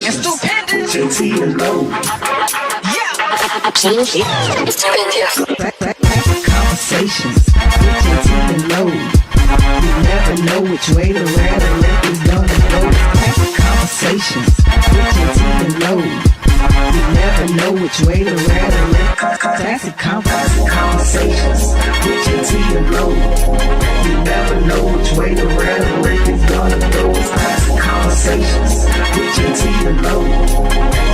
and stupendous. Jae Tea and Lo. Yeah. Classic Conversations with Jae Tea and Lo. You never know which way the rhetoric is gonna go. Classic Conversations with Jae Tea and Lo. You never know which way the rhetoric. Classic Conversations with Jae Tea and Lo. You never know which way the rhetoric is gonna go. Classic Conversations with Jae Tea and Lo.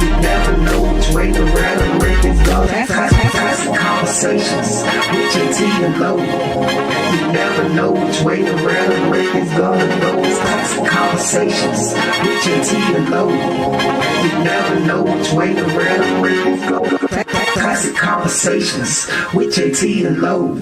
You never know which way the rhetoric is gonna go. Classic Conversations with Jae Tea and Lo. You never know which way the rhetoric is gonna go. Classic Conversations with Jae Tea and Lo. You never know which way the rhetoric is going. Classic Conversations with Jae Tea and Lo.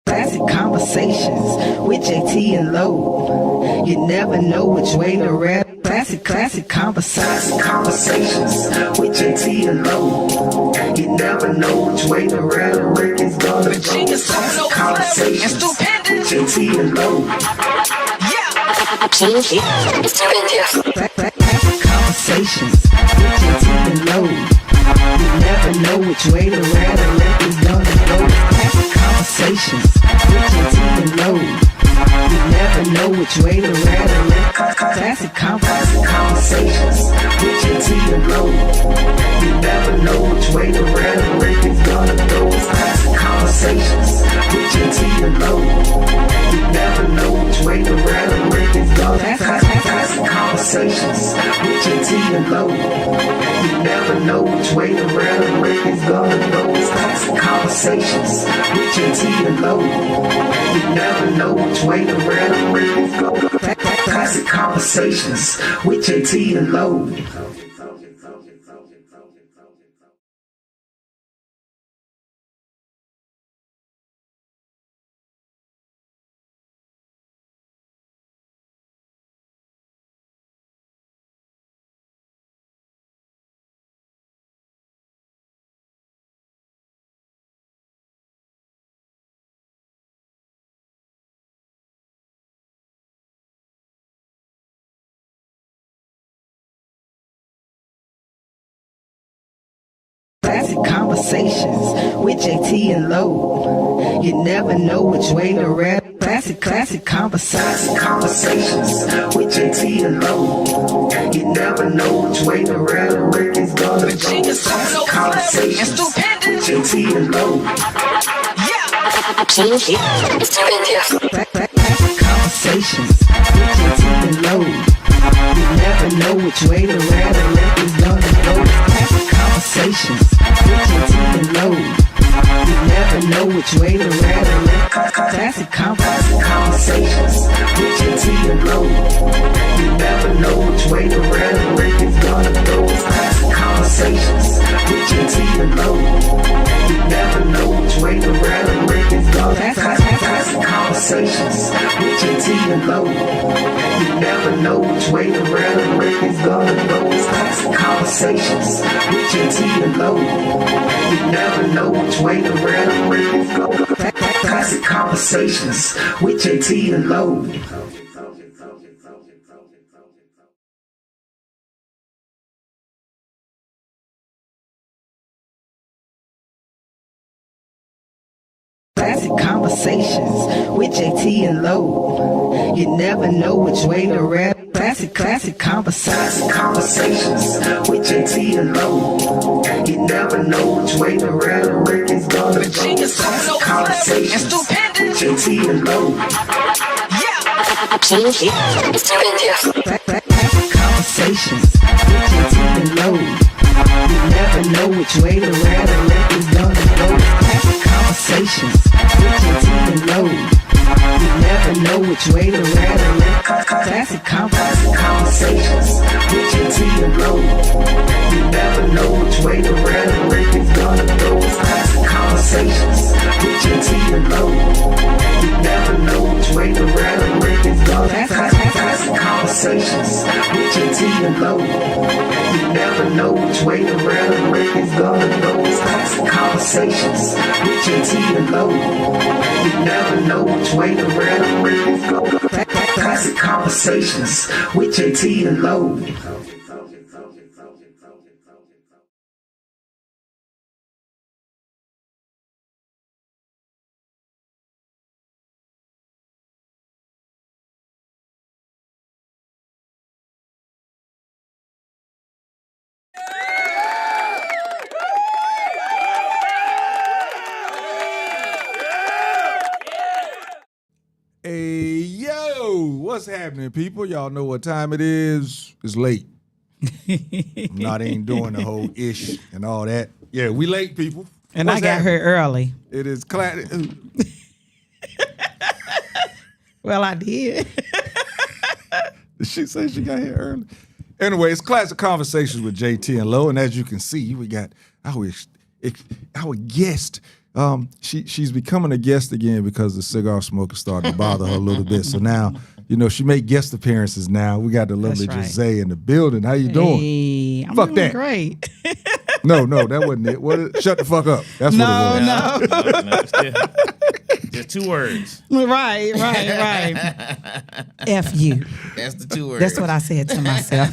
Classic Conversations with Jae Tea and Lo. You never know which way to rap. Classic Conversations with Jae Tea and Lo. You never know which way the rhetoric is gonna go. Classic Conversations with Jae Tea and Lo. Yeah. Classic Conversations with Jae Tea and Lo. You never know which way the rhetoric is gonna go. Classic Conversations with Jae Tea and Lo. You never know which way the rhetoric. Classic Conversations with Jae Tea and Lo. You never know which way the rhetoric is gonna go. Classic Conversations with Jae Tea and Lo. You never know which way the rhetoric is gonna go. Classic Conversations with Jae Tea and Lo. You never know which way the rhetoric is gonna go. Classic Conversations with Jae Tea and Lo. You never know which way the rhetoric is going. Classic Conversations with Jae Tea and Lo. Classic Conversations with Jae Tea and Lo. You never know which way to rap. Classic Conversations with Jae Tea and Lo. You never know which way the rhetoric is gonna go. Classic Conversations with Jae Tea and Lo. Yeah. Classic Conversations with Jae Tea and Lo. You never know which way the rhetoric is gonna go. Classic Conversations with Jae Tea and Lo. You never know which way the rhetoric. Classic Conversations with Jae Tea and Lo. You never know which way the rhetoric is gonna go. Classic Conversations with Jae and Lo. You never know which way the rhetoric is gonna go. It's Classic Conversations with Jae Tea and Lo. You never know which way the rhetoric is going. Classic Conversations with Jae Tea and Lo. Classic Conversations with Jae Tea and Lo. You never know which way to rap. Classic Conversations with Jae Tea and Lo. You never know which way the rhetoric is gonna go. Classic Conversations with Jae Tea and Lo. Classic Conversations with Jae Tea and Lo. You never know which way the rhetoric is gonna go. Classic Conversations with Jae Tea and Lo. You never know which way the rhetoric. Classic Conversations with Jae Tea and Lo. You never know which way the rhetoric is gonna go. Classic Conversations with Jae Tea and Lo. You never know which way the rhetoric is gonna go. Classic Conversations with Jae Tea and Lo. You never know which way the rhetoric is gonna go. Classic Conversations with Jae Tea and Lo. You never know which way the rhetoric is going. Classic Conversations with Jae Tea and Lo. Hey, yo, what's happening, people? Y'all know what time it is. It's late. I'm not even doing the whole ish and all that. Yeah, we late, people. And What's I got happening? here early. It is classic. Well, I did. Did she say she got here early? Anyway, it's Classic Conversations with Jae Tea and Lo, and as you can see, we got our guest. She's becoming a guest again because the cigar smoker started to bother her a little bit. So now, she make guest appearances now. We got the lovely That's right. Jae in the building. How you doing? Hey, I'm Fuck doing that. great. No, that wasn't it. Shut the fuck up. That's what it was. No. Just 2 words. Right. F you. That's the 2 words. That's what I said to myself.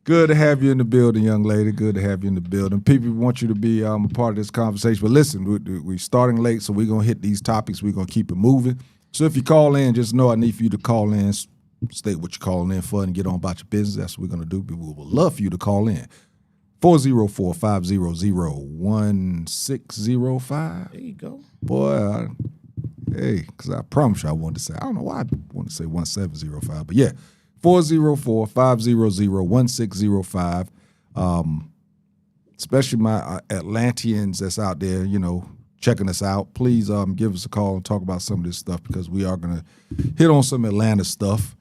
Good to have you in the building, young lady. Good to have you in the building. People want you to be a part of this conversation. But listen, we're starting late, so we're going to hit these topics. We're going to keep it moving. So if you call in, just know I need for you to call in, state what you're calling in for, and get on about your business. That's what we're going to do. We would love for you to call in. 404-500-1605. There you go. Boy, because I promise you I wanted to say, I don't know why I wanted to say 1705, but yeah. 404-500-1605. Especially my Atlanteans that's out there, checking us out. Please give us a call and talk about some of this stuff because we are going to hit on some Atlanta stuff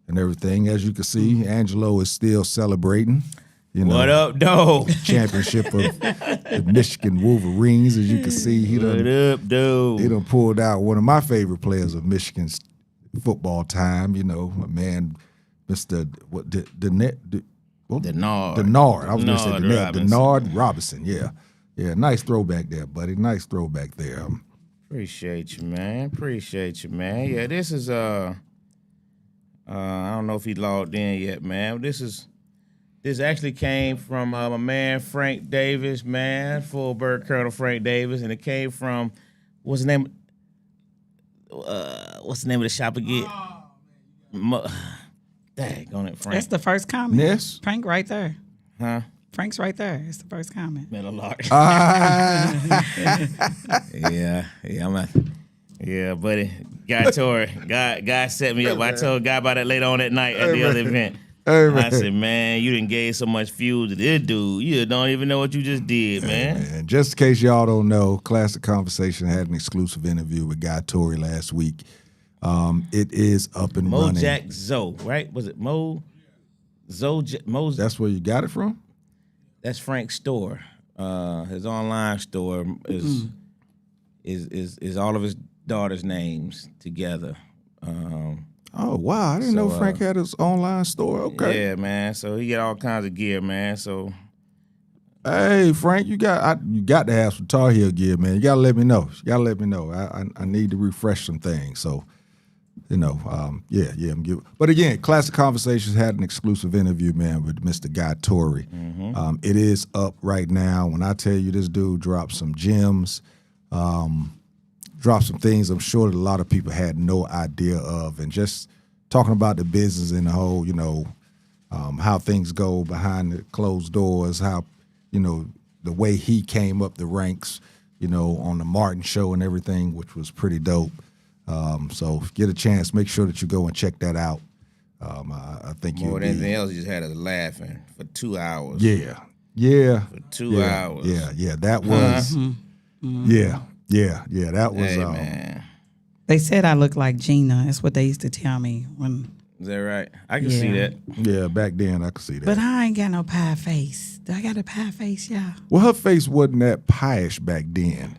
and everything. As you can see, Angelo is still celebrating. What up, dog? Championship of the Michigan Wolverines. As you can see, he What up, dude? He done pulled out one of my favorite players of Michigan's football time. My man, Mr. Denard. I was going to say Denard Robinson. Yeah, nice throwback there, buddy. Nice throwback there. Appreciate you, man. Yeah, this is I don't know if he logged in yet, man. This actually came from my man Frank Davis, man, Fullbird Colonel Frank Davis, and it came from what's the name of the shop again? Dang on it, Frank. That's the first comment. Yes. Frank right there. Huh? Frank's right there. It's the first comment. Metal Lark. Yeah, Yeah, buddy. God set me up. I told Guy about it later on that night at the other event. Hey, man. I said, man, you didn't gave so much fuel to this dude. You don't even know what you just did, man. And just in case y'all don't know, Classic Conversation had an exclusive interview with Guy Torrey last week. It is up and running. Mojack Zoe, right? Was it Mo? Mo. That's where you got it from? That's Frank's store. His online store is all of his daughters' names together. Oh wow, I didn't know So, Frank had his online store. Okay. Yeah, man. So he get all kinds of gear, man. So Hey Frank, you got to have some Tar Heel gear, man. You gotta let me know. I need to refresh some things. So, yeah. But again, Classic Conversations had an exclusive interview, man, with Mr. Guy Torrey. It is up right now. When I tell you this dude dropped some gems, dropped some things I'm sure that a lot of people had no idea of, and just talking about the business and the whole, how things go behind the closed doors, how the way he came up the ranks, on the Martin show and everything, which was pretty dope. So if you get a chance, make sure that you go and check that out. I think more than anything else, he just had us laughing for 2 hours. Yeah. For 2 hours. Yeah. That was yeah. That was Hey, man. They said I look like Gina. That's what they used to tell me when. Is that right? I can see that. yeah, back then I could see that. But I ain't got no pie face. Do I got a pie face, y'all? Well, her face wasn't that pious back then.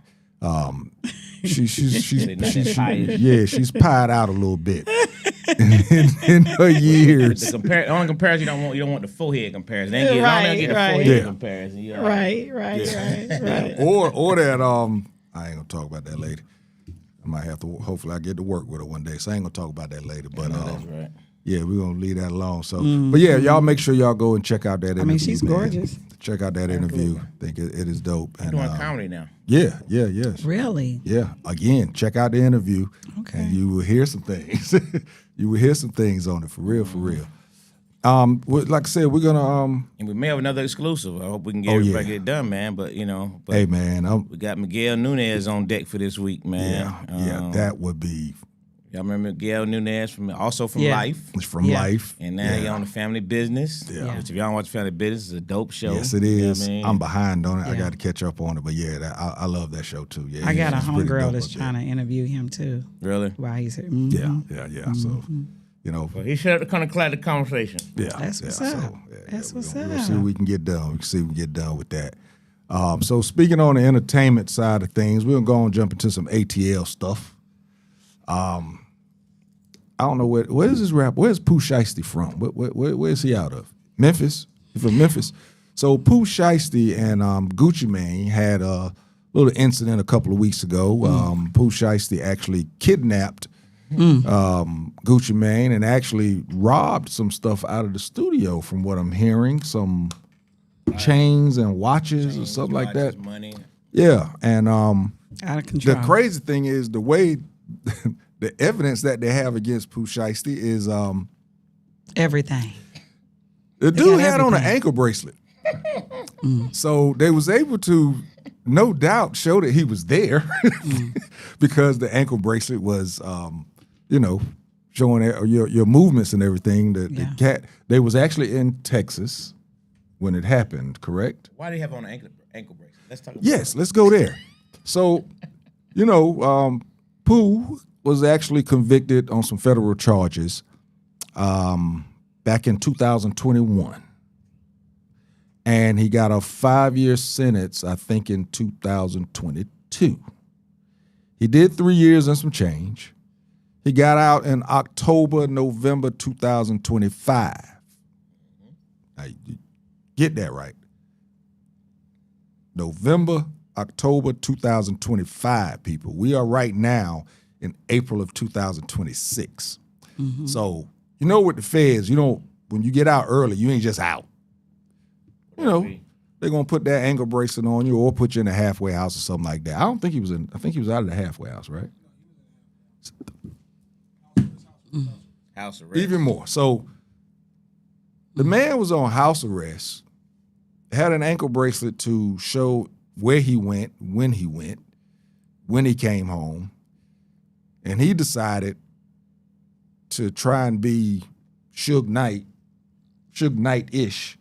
She's pied out a little bit in her years. The only comparison you don't want the forehead comparison. They ain't Right. get the forehead Yeah. comparison. You know? Right. Or that I ain't gonna talk about that later. I might have to. Hopefully, I get to work with her one day. So I ain't gonna talk about that later. But That's right. yeah, we're gonna leave that alone. So, but yeah, y'all make sure y'all go and check out that interview. I mean, she's man. gorgeous. Check out that interview. I think it is dope. And Doing comedy now. yeah. Really? Yeah. Again, check out the interview, Okay. and you will hear some things. You will hear some things on it for real. Like I said, we're gonna And we may have another exclusive. I hope we can get Oh, everybody yeah. get it done, man. But hey man, we got Miguel Nunez on deck for this week, man. that would be Y'all remember Miguel Nunez from Yeah. Life, from Yeah. Life. and now he on the Family Business. Yeah. Which if y'all don't watch Family Business, it's a dope show. Yes, it You know is. what I mean? I'm behind on it. I Yeah. got to catch up on it. But yeah, I love that show too. Yeah, I got a he's pretty homegirl dope that's up there. trying to interview him too Really? while he's here. Yeah. So, Well, he should have come to Classic Conversation. yeah. That's what's yeah, up. So, That's what's we'll up. see what we can get done. We can see what we can get done with that. So speaking on the entertainment side of things, we're gonna go and jump into some ATL stuff. I don't know where's this rap. Where's Pooh Shiesty from? Where's he out of? Memphis. He's from Memphis. So Pooh Shiesty and Gucci Mane had a little incident a couple of weeks ago. Pooh Shiesty actually kidnapped Gucci Mane and actually robbed some stuff out of the studio, from what I'm hearing. Some chains and watches or something like that. Money. Yeah, and Out of control. the crazy thing is the way the evidence that they have against Pooh Shiesty is Everything. the dude got had on an everything. ankle bracelet. So they was able to, no doubt, show that he was there because the ankle bracelet was, showing your movements and everything. The cat, they was actually in Texas when it happened, correct? Why do you have on an ankle bracelet? Let's talk about Yes, let's go there. So, Pooh was actually convicted on some federal charges back in 2021. And he got a 5-year sentence, I think, in 2022. He did 3 years and some change. He got out in November 2025. Now, you get that right. October 2025, people. We are right now in April of 2026. So, with the feds, when you get out early, you ain't just out. They're gonna put that ankle bracelet on you or put you in a halfway house or something like that. I think he was out of the halfway house, right? house arrest. Even more. So the man was on house arrest, had an ankle bracelet to show where he went, when he came home, and he decided to try and be Suge Knight-ish,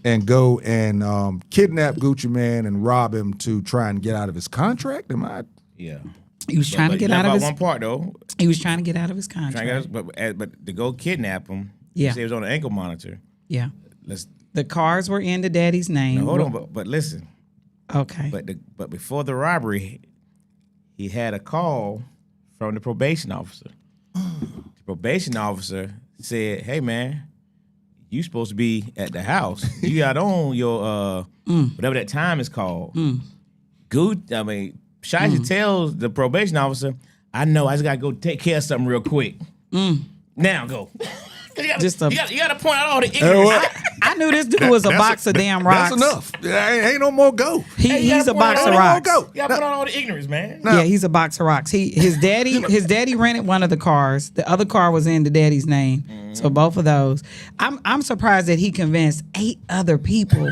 and go and kidnap Gucci Mane and rob him to try and get out of his contract. Yeah. He was trying to get out of his. one part though. He was trying to get out of his Trying contract. to get, but to go kidnap him. Yeah. He said he was on an ankle monitor. Yeah. Let's The cars were in the daddy's name. hold on, but listen. Okay. But before the robbery, he had a call from the probation officer. The probation officer said, "Hey man, you supposed to be at the house. You got on your whatever that time is called." Shiesty tells the probation officer, "I know. I just gotta go take care of something real quick. Now go." You gotta point out all the ignorance. I knew this dude was a box of damn rocks. That's enough. Ain't no more go. He's a box of rocks. You gotta put on all the ignorance, man. Yeah, he's a box of rocks. His daddy rented one of the cars. The other car was in the daddy's name. So both of those. I'm surprised that he convinced 8 other people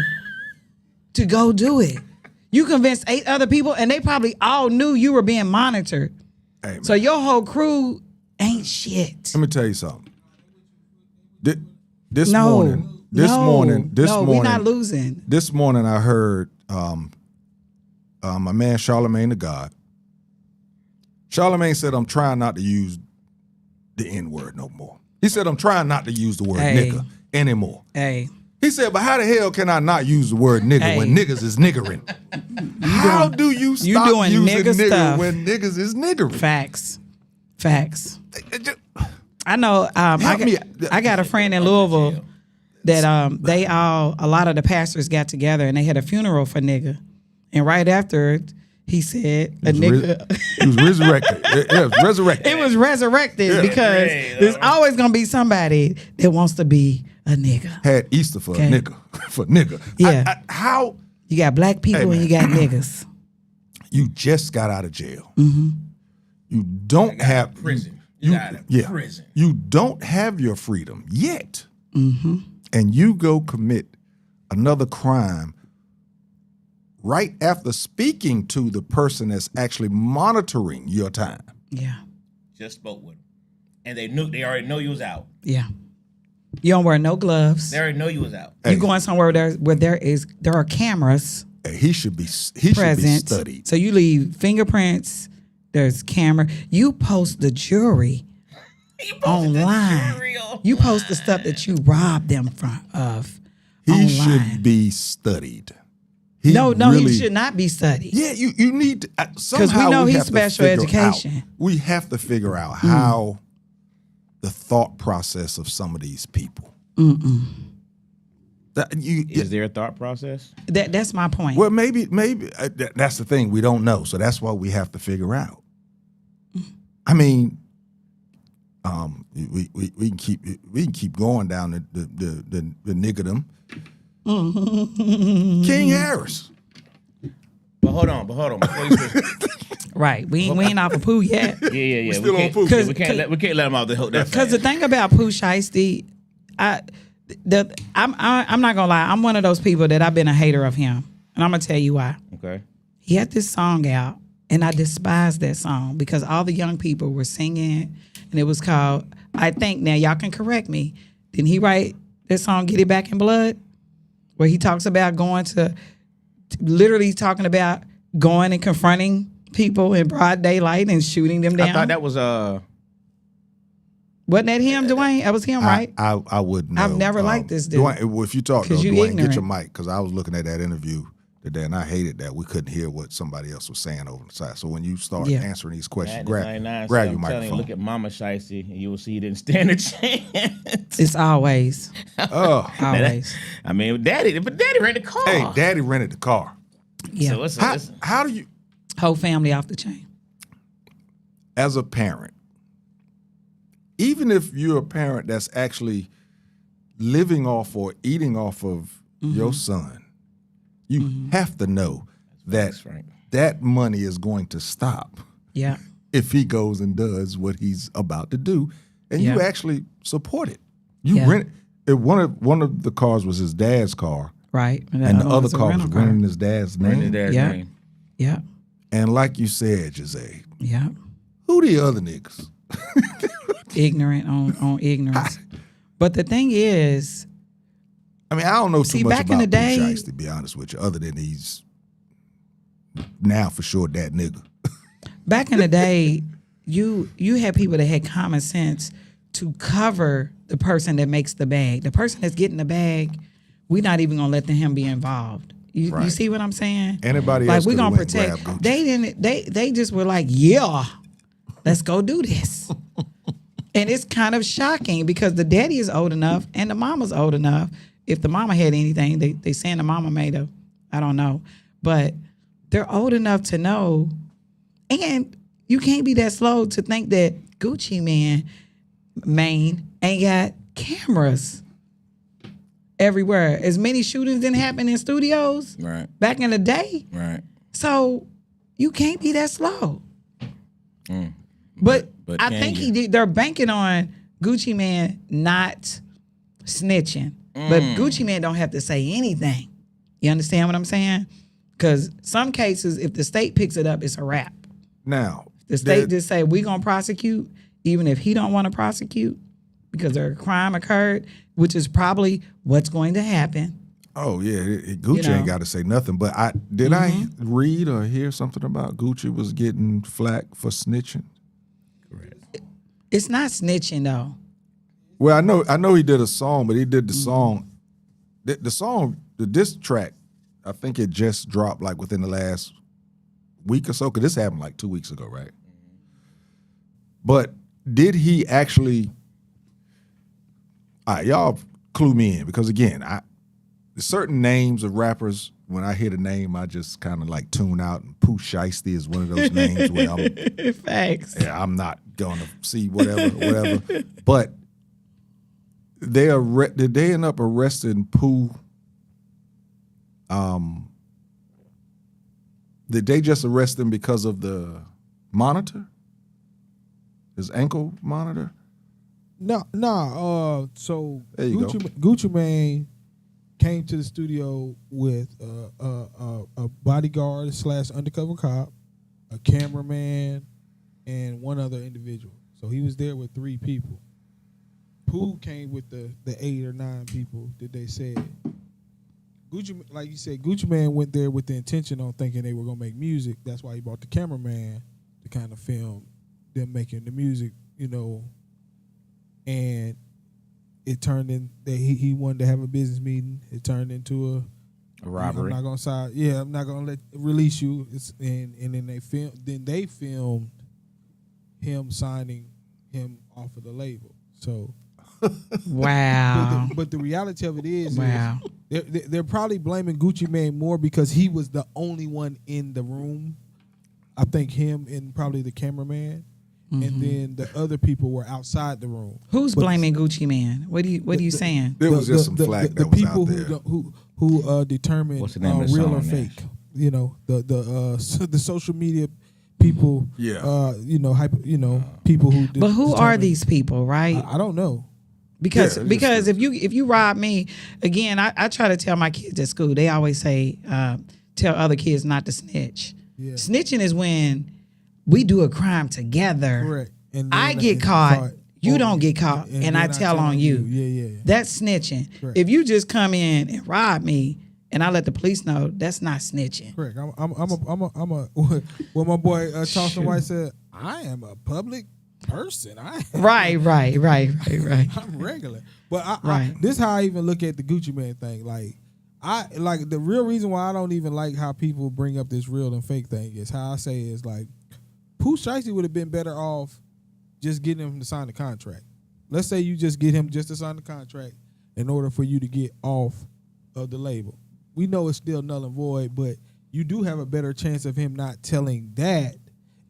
to go do it. You convinced 8 other people, and they probably all knew you were being monitored. Hey, so your whole crew ain't shit. Let me tell you something. This morning, we're not losing. This morning, I heard my man Charlemagne the God. Charlemagne said, "I'm trying not to use the N-word no more." He said, "I'm trying not to use the word nigger anymore." Hey. He said, "But how the hell can I not use the word nigger when niggas is niggering? How do you stop doing using nigger stuff. when niggas is niggering?" Facts. I know. I got a friend in Louisville that a lot of the pastors got together and they had a funeral for nigga, and right after he said a nigga. He was resurrected. It was resurrected. It was resurrected because there's always gonna be somebody that wants to be a nigga. Had Easter for a nigga. For nigga. Yeah. How? You got black people and you got niggas. You just got out of jail. Mm-hmm. You don't have prison. Prison. You don't have your freedom yet. Mm-hmm. And you go commit another crime right after speaking to the person that's actually monitoring your time. Yeah. Just spoke with him. And they already know you was out. Yeah. You don't wear no gloves. They already know you was out. You going somewhere where there are cameras. He should be present. Studied. So you leave fingerprints. There's camera. You post the jewelry online. You post the stuff that you robbed them of. He online. should be studied. He should not be studied. Yeah, you need to because we know he's special education. We have to figure out how the thought process of some of these people. Is there a thought process? That's my point. Well, maybe that's the thing. We don't know, so that's what we have to figure out. I mean, we can keep going down the niggerdom. King Harris. But hold on. Before you right, we ain't off of Pooh yet. Yeah. We still on Pooh. We can't let him out the hook. Because the thing about Pooh Shiesty, I'm not gonna lie. I'm one of those people that I've been a hater of him, and I'm gonna tell you why. Okay. He had this song out, and I despised that song because all the young people were singing, and it was called, I think, now y'all can correct me, didn't he write that song Get It Back in Blood? Where he talks about literally talking about going and confronting people in broad daylight and shooting them down. I thought that was Wasn't that him, Dwayne? That was him, right? I wouldn't know. I've never liked this dude. Dwayne, if you talk to you Dwayne, ignorant. get your mic, because I was looking at that interview today, and I hated that we couldn't hear what somebody else was saying over the side. So when you start answering these questions, grab your microphone. Look at Mama Shiesty, and you will see he didn't stand a chance. It's always. Always. I mean, Daddy rented the car. Hey, Daddy rented the car. Yeah. So how do you... Whole family off the chain. As a parent, even if you're a parent that's actually living off or eating off of your son, you have to know that that money is going to stop. Yeah. If he goes and does what he's about to do, and you actually support it. You rent it. One of the cars was his dad's car, right? And the other car was renting his dad's name. Name. Yeah. And like you said, Jae, yeah, who the other niggas? Ignorant on ignorance. But the thing is, I mean, I don't know too much back about in the day, Pooh Shiesty, to be honest with you, other than he's now for sure that nigga. Back in the day, you had people that had common sense to cover the person that makes the bag. The person that's getting the bag, we're not even gonna let him be involved. You see what I'm saying? Anybody like else we're gonna went protect. grab Gucci. They didn't. They just were like, yeah, Let's go do this. And it's kind of shocking because the daddy is old enough and the mama's old enough. If the mama had anything, they saying the mama made a, I don't know. But they're old enough to know. And you can't be that slow to think that Gucci Mane ain't got cameras everywhere. As many shootings didn't happen in studios back in the day. Right. So you can't be that slow. But I think they're banking on Gucci Mane not snitching. But Gucci Mane don't have to say anything. You understand what I'm saying? Because some cases, if the state picks it up, it's a wrap. Now, the state just say, we're going to prosecute, even if he don't want to prosecute, because a crime occurred, which is probably what's going to happen. Oh, yeah. Gucci ain't got to say nothing. But I read or hear something about Gucci was getting flack for snitching? Correct. It's not snitching, though. Well, I know he did a song, but he did the song. The song, the diss track, I think it just dropped like within the last week or so, because this happened like 2 weeks ago, right? But did he actually, all right, y'all clue me in, because again, certain names of rappers, when I hear the name, I just kind of like tune out, and Pooh Shiesty is one of those names where I'm, Facts. Yeah, I'm not going to see whatever. But did they end up arresting Pooh? Did they just arrest him because of the monitor? His ankle monitor? No. So there you Gucci Mane came to the studio with a bodyguard / undercover cop, a cameraman, and one other individual. So he was there with 3 people. Pooh came with the 8 or 9 people that they said. Gucci, like you said, Gucci Mane went there with the intention on thinking they were gonna make music. That's why he brought the cameraman to kind of film them making the music, And it turned in that he wanted to have a business meeting. It turned into a robbery. I'm not gonna release you. And then they filmed him signing him off of the label. So. Wow. But the reality of it is, wow. They're probably blaming Gucci Mane more because he was the only one in the room. I think him and probably the cameraman, and then the other people were outside the room. Who's blaming Gucci Mane? What are you saying? There was just some flack that was out there. The people who determine real or fake. The social media people. Yeah. People who. But who are these people? Right. I don't know. Because if you rob me, again, I try to tell my kids at school, they always say, tell other kids not to snitch. Yeah. Snitching is when we do a crime together. Correct. And I get caught, you don't get caught, and I tell on you. Yeah. That's snitching. Correct. If you just come in and rob me and I let the police know, that's not snitching. Correct. I'm a what my boy Charleston White said, I am a public person. Right. I'm regular. But this is how I even look at the Gucci Mane thing. Like the real reason why I don't even like how people bring up this real and fake thing is how I say is like Pooh Shiesty would have been better off just getting him to sign the contract. Let's say you just get him just to sign the contract in order for you to get off of the label. We know it's still null and void, but you do have a better chance of him not telling that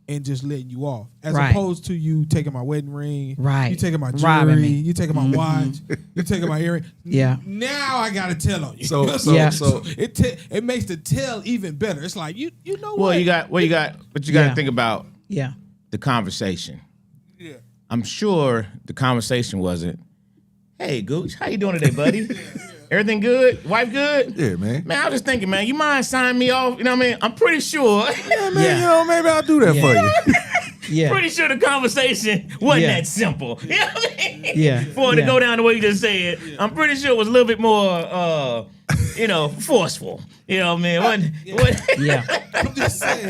and just letting you off, as opposed to you taking my wedding ring, you taking my jewelry, you taking my watch, you taking my earring. Yeah. Now I gotta tell on you. So it makes the tell even better. It's like you know what you got to think about. Yeah. The conversation. Yeah. I'm sure the conversation wasn't, "Hey, Gooch, how you doing today, buddy? Everything good? Wife good?" Yeah, man. Man, I was just thinking, man, you mind signing me off? You know what I mean? I'm pretty sure. Yeah, man. Maybe I'll do that for you. Yeah. Pretty sure the conversation wasn't that simple. You know what I mean? Yeah. For it to go down the way you just said, I'm pretty sure it was a little bit more, forceful. You know what I mean? Yeah. I'm just saying,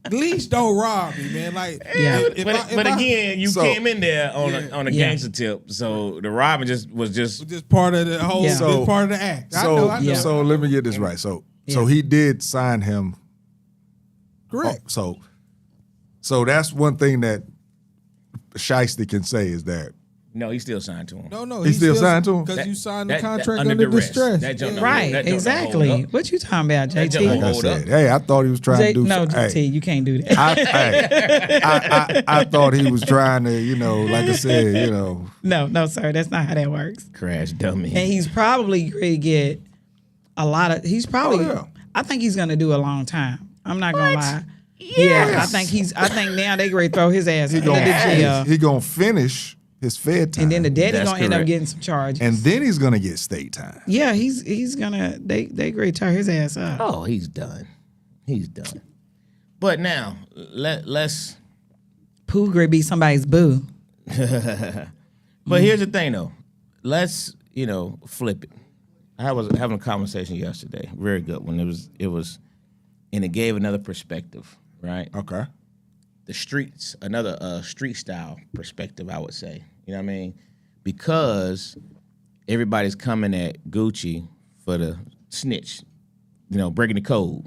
at least don't rob me, man. Like, but again, you came in there on a gangster tip, so the robbing was just part of the whole, just part of the act. I know. So let me get this right. So he did sign him. Correct. So So that's one thing that Shiesty can say is that No, he's still signed to him. No, He's still signed to him? because you signed the That- contract under under duress. distress. That junk Yeah. don't- Right, that don't exactly. hold up. What you talking about, That JT? junk like I hold said, up. hey, I thought he was trying to do No, something. JT, you can't do that. I thought he was trying to, like I said, No, sir, that's not how that works. Crash dummy. And he's probably going to get a lot of. He's probably. Oh, yeah. I think he's going to do a long time. I'm not going to lie. Yeah, I think now they ready to throw his ass into the jail, he gonna finish his Fed time, and then the daddy That's going to end up correct. getting some charges. and then he's gonna get state time. yeah, he's gonna. They ready to tear his ass up. Oh, he's done. He's done. But now let's. Pooh gonna be somebody's boo. But here's the thing, though. Let's flip it. I was having a conversation yesterday, very good one. It was, and it gave another perspective, right? Okay. The streets, another street style perspective, I would say. You know what I mean? Because everybody's coming at Gucci for the snitch, breaking the code,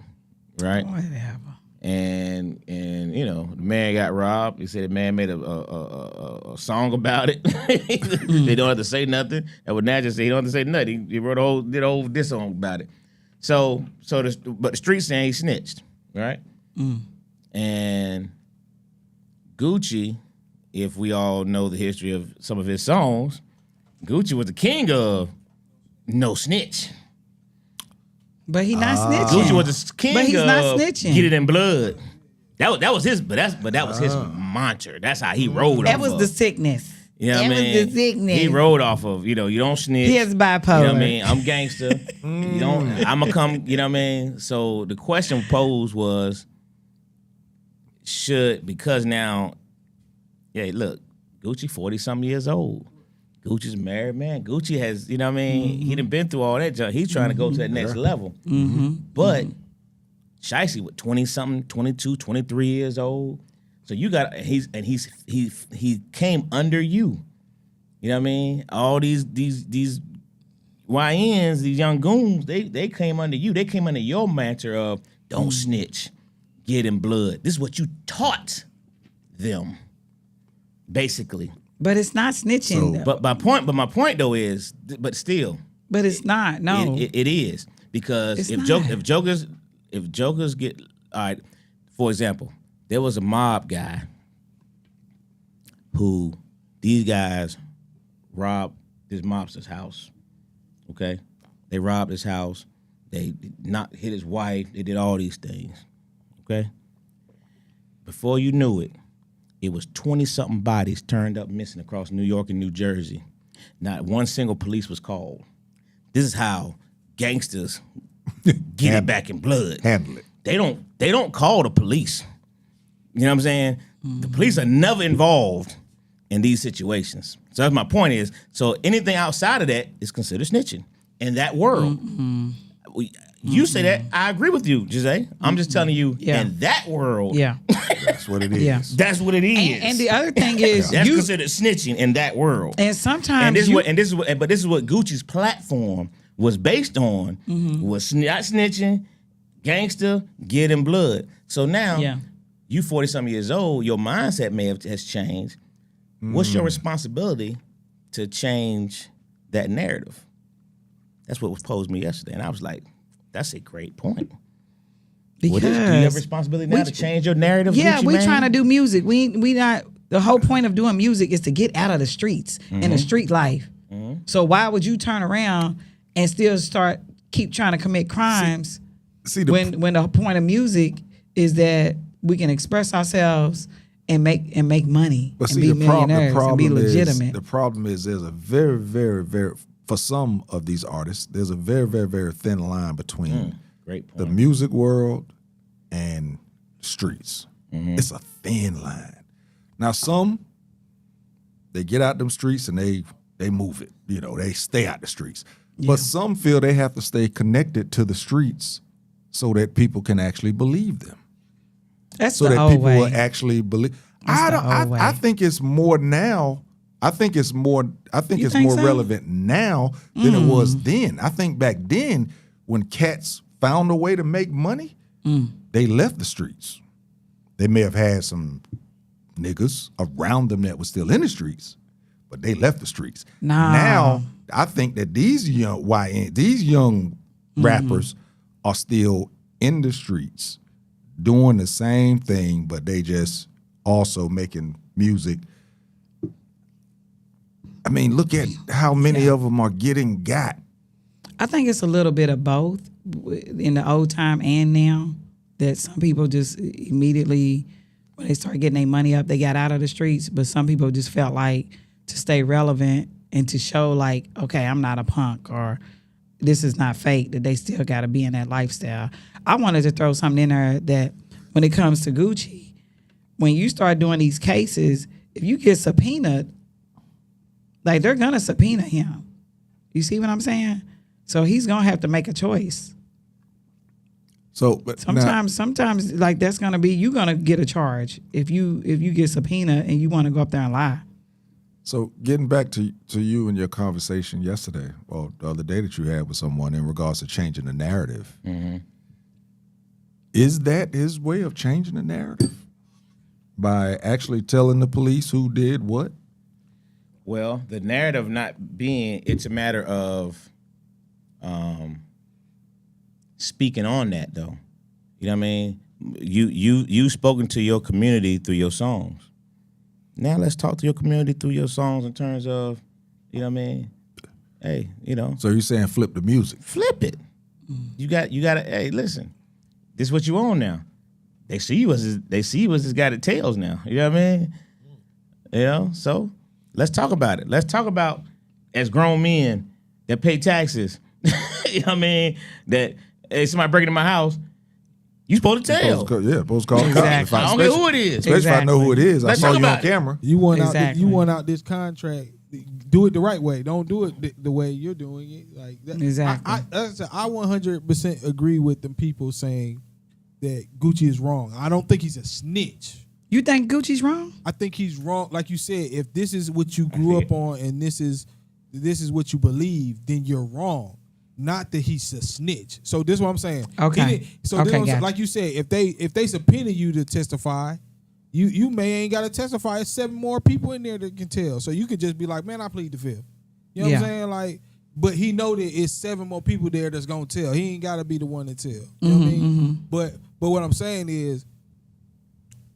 right? Whatever. And the man got robbed. He said the man made a song about it. They don't have to say nothing. And with Nat just said he don't have to say nothing. He wrote did a whole diss song about it. But the street saying he snitched, right? And Gucci, if we all know the history of some of his songs, Gucci was the king of no snitch. But he not snitching. Gucci was the king But he's of not snitching. get it in blood. That was his, but that was his mantra. That's how he rolled. That off was of. the sickness. You know what I That mean? was the sickness. He rolled off of, you don't snitch. He is bipolar. You know what I mean? I'm gangster. I'ma come, you know what I mean? So the question posed was, because now, look, Gucci 40-something years old. Gucci's a married man. Gucci has, you know what I mean? He done been through all that junk. He's trying to go to that next level. But Shiesty with 20-something, 22, 23 years old. So you got he came under you. You know what I mean? All these YNs, these young goons, they came under you. They came under your mantra of don't snitch, get in blood. This is what you taught them, basically. But it's not snitching. But my point though is, but still, But it's not. No. it is because It's if not. jokers get all right. For example, there was a mob guy who these guys robbed this mobster's house. Okay, they robbed his house. They hit his wife. They did all these things. Okay. Before you knew it, it was 20-something bodies turned up missing across New York and New Jersey. Not one single police was called. This is how gangsters get it back in blood. Handle it. They don't call the police. You know what I'm saying? The police are never involved in these situations. So that's my point is, so anything outside of that is considered snitching in that world. You say that, I agree with you, Jae. I'm just telling you, Yeah. in that world, Yeah. That's what it is. Yeah. that's what it is. And the other thing is, that's considered snitching in that world. and sometimes And this is what Gucci's platform was based on was not snitching, gangster, getting blood. So now Yeah. you 40-something years old, your mindset has changed. What's your responsibility to change that narrative? That's what was posed to me yesterday, and I was like, that's a great point. because Do you have responsibility now to change your narrative? Yeah, Gucci we man? trying to do music. We not the whole point of doing music is to get out of the streets and the street life. So why would you turn around and still keep trying to commit crimes See when the point of music is that we can express ourselves and make money But and see, be the problem millionaires and be legitimate. the problem is there's a very, very, very, for some of these artists, there's a very, very, very thin line between Great point. the music world and streets. It's a thin line. Now, some, they get out them streets and they move it. They stay out the streets. But some feel they have to stay connected to the streets so that people can actually believe them. That's So the that old people way. will actually believe. That's the old way. I think it's more now. I think it's more think more so? relevant now than it was then. I think back then when cats found a way to make money, they left the streets. They may have had some niggas around them that was still in the streets, but they left the streets. Nah. Now, I think that these young rappers are still in the streets doing the same thing, but they just also making music. I mean, look at how many of them are getting got. I think it's a little bit of both in the old time and now, that some people just immediately, when they start getting their money up, they got out of the streets. But some people just felt like to stay relevant and to show like, okay, I'm not a punk or this is not fake, that they still got to be in that lifestyle. I wanted to throw something in there that when it comes to Gucci, when you start doing these cases, if you get subpoenaed, like they're going to subpoena him. You see what I'm saying? So he's going to have to make a choice. So, but sometimes like that's going to be, you're going to get a charge if you get subpoenaed and you want to go up there and lie. So getting back to you and your conversation yesterday, or the other day that you had with someone in regards to changing the narrative, is that his way of changing the narrative? By actually telling the police who did what? Well, the narrative not being, it's a matter of speaking on that though. You know what I mean? You spoken to your community through your songs. Now let's talk to your community through your songs in terms of, you know what I mean? Hey, you know. So you're saying flip the music. Flip it. You gotta, hey, listen, this is what you own now. They see you as this guy that tells now. You know what I mean? You know, so let's talk about it. Let's talk about, as grown men that pay taxes, you know what I mean? That, hey, somebody breaking in my house, you supposed to tell. Supposed to call the cops. I don't care who it is. Especially if I know who it is. Let's I saw talk you on about it. camera. You want out this contract. Do it the right way. Don't do it the way you're doing it. Like that. Exactly. I 100% agree with them people saying that Gucci is wrong. I don't think he's a snitch. You think Gucci's wrong? I think he's wrong. Like you said, if this is what you grew up on and this is what you believe, then you're wrong. Not that he's a snitch. So this is what I'm saying. Okay. Gotcha. Like you said, if they subpoena you to testify, you may ain't got to testify. There's 7 more people in there that can tell. So you could just be like, man, I plead the fifth. You know what I'm saying? Like, but he know that it's 7 more people there that's gonna tell. He ain't got to be the one to tell. You know what I mean? But what I'm saying is,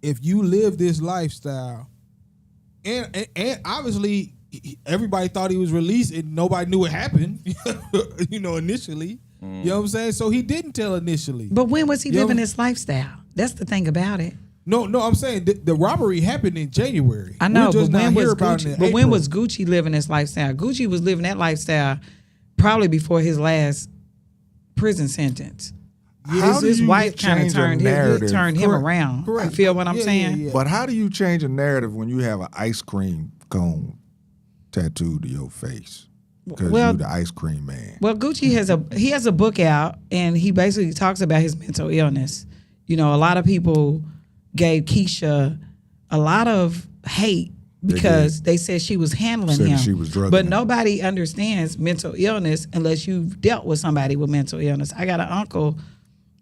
if you live this lifestyle, and obviously everybody thought he was released and nobody knew what happened, you know, initially. You know what I'm saying? So he didn't tell initially. But when was he living this lifestyle? That's the thing about it. No, I'm saying the robbery happened in January. I know, but when was Gucci living this lifestyle? Gucci was living that lifestyle probably before his last prison sentence. His wife kind of turned him around. Correct. You feel what I'm saying? Yeah. But how do you change a narrative when you have an ice cream cone tattooed to your face? Because you're the ice cream man. Well, Gucci has a book out, and he basically talks about his mental illness. You know, a lot of people gave Keisha a lot of hate because they said she was handling him. She was drugging but him. nobody understands mental illness unless you've dealt with somebody with mental illness. I got an uncle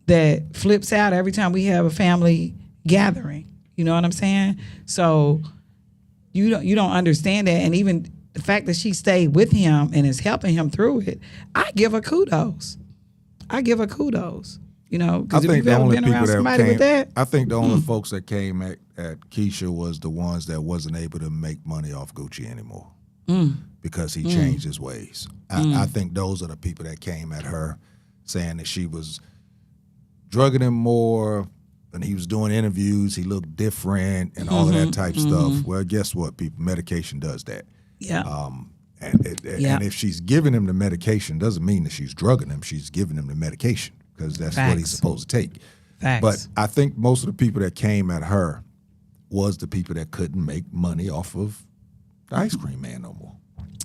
that flips out every time we have a family gathering. You know what I'm saying? So you don't understand that, and even the fact that she stayed with him and is helping him through it, I give her kudos. You know, because if you've ever been around somebody with that. I think the only folks that came at Keisha was the ones that wasn't able to make money off Gucci anymore because he changed his ways. I think those are the people that came at her saying that she was drugging him more and he was doing interviews, he looked different and all of that type stuff. Well, guess what, people? Medication does that. Yeah. And if she's giving him the medication, doesn't mean that she's drugging him. She's giving him the medication because that's what he's supposed to take. Facts. But I think most of the people that came at her was the people that couldn't make money off of the ice cream man no more.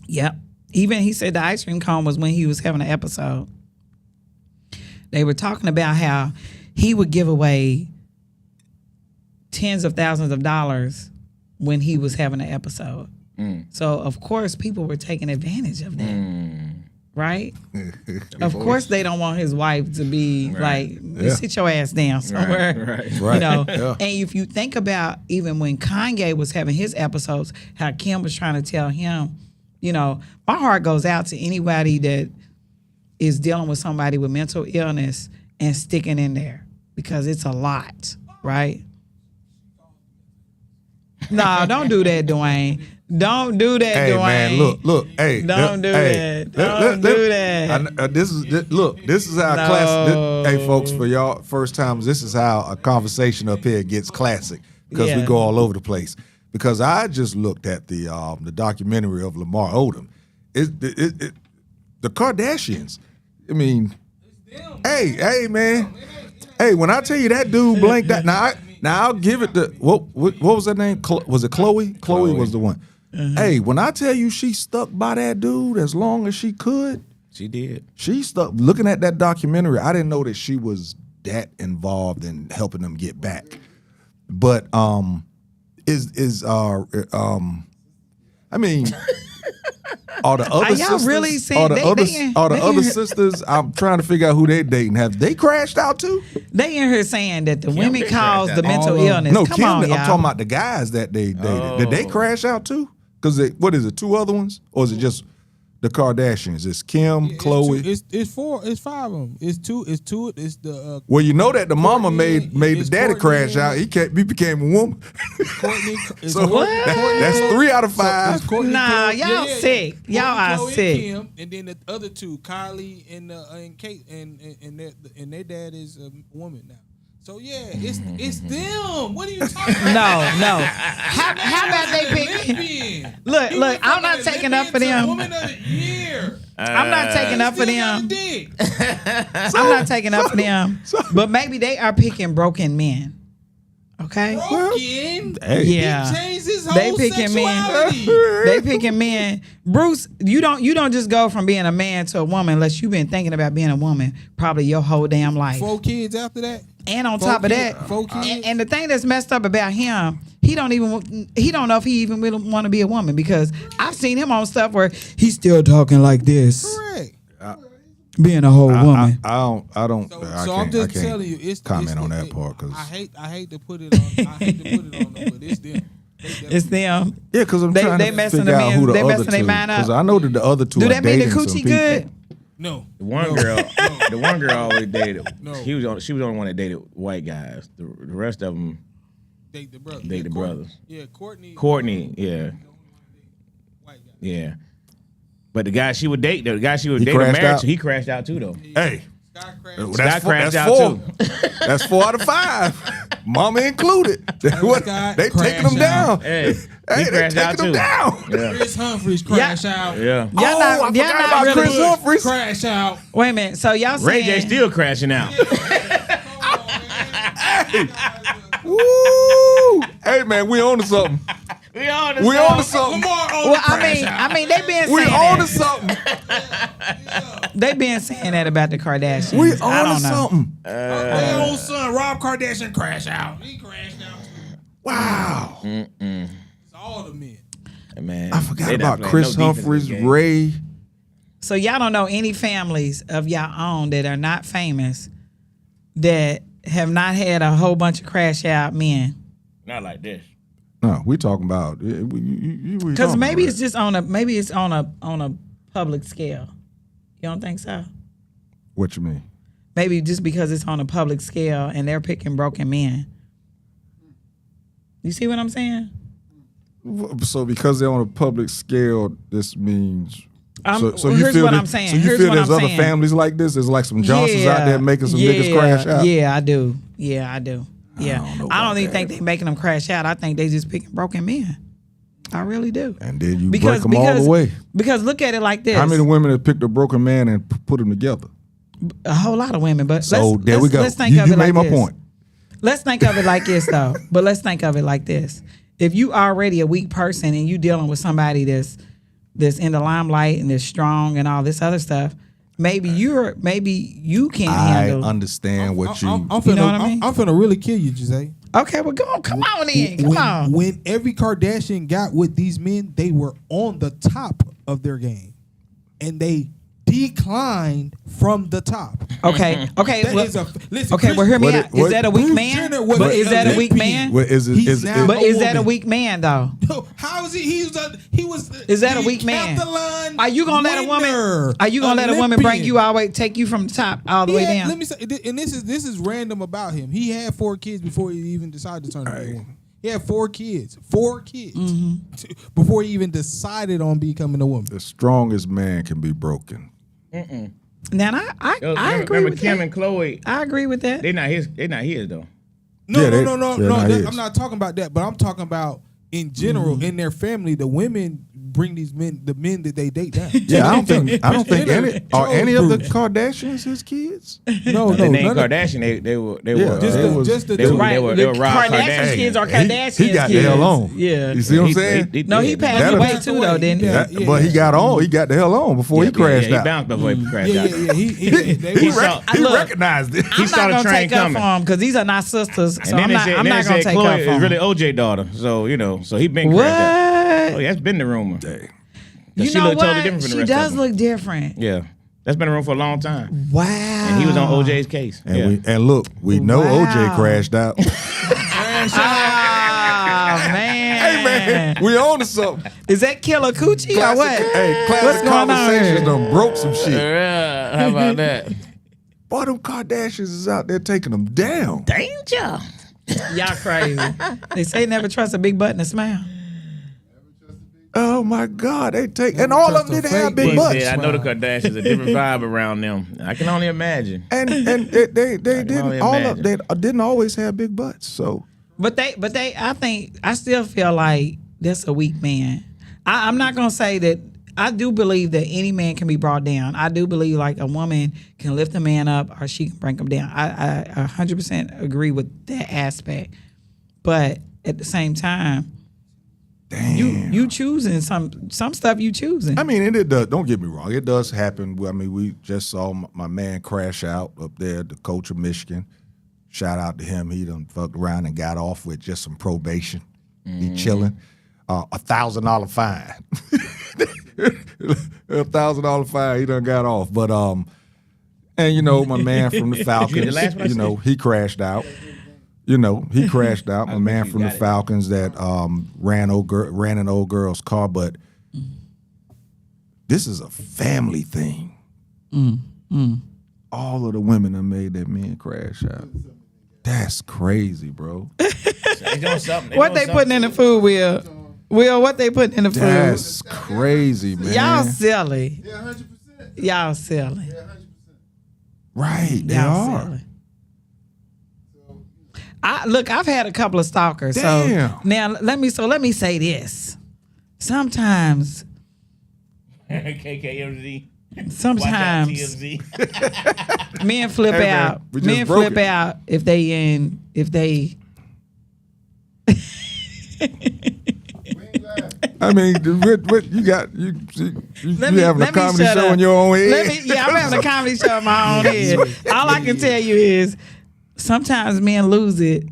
Yep. Even he said the ice cream cone was when he was having an episode. They were talking about how he would give away tens of thousands of dollars when he was having an episode. So, of course, people were taking advantage of that. right? Of course, they don't want his wife to be like, sit your ass down somewhere, you know. And if you think about even when Kanye was having his episodes, how Kim was trying to tell him, you know, my heart goes out to anybody that is dealing with somebody with mental illness and sticking in there because it's a lot, right? No, don't do that, Dwayne. Don't do that, Hey Dwayne. man, look, hey, Don't do that. Don't do that. This is how classic. Hey, folks, for y'all first times, this is how a conversation up here gets classic because we go all over the place. Because I just looked at the documentary of Lamar Odom. The Kardashians. I mean, hey, man. Hey, when I tell you that dude blanked out, now I'll give it the what was that name? Was it Chloe? Chloe was the one. Hey, when I tell you she stuck by that dude as long as she could, She did. she stuck. Looking at that documentary, I didn't know that she was that involved in helping them get back. But I mean. All the other y'all sisters, really saying all the they other sisters, I'm trying to figure out who they dating. Have they crashed out too? They in here saying that the women been cause crashed the out. mental All of them. illness. No, Come Kim, on, I'm y'all. talking about the guys that they dated. Did they crash out too? Because what is it? 2 other ones, or is it just the Kardashians? It's Kim, Chloe. It's 4. It's 5 of them. It's 2. It's the. Well, you know that the mama Courtney, made the it's daddy Courtney. crash out. He became a woman. Courtney. It's So Courtney, that's 3 out of 5. it's Courtney, Nah, Chloe- y'all sick. Courtney, Y'all are Chloe, sick. Kim, and then the other 2, Kylie and Kate, and their dad is a woman now. So yeah, it's them. What are you talking about? No. How about they pick? Lesbian. Look, He look. went I'm from not a taking up for lesbian to them. Woman of the year. I'm not taking up for Still got a them. dick. I'm not taking up for them. But maybe they are picking broken men. Okay. Broken. Hey. Yeah. He changed his whole They picking men. sexuality. They picking men. Bruce, you don't just go from being a man to a woman unless you've been thinking about being a woman probably your whole damn life. 4 kids after that. And on 4 top of kids, that, 4 kids. and the thing that's messed up about him, he don't know if he even really want to be a woman because I've seen him on stuff where he's still talking like this, Correct. being a whole woman. I don't. So I I'm just can't telling you, it's comment it's on the- that part because I hate to put it on. I hate to put it on them, but it's them. It's them. yeah, because I'm They trying to messing figure the out men- who the they other messing they 2. mind up. Because I know that the other 2 Do are that mean the dating some coochie people. good? No. The one girl, the one girl always dated. No. She was the only one that dated white guys. The rest of them Date the brother. Date the Courtney. brothers. Yeah, Courtney. Courtney, yeah, White guy. yeah. But the guy she would date, the guy she would He date or crashed married out? to, he crashed out too though. Hey, Sky crash. Scott crashed out 4. too. That's 4 out of 5. Mama included. They Scott taking crashed them down. out. Hey, Hey, he they crashed out taking them too. down. Yeah, Chris Humphries crash out. yeah. Y'all Oh, not, I y'all forgot not about really. Chris Humphries. Crash out. Wait a minute. So y'all Ray saying J still crashing out. Woo! Hey man, we on to something. We on to We on to something. something. Lamar on Well, crash out. I mean, they been We saying on to that. something. They been saying that about the Kardashians. We I on to don't know. something. Their own son, Rob Kardashian, crash out. He crashed out too. Wow. It's all the men. Man, I forgot they not about playing Chris no defense in Humphries, this game. Ray. So y'all don't know any families of y'all own that are not famous that have not had a whole bunch of crash out men. Not like this. No, we talking about Because maybe it's just on a public scale. You don't think so? what you mean. Maybe just because it's on a public scale and they're picking broken men. You see what I'm saying? So because they're on a public scale, this means. So here's you feel what that, I'm saying. So you Here's feel what there's I'm other saying. families like this? There's like some Johnsons out there making some niggas crash out. Yeah, I do. Yeah, I do. Yeah, don't know I don't about even that. think they making them crash out. I think they just picking broken men. I really do. And then you break them all the way. Because look at it like this. How many women have picked a broken man and put them together? A whole lot of women. But So there we go. Let's think You of it made like my this. point. Let's think of it like this, though. But let's think of it like this. If you already a weak person and you dealing with somebody that's in the limelight and is strong and all this other stuff, maybe you can't handle. I understand what you. I'm finna, You know what I mean? I'm finna really kill you, Jose. Okay, well, come on in. Come on. When every Kardashian got with these men, they were on the top of their game, and they declined from the top. Okay. That Well, is listen, okay. Well, hear me What out. it- what- Is that a weak Bruce man? Jenner was But an is that a weak Olympian. man? What is it? He's Is now it? But is that a woman. weak man though? How is he? He was. Is that a weak man? Are you gonna let a woman? Are you gonna let a woman bring you all the way, take you from the top all the way down? Let me say, and this is random about him. He had 4 kids before he even decided to turn into a woman. He had 4 kids, before he even decided on becoming a woman. The strongest man can be broken. Now I agree Remember with Kim that. and Chloe? I agree with that. They not his. They not his though. No, Yeah, no, they- no, no, they're no. not his. I'm not talking about that, but I'm talking about in general in their family. The women bring these men, the men that they date down. Yeah, I don't think Jenner any of the chose Kardashians his kids. No, They no, ain't none of- Kardashian. They were. just the they two. were- Right, they the were Rob Kardashian Kardashian. kids are Kardashian He got kids. the hell on. Yeah. You see what I'm saying? No, he passed That'll- away too though, didn't he? Yeah. But he got on. He got the hell on before he crashed He out. bounced before he crashed Yeah, out. yeah, yeah. He saw- Look, recognized it. I'm saw not the gonna train take up coming. for him because these are not sisters. So And then I'm they not. said, I'm then not they gonna said take Chloe up for is him. really OJ daughter. So so he been crashed out. What? Oh yeah, that's been the rumor. You She know look totally what? different from the She rest of does them. look different. Yeah, that's been around for a long time. Wow. And he was on OJ's case. And look, we know Wow. OJ crashed out. Ah, man. Hey man, we on to something. Is that Killer Coochie or what? Hey, What's Classic going on Conversations here? done broke some shit. Yeah, how about that? Boy, them Kardashians is out there taking them down. Danger. Y'all crazy. They say never trust a big butt and a smile. Oh my God, they take and all of them didn't have big fake butts. Yeah, I know the Kardashians a different vibe around them. I can only imagine. And they didn't only all of imagine. they didn't always have big butts. So But they I still feel like that's a weak man. I'm not gonna say that. I do believe that any man can be brought down. I do believe like a woman can lift a man up or she can bring him down. I 100% agree with that aspect. But at the same time, damn. you choosing some stuff you choosing. I mean, it does. Don't get me wrong. It does happen. I mean, we just saw my man crash out up there, the coach of Michigan. Shout out to him. He done fucked around and got off with just some probation. He chilling. $1,000 fine. $1,000 fine. He done got off. But and you know, my man from the Falcons. the last one I You know, he crashed out. You know, he crashed out. My man you from the got it. Falcons that ran an old girl's car, but this is a family thing. All of the women that made that man crash out. That's crazy, bro. They doing something. What they putting in the food, Will? Will, what they putting in the food? That's crazy, man. Y'all silly. Yeah, 100%. Y'all silly. Yeah, 100%. Right, they Y'all are. silly. I've had a couple of stalkers. Damn. So now let me say this. Sometimes KKMZ. Sometimes TMZ. men flip Hey, man, out. we just Men broke flip it. out if they I mean, what you got? You having a comedy shut show up. in your own head? I'm having a comedy show in my own head. All I can tell you is sometimes men lose it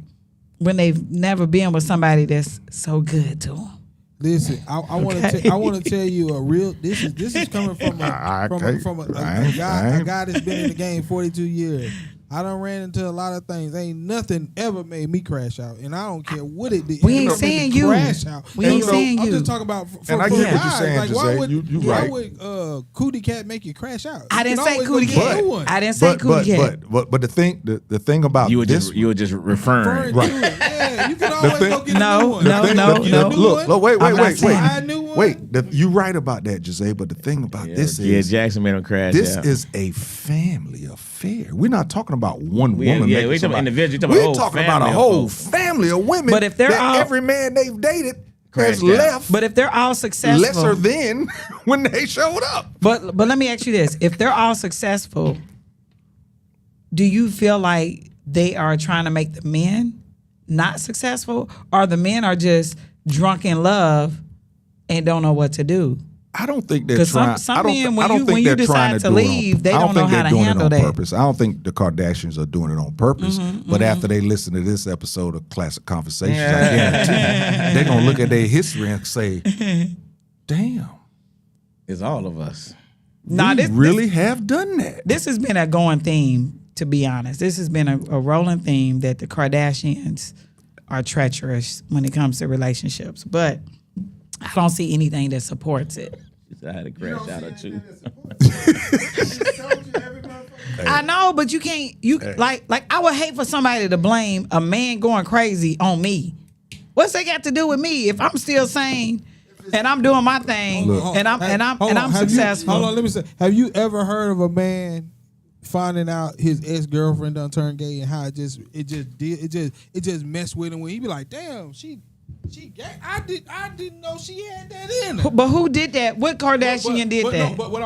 when they've never been with somebody that's so good to them. Listen, I want to Okay. I want to tell you a real. This is coming from I a guy that's been in the game 42 years. I done ran into a lot of things. Ain't nothing ever made me crash out, and I don't care what it did. We It ain't don't make me saying you. crash out. We And ain't saying I'm you. just talking about for And I get what you're rides. saying, Like, why Jose. would You why right. would Cootie Cat make you crash out? I You didn't can say always cootie go get a cat. new one. I didn't say cootie cat. But the thing about You were this, just referring. Referring to it. Yeah, you can always thing- go get a No, new one. no, the thing- no, the- no. Look, wait, I'm not saying- Buy a new one. wait. You right about that, Jose. But the thing about this is, Jackson made him crash this out. is a family affair. We're not talking about one We- woman. yeah, making we talking somebody- about individuals, talking We're about a whole talking about a family of whole folks. family of women. But if they're that all- every man they've dated Crashed has out. left But if they're all successful, lesser than when they showed up. But let me ask you this: if they're all successful, do you feel like they are trying to make the men not successful, or the men are just drunk in love and don't know what to do? I don't think they're 'Cause some- trying. some I don't, men, I when don't you- think when you they're trying decide to do it on- leave, they I don't know think how they're to doing it handle on that. purpose. I don't think the Kardashians are doing it on purpose. But after they listen to this episode of Classic Conversations, I guarantee they're gonna look at their history and say, "Damn, It's all of us. we really have done that. This has been a going theme, to be honest. This has been a rolling theme that the Kardashians are treacherous when it comes to relationships. But I don't see anything that supports it. I had to crash out or two. I know, but you can't. Like I would hate for somebody to blame a man going crazy on me. What's that got to do with me? If I'm still sane and I'm doing my thing and I'm successful. Hold on, let me say. Have you ever heard of a man finding out his ex-girlfriend done turned gay and how it just messed with him when he be like, damn, she gay. I didn't know she had that in her. But who did that? What Kardashian did that? No, but what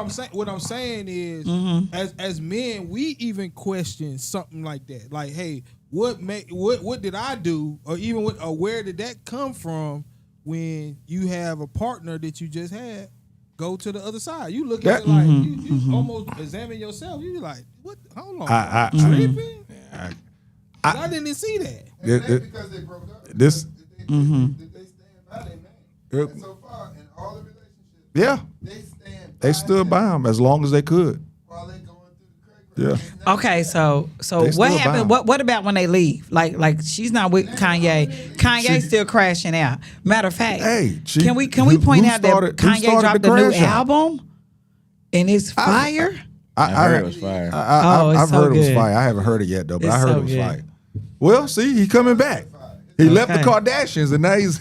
I'm saying is, as men, we even question something like that. Like, hey, what did I do, or even where did that come from? When you have a partner that you just had go to the other side, you look at it like you almost examine yourself. You be like, what? Hold on, tripping? I didn't see that. Because they broke up. They stand by their man. And so far, in all the relationships, they stood by him as long as they could. While they going through the crack. Yeah. Okay, so what happened? What about when they leave? Like she's not with Kanye. Kanye's still crashing out. Matter of fact, can we point out that Kanye dropped a new album and it's fire? I heard it was fire. I've heard it was fire. I haven't heard it yet though, but I heard it was fire. Well, see, he coming back. He left the Kardashians and now he's.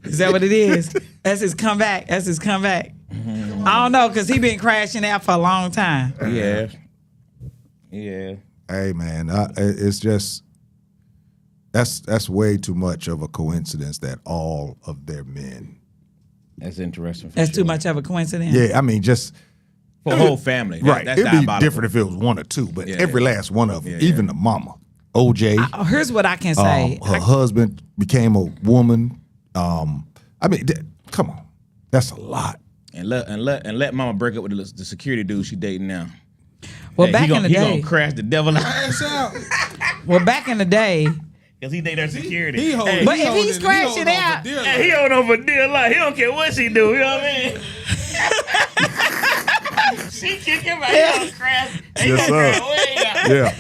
Is that what it is? That's his comeback. I don't know, because he been crashing out for a long time. Yeah. Hey man, it's just that's way too much of a coincidence that all of their men. That's interesting. That's too much of a coincidence. Yeah, I mean just for a whole family. Right. That's It'd be different if it was one or two, but every last one of them, even the mama, OJ. Here's what I can say. Her husband became a woman. I mean, come on, that's a lot. And let mama break up with the security dude she dating now. Well, back in the day, he gonna crash the devil out. Well, back in the day, because he dated her security. But if he's crashing out, he hold on for dear life. He don't care what she do. You know what I mean? She kick him out. He gonna crash. Yes, sir. Yeah.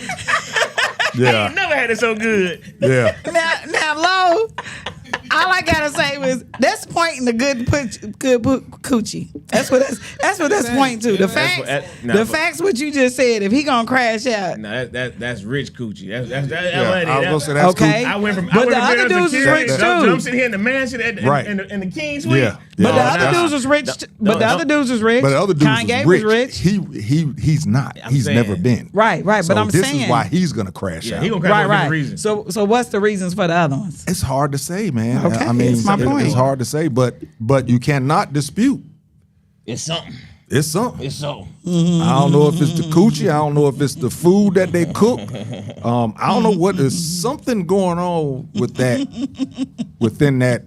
He ain't never had it so good. Yeah. Now, Lo, all I gotta say was that's pointing to good coochie. That's what that's pointing to. The facts. What you just said. If he gonna crash out, no, that's rich coochie. That's what it is. I was gonna say that's okay. I went from the other dudes is rich too. I'm sitting here in the mansion in the King's Suite. Yeah. But the other dudes was rich. But the other dudes was rich. But the other dudes Kanye was rich. He's not. He's never been. Right. So but I'm this saying is why he's gonna crash out. He gonna crash for a different reason. So what's the reasons for the other ones? It's hard to say, man. Okay, I mean, it's my point. It's hard to say, but you cannot dispute. It's something. It's something. It's so. I don't know if it's the coochie. I don't know if it's the food that they cook. I don't know what. There's something going on with that. Within that,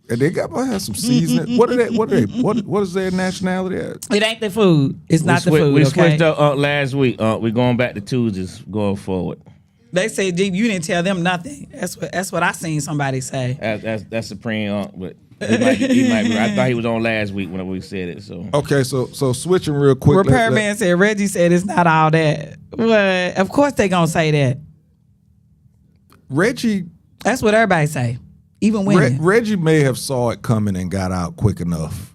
and they got to have some seasoning. What is their nationality? It ain't the food. It's not the food. We switched up last week. We're going back to Tuesdays going forward. They say you didn't tell them nothing. That's what I seen somebody say. That's Supreme, but he might be. I thought he was on last week when we said it. So okay, so switching real quick. Repairman said Reggie said it's not all that. Well, of course they gonna say that. Reggie. That's what everybody say. Even women. Reggie may have saw it coming and got out quick enough.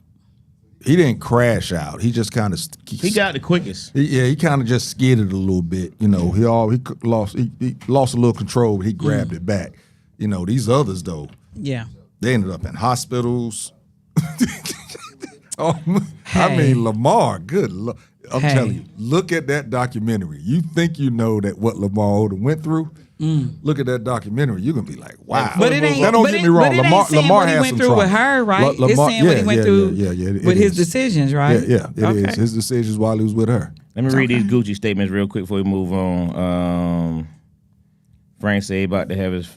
He didn't crash out. He just kind of he got the quickest. He kind of just skidded a little bit. You know, he lost a little control, but he grabbed it back. You know, these others though. Yeah. They ended up in hospitals. I mean, Lamar, good Lord. I'm telling you, look at that documentary. You think you know that what Lamar Odom went through? Look at that documentary. You're gonna be like, wow. But it ain't. Now, don't get me wrong. Lamar what he has went some through trauma. with her, right? It's saying what he went through with his decisions, right? Yeah, it is. His decisions while he was with her. Let me read these Gucci statements real quick before we move on. Frank said he about to have his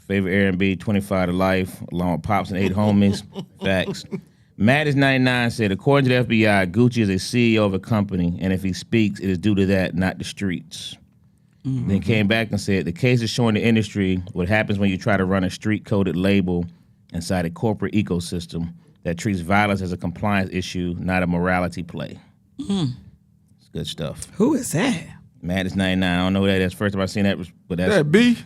favorite Airbnb 25 to life, along with Pops and 8 homies. Facts. Maddis99 said, according to the FBI, Gucci is a CEO of a company, and if he speaks, it is due to that, not the streets. Then came back and said, the case is showing the industry what happens when you try to run a street-coded label inside a corporate ecosystem that treats violence as a compliance issue, not a morality play. It's good stuff. Who is that? Madness 99. I don't know who that is. First time I seen that, but that's That B?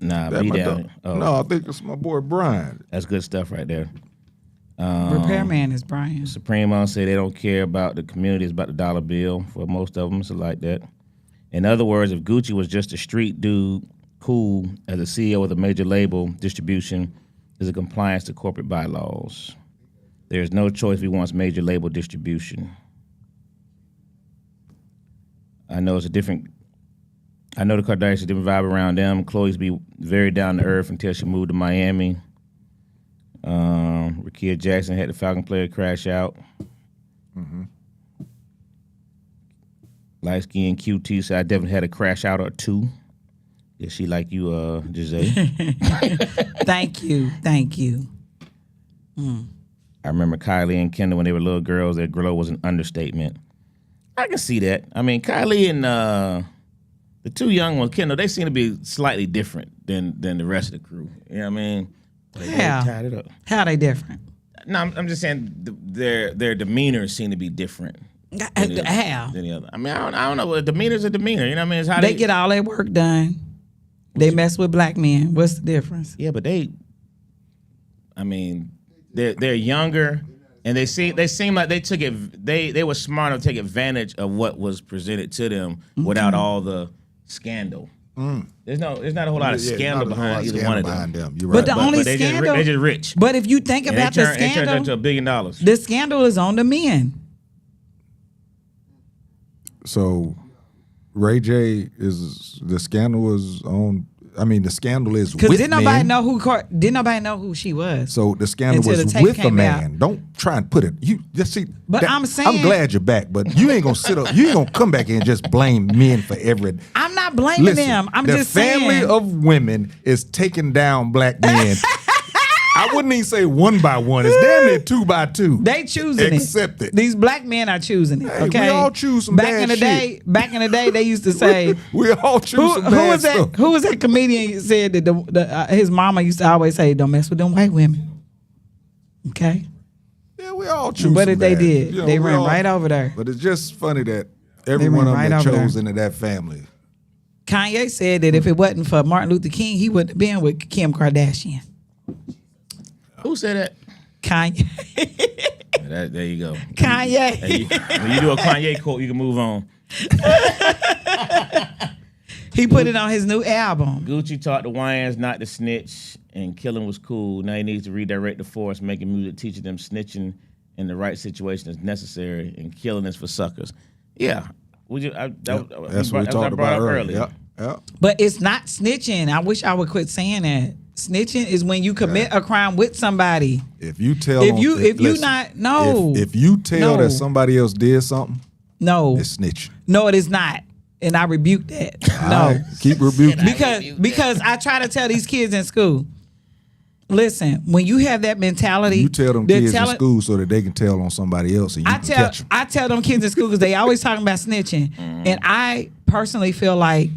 nah. That B my down. dog. Oh, No, I think it's my boy Brian. that's good stuff right there. Repairman is Brian. Supremo say they don't care about the community, it's about the dollar bill for most of them. So like that. In other words, if Gucci was just a street dude, cool as a CEO of a major label, distribution is a compliance to corporate bylaws. There's no choice if he wants major label distribution. I know the Kardashians, different vibe around them. Khloe's be very down to earth until she moved to Miami. Rakia Jackson had the Falcon player crash out. Light skin QT said I definitely had a crash out or two. Yeah, she like you, Jae. Thank you. I remember Kylie and Kendall when they were little girls. Their glow was an understatement. I can see that. I mean, Kylie and the two young ones, Kendall, they seem to be slightly different than the rest of the crew. You know what I mean? They tied it up. How they different? No, I'm just saying their demeanors seem to be different. How? Than the other. I mean, I don't know. Well, demeanor's a demeanor. You know what I mean? It's how They get all their work done. They mess with black men. What's the difference? Yeah, but they're younger, and they seem like they took it. They were smart enough to take advantage of what was presented to them without all the scandal. There's not a whole lot of scandal behind either one of them. You're right. But the only they scandal, they're just rich. But if you think And about they the turned scandal, into $1 billion. the scandal is on the men. So Ray J is the scandal is on. I mean, the scandal is with Because didn't nobody men. know who she was. So the scandal Until was the tape with a came man. out. Don't try and put it. You just see. But I'm saying- I'm glad you're back, but you ain't gonna sit up. You ain't gonna come back here and just blame men for every. I'm not blaming Listen, them. I'm the just family saying. of women is taking down black men. I wouldn't even say one by one. It's damn near 2 by 2. They choosing Accept it. it. These black men are choosing it. Hey, Okay, we all choose some back bad in the shit. Back in the day, they used to say. We all choose Who some was bad that? stuff. Who was that comedian who said that his mama used to always say, "Don't mess with them white women." Okay, Yeah, we all choose. what some did they bad. did? You know, They we ran all- right over there. But it's just funny that every ran one of them right that over chose there. into that family. Kanye said that if it wasn't for Martin Luther King, he wouldn't have been with Kim Kardashian. Who said that? Kanye, There you go. Kanye. Hey, when you do a Kanye quote, you can move on. He put it on his new album. Gucci taught the Wayans not to snitch, and killing was cool. Now he needs to redirect the force, making music, teaching them snitching in the right situation is necessary, and killing is for suckers. Yeah, That's what we talked about earlier. Yeah. But it's not snitching. I wish I would quit saying that. Snitching is when you commit a crime with somebody. If you tell, If them- you listen, not no if you tell No. that somebody else did something, no it's snitching. no it is not, and I rebuke that. All No, right, keep rebuking. because I try to tell these kids in school. Listen, when you have that mentality, You tell them they're kids in telling- school so that they can tell on somebody else and you can catch them. I tell them kids in school because they always talking about snitching, and I personally feel like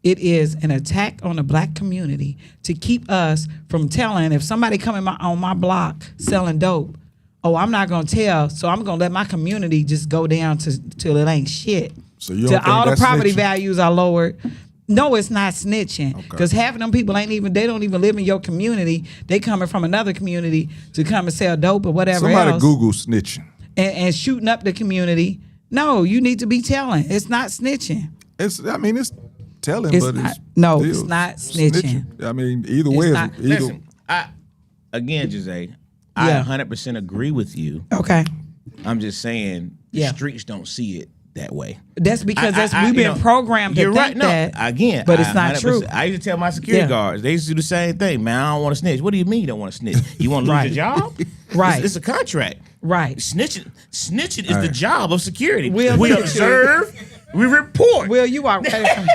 it is an attack on the black community to keep us from telling if somebody coming on my block selling dope. Oh, I'm not gonna tell, so I'm gonna let my community just go down till it ain't shit. So you don't Till think all the that's property snitching? values are lowered. No, it's not snitching. Okay. Because half of them people they don't even live in your community. They coming from another community to come and sell dope or whatever Somebody else. Google snitching. And shooting up the community. No, you need to be telling. It's not snitching. It's telling, It's but not- it's no, still it's not snitching. I mean, either way, not- either, Listen, Jae, I Yeah. 100% agree with you. Okay. I'm just saying the Yeah. streets don't see it that way. That's because we've you been know, programmed to you're think right. No, that. again, but it's not 100%. true. I used to tell my security Yeah. guards, they used to do the same thing. Man, I don't want to snitch. What do you mean you don't want to snitch? You want to lose Right. your job? Right. It's a contract. Right. Snitching is the job of security. Will, we look at you. observe, we report. Will, you are right.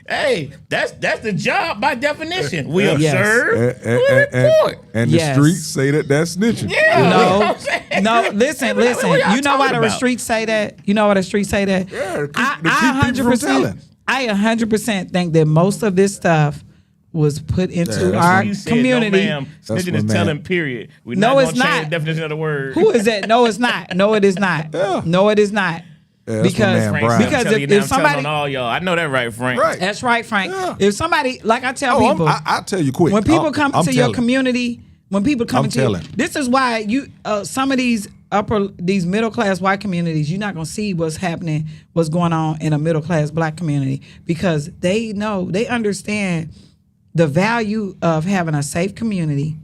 Hey, that's the job by definition. We Yes. observe, we report. and Yes. the streets say that that's snitching. Yeah, you know what I'm saying? No, listen. What y'all You know why talking the about? streets say that? You know why the streets say that? Yeah, to keep I people from telling. 100%. I 100% think that most of this stuff was put into that's our You said, community. No, ma'am. That's Snitching my is man. telling, period. We're No, not it's gonna change not. the definition of the word. Who is that? No, it's not. No, it is not. Yeah. No, it is not. Yeah, that's my because man, Frank, Brian. because I'm telling you if now, I'm somebody telling on all y'all. I know that, right, Frank? Right. that's right, Frank. Yeah. If somebody, like I tell Oh, people, I'll tell you quick. when people come I'm into your telling. community, when people come I'm into telling. this is why you some of these middle class white communities, you're not gonna see what's happening, what's going on in a middle class black community, because they understand the value of having a safe community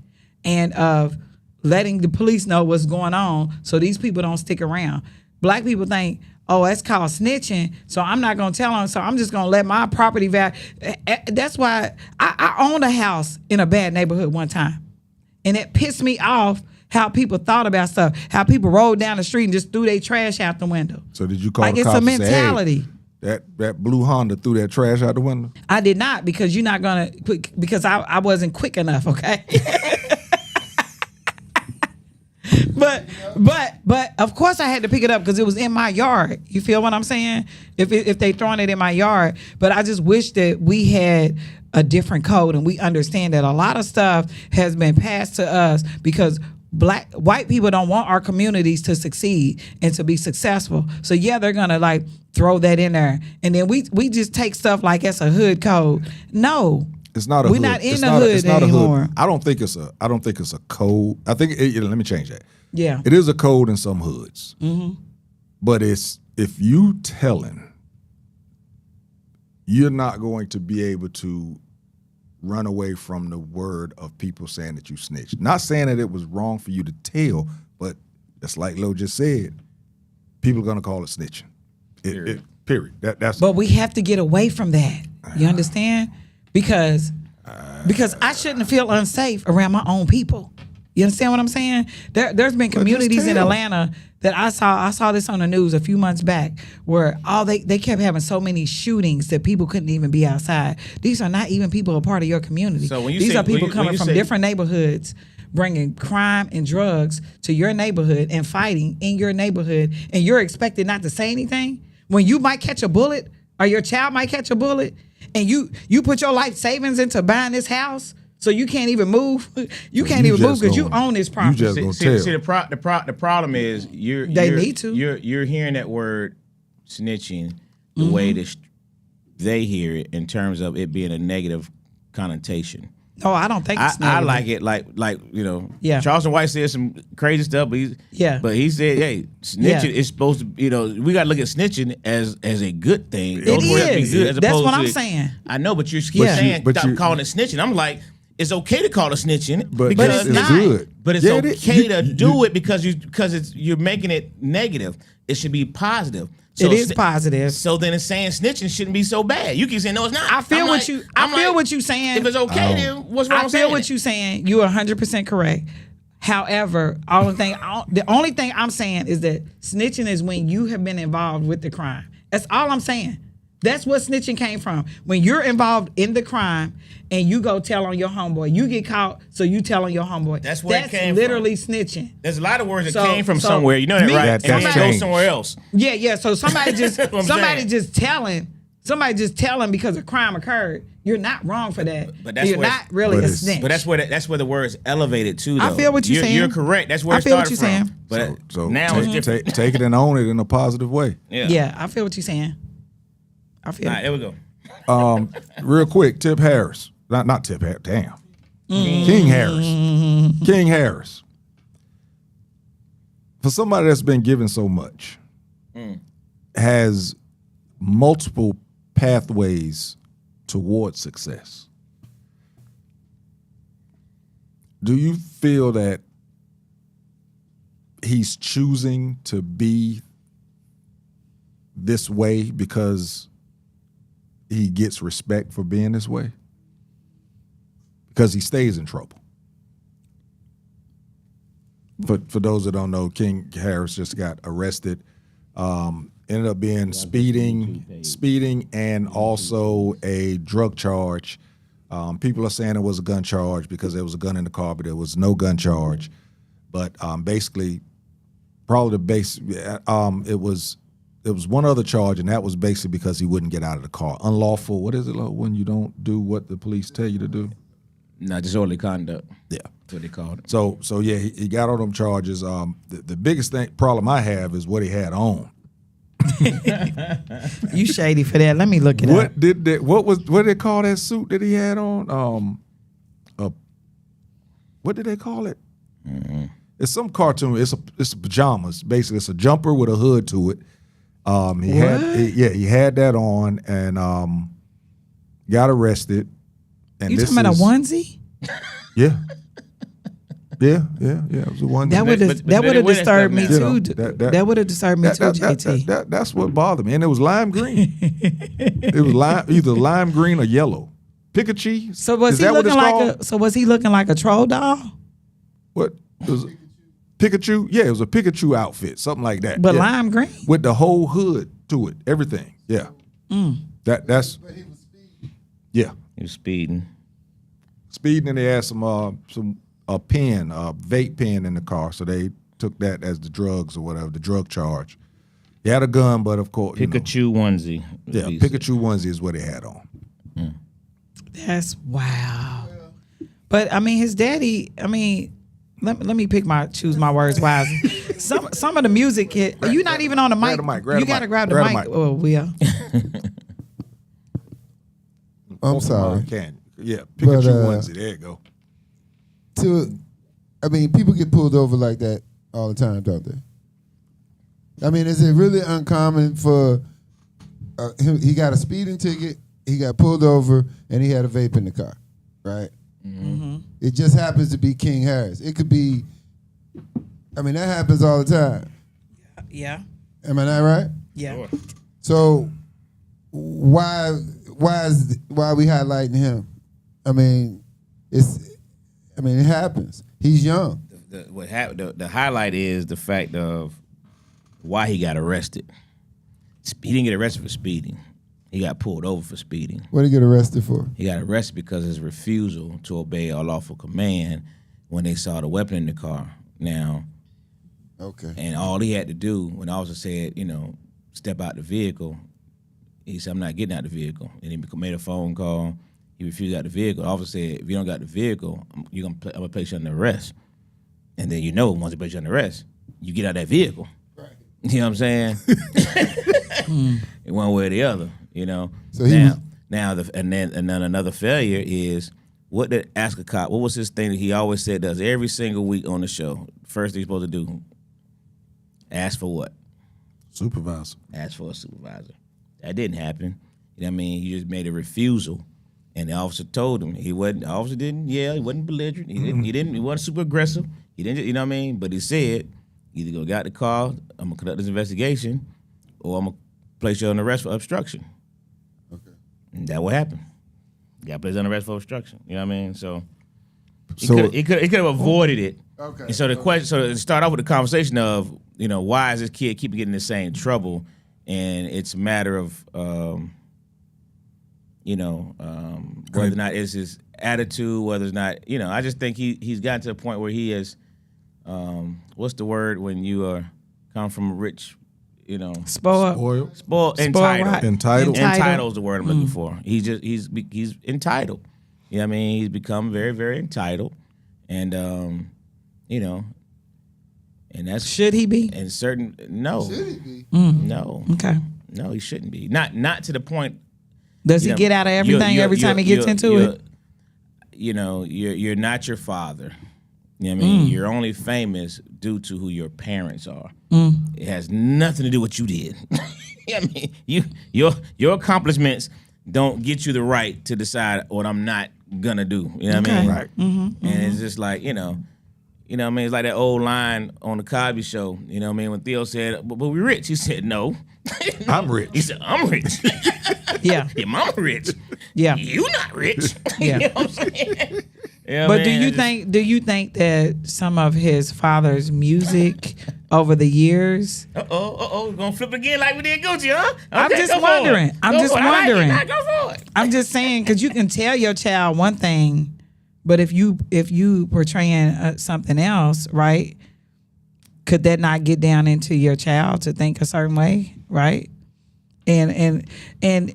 and of letting the police know what's going on so these people don't stick around. Black people think, oh, that's called snitching, so I'm not gonna tell them, so I'm just gonna let my property value. That's why I owned a house in a bad neighborhood one time, and it pissed me off how people thought about stuff, how people rolled down the street and just threw their trash out the window. So did you call Like the it's cops a and say, mentality. hey, that blue Honda threw that trash out the window? I did not, because you're not gonna, because I wasn't quick enough, okay? But of course I had to pick it up because it was in my yard. You feel what I'm saying? If they throwing it in my yard, but I just wish that we had a different code and we understand that a lot of stuff has been passed to us because white people don't want our communities to succeed and to be successful. So yeah, they're gonna like throw that in there, and then we just take stuff like it's a hood code. No. It's not a We're hood. not in It's the not a- hood it's not a anymore. hood. I don't think it's a code. I think let me change that. Yeah. It is a code in some hoods. But it's if you telling, you're not going to be able to run away from the word of people saying that you snitched. Not saying that it was wrong for you to tell, but it's like Lo just said, people are gonna call it snitching. Period. That's But we have to get away from that. You understand? Because I shouldn't feel unsafe around my own people. You understand what I'm saying? There's been communities in tell. Atlanta that I saw this on the news a few months back where they kept having so many shootings that people couldn't even be outside. These are not even people a part of your community. So when you These say- are people when coming you from say- different neighborhoods, bringing crime and drugs to your neighborhood and fighting in your neighborhood, and you're expected not to say anything when you might catch a bullet or your child might catch a bullet, and you put your life savings into buying this house. So you can't even move. You can't you even move just because you gonna- own this property. just gonna tell. See, the problem is They need to. You're hearing that word snitching the way that they hear it in terms of it being a negative connotation. No, I don't think it's I negative. like it like Yeah. Charleston White said some crazy stuff, but he said, hey, snitching is supposed to, we gotta look at snitching as a good thing. It Those words have to be is. good as That's opposed what to- I'm saying. I know, but you're Yeah. saying But stop you- calling it snitching. I'm like, it's okay to call it snitching, but because it's not. good. but it's Yeah, okay to do it because you're making it negative. It should be positive. So It is positive. So then it's saying snitching shouldn't be so bad. You keep saying no, it's not. I feel I'm what like- you. I'm I feel like, what you saying. If it's okay, then what's wrong I with feel saying what it? you saying. You are 100% correct. However, the only thing I'm saying is that snitching is when you have been involved with the crime. That's all I'm saying. That's what snitching came from. When you're involved in the crime and you go tell on your homeboy, you get caught, so you tell on your homeboy. That's where it came literally snitching. There's a lot of words that So- came from so somewhere. You know that, me- right? That- And then that's it goes changed. somewhere else. Yeah. So somebody just That's what I'm saying. somebody just telling because a crime occurred. You're not wrong for that. But that's you're where- not really but a it's- snitch. But that's where the word's elevated too. Though. I feel what you're saying. You're correct. That's where I it feel what started you're from. saying. But So now it's different. take it and own it in a positive way. Yeah, I feel what you're saying. I feel. All right, here we go. Real quick, Tip Harris. Not Tip Harris. Damn. King Harris. King Harris. For somebody that's been given so much, has multiple pathways towards success. Do you feel that he's choosing to be this way because he gets respect for being this way? Because he stays in trouble. For those that don't know, King Harris just got arrested. Ended up being speeding, and also a drug charge. People are saying it was a gun charge because there was a gun in the car, but there was no gun charge. But basically, probably it was there was one other charge, and that was basically because he wouldn't get out of the car. Unlawful. What is it when you don't do what the police tell you to do? No, disorderly conduct. Yeah. That's what they called it. So yeah, he got all them charges. The biggest problem I have is what he had on. You shady for that. Let me look it up. What did they call that suit that he had on? What did they call it? Mm-hmm. It's some cartoon. It's pajamas. Basically, it's a jumper with a hood to it. He had that on and got arrested. And You talking about a onesie? Yeah. Yeah. It was a onesie. That would have disturbed me too. That That would have disturbed me too, JT. That's what bothered me. And it was lime green. It was either lime green or yellow. Pikachu. So was he looking like a troll doll? What? It was Pikachu? Yeah, it was a Pikachu outfit, something like that. But yeah. lime green? With the whole hood to it, everything. Yeah. That's yeah. He was speeding. Speeding, and they had a pen, a vape pen in the car, so they took that as the drugs or whatever, the drug charge. He had a gun, but of course, Pikachu onesie. Yeah, Pikachu onesie is what he had on. That's wow. But I mean, his daddy. I mean, let me choose my words wisely. Some of the music, you're not even on the mic. You gotta grab the mic. Oh, we are. I'm sorry. Yeah, Pikachu onesie. There you go. People get pulled over like that all the time, don't they? I mean, is it really uncommon for him? He got a speeding ticket, he got pulled over, and he had a vape in the car, right? Mm-hmm. It just happens to be King Harris. It could be. I mean, that happens all the time. Yeah. Am I not right? Yeah. Sure. So why are we highlighting him? I mean, it happens. He's young. The highlight is the fact of why he got arrested. He didn't get arrested for speeding. He got pulled over for speeding. What did he get arrested for? He got arrested because of his refusal to obey a lawful command when they saw the weapon in the car. Now, okay. And all he had to do when the officer said, step out the vehicle, he said, I'm not getting out the vehicle. And he made a phone call. He refused out the vehicle. The officer said, if you don't got the vehicle, I'm gonna place you under arrest. And then once they place you under arrest, you get out of that vehicle. Right. You know what I'm saying? One way or the other, So and then another failure is what did ask a cop? What was his thing that he always said does every single week on the show? First thing he's supposed to do, ask for what? Supervisor. Ask for a supervisor. That didn't happen. You know what I mean? He just made a refusal. And the officer told him the officer didn't yell, he wasn't belligerent, he wasn't super aggressive. He didn't, you know what I mean? But he said, either go get the car, I'm gonna conduct this investigation, or I'm gonna place you on arrest for obstruction. Okay. And that what happened. He got placed on arrest for obstruction. You know what I mean? So he could have avoided it. Okay. And so the question, to start off with the conversation of, why is this kid keep getting the same trouble? And it's a matter of whether or not it's his attitude, whether it's not, I just think he's gotten to the point where he is, what's the word when you come from a rich, spoiled, entitled. Entitled is the word I'm looking for. He's entitled. You know what I mean? He's become very, very entitled, and and that's should he be? And no, should he be? No, okay, no, he shouldn't be. Not to the point. Does he get out of everything every time he gets into it? You're not your father. You know what I mean? You're only famous due to who your parents are. It has nothing to do with what you did. You know what I mean? Your accomplishments don't get you the right to decide what I'm not gonna do. You know what I mean? Right. Mm-hmm, and it's just like, what I mean? It's like that old line on the Cosby Show. You know what I mean? When Theo said, but we rich. He said, no. I'm rich. He said, I'm rich. Yeah. Your mama rich. Yeah. You not rich. Yeah. You know what I'm saying? But do you think that some of his father's music over the years? Gonna flip it again like we did Gucci, huh? Okay, I'm just wondering. Go for it. I'm just saying, because you can tell your child one thing, but if you portraying something else, right? could that not get down into your child to think a certain way, right? And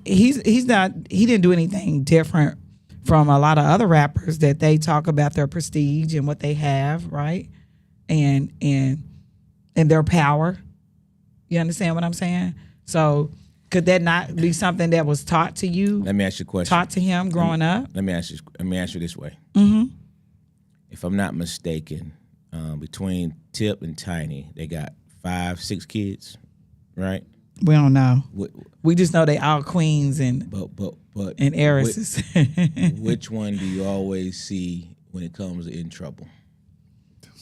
he didn't do anything different from a lot of other rappers that they talk about their prestige and what they have, right? And their power. You understand what I'm saying? So could that not be something that was taught to you? Let me ask you a question. Taught to him growing up? Let me ask you this way. If I'm not mistaken, between Tip and Tiny, they got 5, 6 kids, right? We don't know. We just know they all queens and But and heiresses. which one do you always see when it comes in trouble?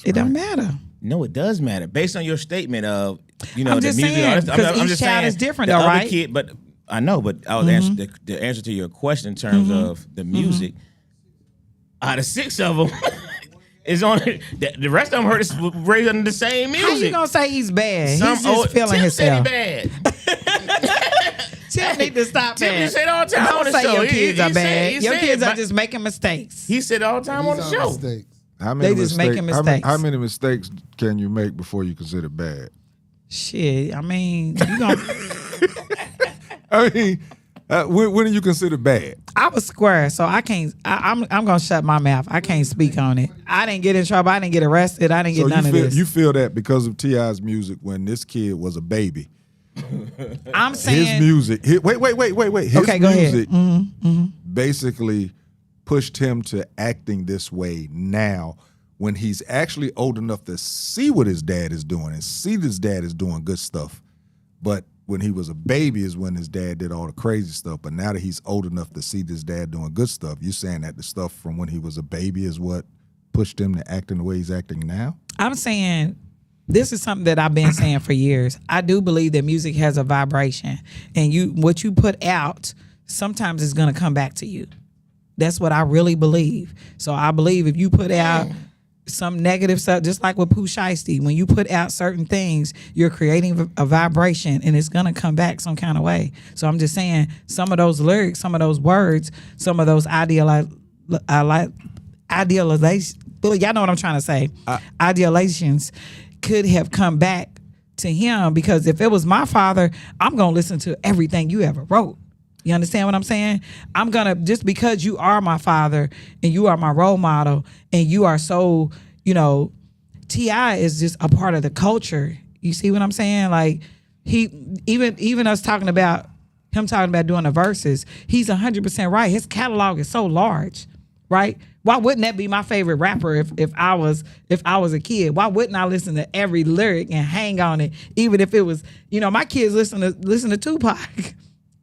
It don't matter. No, it does matter. Based on your statement of, I'm the just music saying, artist, because each just child saying, is different, the though, other right? Kid, but I know, but I was answering the answer to your question in terms of the music. Out of 6 of them, is on the rest of them heard raised under the same music. How you gonna say he's bad? He's just feeling Tip himself. said he bad. Tip need to stop Tip that. said all the time on Don't the say show. your He- kids he are said- bad. he Your said, kids are but- just making mistakes. He said all the time on the These are show. mistakes. How many They just making mistakes. How many mistakes can you make before you consider bad? Shit, I mean, you gonna. I mean, when do you consider bad? I was square, so I can't. I'm gonna shut my mouth. I can't speak on it. I didn't get in trouble. I didn't get arrested. I didn't get none of this. You feel that because of T.I.'s music when this kid was a baby. I'm saying His music. Wait. His Okay, go ahead. music basically pushed him to acting this way now when he's actually old enough to see what his dad is doing and see his dad is doing good stuff. But when he was a baby is when his dad did all the crazy stuff. But now that he's old enough to see his dad doing good stuff, you saying that the stuff from when he was a baby is what pushed him to acting the way he's acting now? I'm saying this is something that I've been saying for years. I do believe that music has a vibration, and what you put out sometimes is going to come back to you. That's what I really believe. So I believe if you put out some negative stuff, just like with Pooh Shiesty, when you put out certain things, you're creating a vibration, and it's going to come back some kind of way. So I'm just saying some of those lyrics, some of those words, some of those idealizations, y'all know what I'm trying to say, idealizations could have come back to him, because if it was my father, I'm going to listen to everything you ever wrote. You understand what I'm saying? I'm going to, just because you are my father and you are my role model and you are so, T.I. is just a part of the culture. You see what I'm saying? Like even us talking about him doing the verses, he's 100% right. His catalog is so large, right? Why wouldn't that be my favorite rapper if I was a kid? Why wouldn't I listen to every lyric and hang on it, even if it was, my kids listen to Tupac.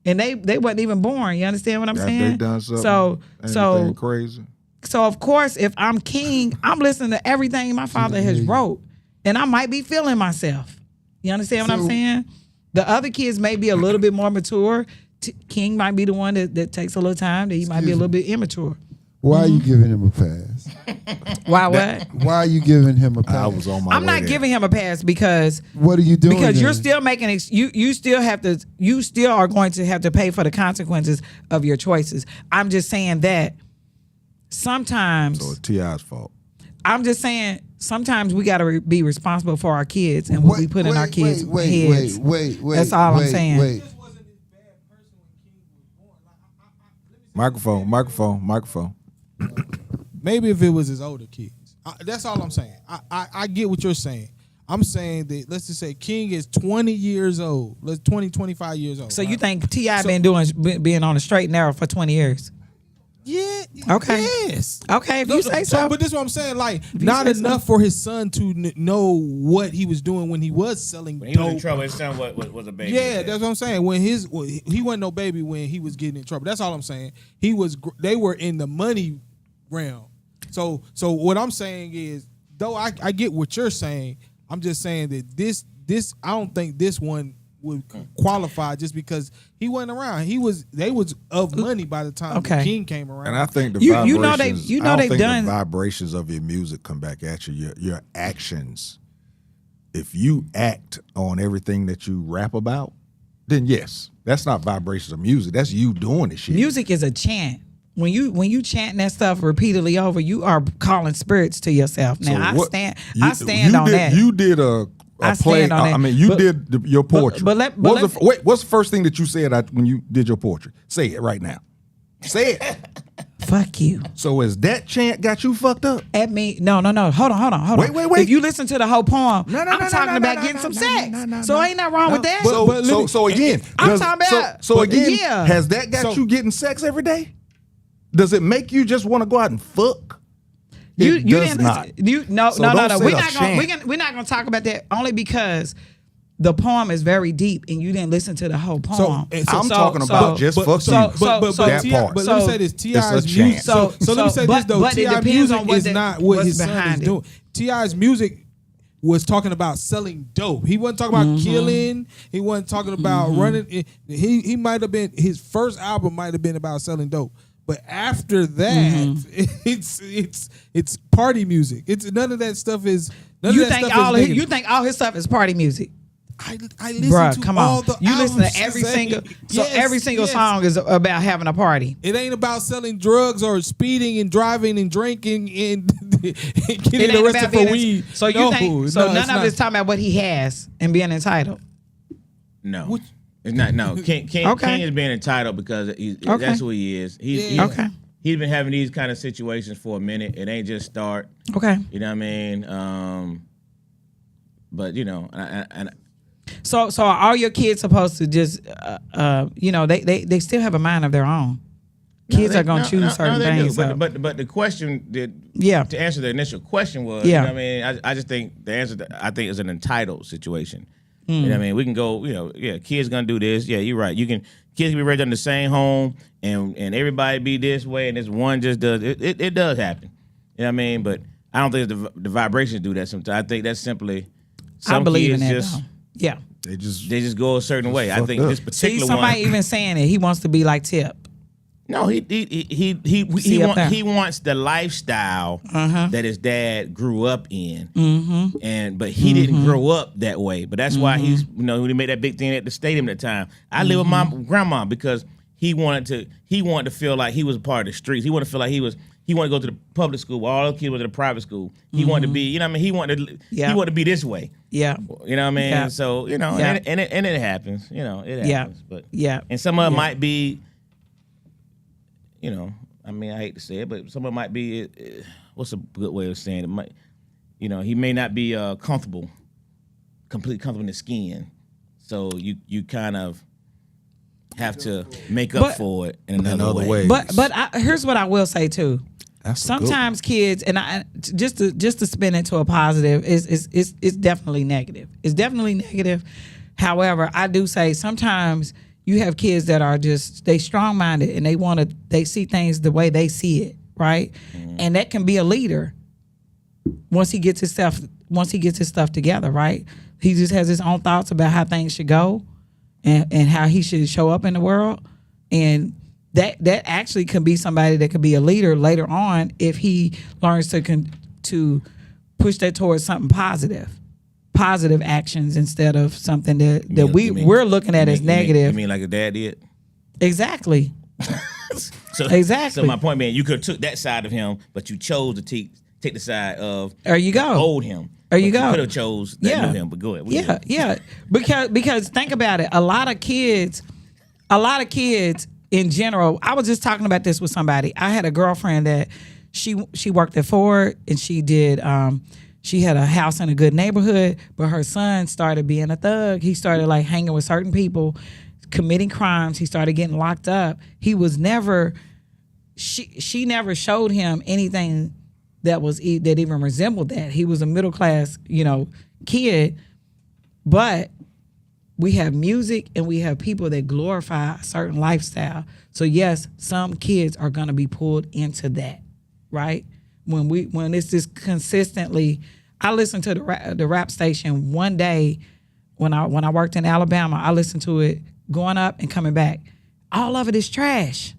And they wasn't even born. You understand what I'm saying? They done something. So crazy. So of course, if I'm king, I'm listening to everything my father has wrote, and I might be feeling myself. You understand what I'm saying? The other kids may be a little bit more mature. King might be the one that takes a little time. That he might be a little bit immature. Why are you giving him a pass? Why what? Why are you giving him a pass? I was on my way I'm not there. giving him a pass because What are you doing? because you're then? still making you still are going to have to pay for the consequences of your choices. I'm just saying that sometimes So it's T.I.'s fault. I'm just saying sometimes we got to be responsible for our kids and what we put in our kids' heads. Wait. That's all I'm saying. Wait. Microphone. Maybe if it was his older kids. That's all I'm saying. I get what you're saying. I'm saying that, let's just say King is 20 years old. 25 years old. So right? you think T.I. being on the straight and narrow for 20 years? Yeah. Okay. Yes. Okay, if you say so. But this is what I'm saying. Like, you not say so. enough for his son to know what he was doing when he was selling When he was in dope. trouble, his son was a baby. Yeah, that's what I'm saying. He wasn't no baby when he was getting in trouble. That's all I'm saying. They were in the money realm. So what I'm saying is, though I get what you're saying, I'm just saying that this I don't think this one would qualify just because he wasn't around. They was of money by the time the King came around. And I think the You know vibrations. they- you know I don't they've think done- the vibrations of your music come back at you. Your actions. If you act on everything that you rap about, then yes, that's not vibrations of music. That's you doing the shit. Music is a chant. When you chant that stuff repeatedly over, you are calling spirits to yourself. Now So I stand on that. You did a I stand on that. I mean, you But- did your poetry. What's the first thing that you said when you did your poetry? Say it right now. Say it. Fuck you. So has that chant got you fucked up? At me, no. Hold on. Wait. If you listen to the whole poem, No, I'm talking about getting some sex. So ain't nothing wrong with that. So again, I'm talking about- So again, yeah. has that got you getting sex every day? Does it make you just want to go out and fuck? It does not. No. So don't say We're a not chant. we're not gonna talk about that only because the poem is very deep and you didn't listen to the whole poem. I'm talking about just fuck you. That part. But let me say this: T.I.'s chant. music. So let me say this though: but it T.I. depends music on what is not what what's his son is behind it. doing. T.I.'s music was talking about selling dope. He wasn't talking about killing. He wasn't talking about running. He might have been, his first album might have been about selling dope. But after that, it's party music. It's none of that stuff is. You think all his stuff is party music? I listen to come all on. the You listen to albums, every Shazam. single. So Yes, every single yes. song is about having a party. It ain't about selling drugs or speeding and driving and drinking and It getting ain't arrested about for being weed. So you No, think? So no, none it's of not. it's talking about what he has and being entitled. No. It's not. No. King is being entitled because that's who he is. Okay. He's been having these kind of situations for a minute. It ain't just start. Okay. You know what I mean? But you know, and So are all your kids supposed to just, they still have a mind of their own? Kids are gonna choose certain they things. do. So. But the question Yeah. to answer the initial question was, Yeah. you know what I mean? I just think the answer I think is an entitled situation. You know what I mean? We can go, kids gonna do this. Yeah, you're right. Kids can be raised in the same home and everybody be this way and this one just does it does happen. You know what I mean? But I don't think the vibrations do that sometimes. I think that's simply some I believe in kids that. just Though. Yeah. they just go a certain way. I think up. this See, particular somebody one. even saying it. He wants to be like Tip. No, he See up there. he wants the lifestyle that his dad grew up in, but he didn't grow up that way. But that's why he's when he made that big thing at the stadium at the time. I live with my grandma because he wanted to feel like he was a part of the streets. He wanted to feel like he wanted to go to the public school while all the kids went to the private school. He wanted to be, you know what I mean? He wanted to be this way. Yeah. You know what I mean? Yeah. So, and it happens. It happens. But and some of it might be, I mean, I hate to say it, but some of it might be what's a good way of saying it? Might, he may not be completely comfortable in his skin. So you kind of have to make up for it in another way. But here's what I will say too. That's Sometimes kids, and just to spin it to a positive, it's definitely negative. It's definitely negative. However, I do say sometimes you have kids that are they strong minded and they see things the way they see it, right? And that can be a leader once he gets his stuff together, right? He just has his own thoughts about how things should go and how he should show up in the world. And that actually can be somebody that could be a leader later on if he learns to push that towards something positive actions instead of something that we're looking at as negative. You mean like a dad did? Exactly. Exactly. So my point being, you could have took that side of him, but you chose to take the side of there you go. Old him. There you go. Could have chose that new him, but go ahead. Yeah. Because think about it. A lot of kids in general. I was just talking about this with somebody. I had a girlfriend that she worked at Ford and she did. She had a house in a good neighborhood, but her son started being a thug. He started like hanging with certain people, committing crimes. He started getting locked up. He was never. She never showed him anything that even resembled that. He was a middle class, kid, but we have music and we have people that glorify a certain lifestyle. So yes, some kids are gonna be pulled into that, right? When it's just consistently. I listened to the rap station one day when I worked in Alabama. I listened to it going up and coming back. All of it is trash.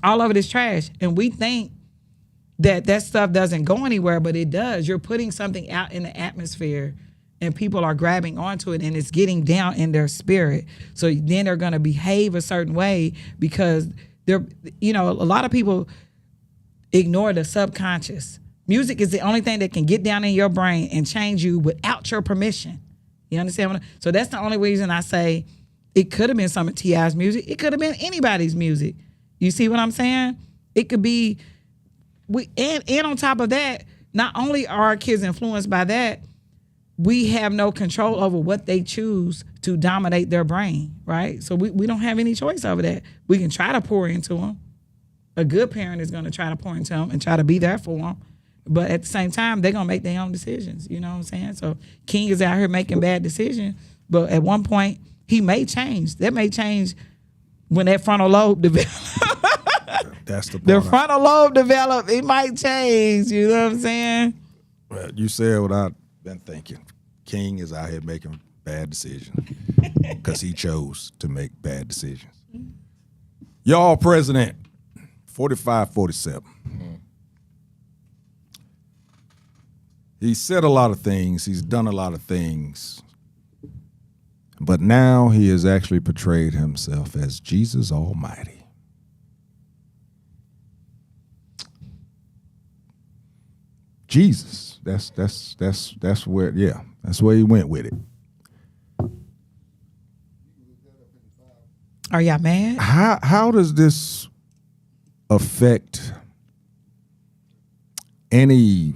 And we think that stuff doesn't go anywhere, but it does. You're putting something out in the atmosphere and people are grabbing onto it and it's getting down in their spirit. So then they're going to behave a certain way because a lot of people ignore the subconscious. Music is the only thing that can get down in your brain and change you without your permission. You understand what so that's the only reason I say it could have been some of T.I.'s music. It could have been anybody's music. You see what I'm saying? It could be and on top of that, not only are our kids influenced by that, we have no control over what they choose to dominate their brain, right? So we don't have any choice over that. We can try to pour into them. A good parent is going to try to pour into them and try to be there for them. But at the same time, they're going to make their own decisions. You know what I'm saying? So King is out here making bad decisions. But at one point, he may change. That may change when that frontal lobe develops. That's the part. The frontal lobe develop. It might change. You know what I'm saying? Well, you said what I've been thinking. King is out here making bad decisions because he chose to make bad decisions. Y'all president, 45-47. He said a lot of things. He's done a lot of things. But now he has actually portrayed himself as Jesus Almighty. Jesus. That's where that's where he went with it. Are y'all mad? How does this affect any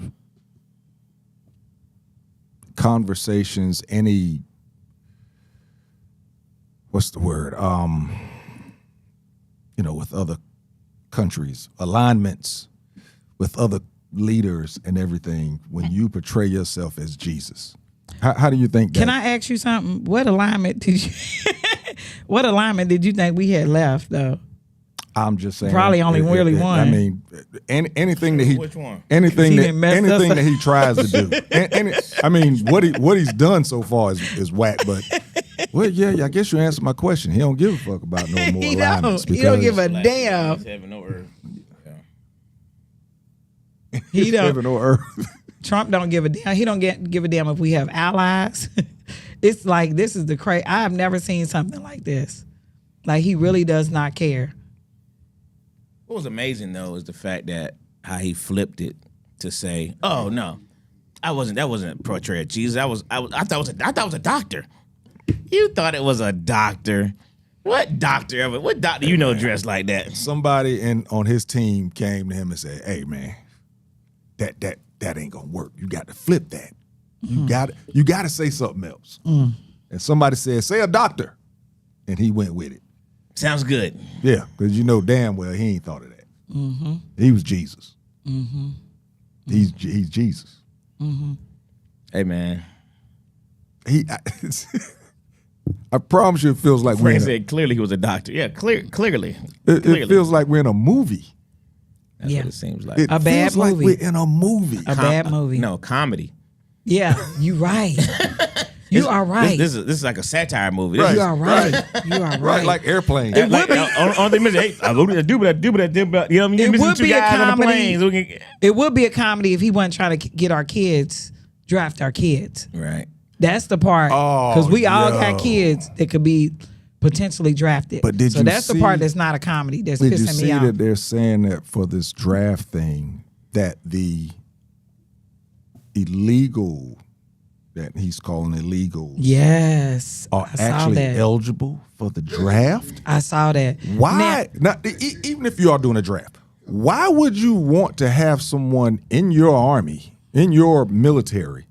conversations, any what's the word? With other countries, alignments with other leaders and everything when you portray yourself as Jesus? How do you think that? Can I ask you something? What alignment did you think we had left though? I'm just saying. Probably only really one. I mean, anything that he, Which one? anything He that he tries to do. I mean, what he's done so far is whack. But well, yeah, I guess you answered my question. He don't give a fuck about no more alignments. He don't give a damn. Heaven or earth. He don't. Heaven or earth. Trump don't give a damn. He don't give a damn if we have allies. It's like this is the crazy. I have never seen something like this. Like he really does not care. What was amazing though is the fact that how he flipped it to say, "Oh no, that wasn't a portrayal of Jesus. I thought it was a doctor. You thought it was a doctor? What doctor ever? What doctor you know dressed like that? Somebody on his team came to him and said, "Hey man, that ain't gonna work. You got to flip that. You got to say something else." And somebody said, "Say a doctor," and he went with it. Sounds good. Yeah, because you know damn well he ain't thought of that. He was Jesus. He's Jesus. Hey man, I promise you, it feels like Frank said clearly he was a doctor. Yeah, clearly. It feels like we're in a movie. That's Yeah. what it seems like. It A bad feels like movie. we're in a movie. A bad movie. No comedy. Yeah, you right. You are right. This is like a satire movie. Right. You are right. You are right. Right, like Airplane. It would be. On the music, hey, you know what I mean? It Missing would two be a guys on the comedy. planes. It would be a comedy if he wasn't trying to get our kids, draft our kids. Right. That's the part. Oh, Because we all yo. got kids that could be potentially drafted. But did so you that's the see- part that's not a comedy. That's Did you pissing see me off. that they're saying that for this draft thing, that the illegal, that he's calling illegal, Yes. are I saw actually that. eligible for the draft? I saw that. Why? Even if you are doing a draft, why would you want to have someone in your army, in your military,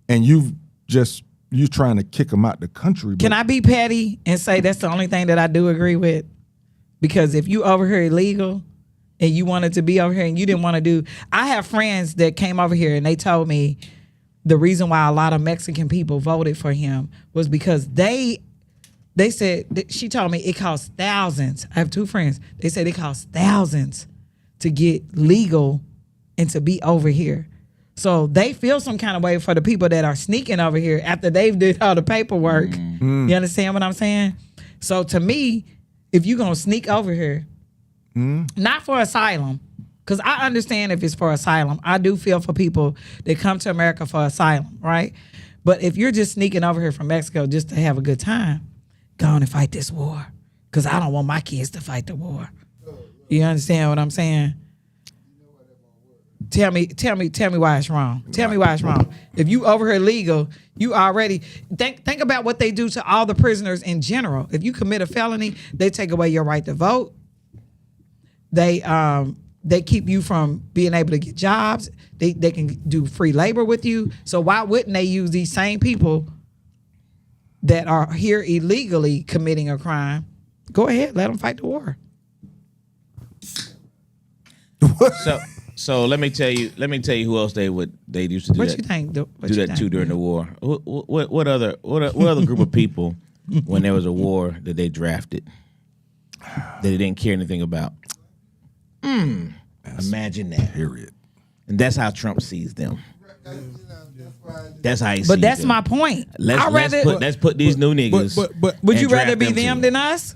and you're trying to kick them out the country? Can I be petty and say that's the only thing that I do agree with? Because if you over here illegal and you wanted to be over here and you didn't want to do, I have friends that came over here and they told me the reason why a lot of Mexican people voted for him was because they said, she told me it costs thousands. I have two friends. They said it costs thousands to get legal and to be over here. So they feel some kind of way for the people that are sneaking over here after they've did all the paperwork. You understand what I'm saying? So to me, if you're going to sneak over here, not for asylum, because I understand if it's for asylum. I do feel for people that come to America for asylum, right? But if you're just sneaking over here from Mexico just to have a good time, go on and fight this war. Because I don't want my kids to fight the war. You understand what I'm saying? Tell me why it's wrong. Tell me why it's wrong. If you over here legal, you already think about what they do to all the prisoners in general. If you commit a felony, they take away your right to vote. They keep you from being able to get jobs. They can do free labor with you. So why wouldn't they use these same people that are here illegally committing a crime? Go ahead, let them fight the war. So let me tell you who else they used to do What that. you think? Do that too during the war. What other group of people when there was a war that they drafted that they didn't care anything about? Imagine that. Period. And that's how Trump sees them. That's how he sees But that's them. my point. Let's put these new niggas. But Would you and rather draft be them them too. than us?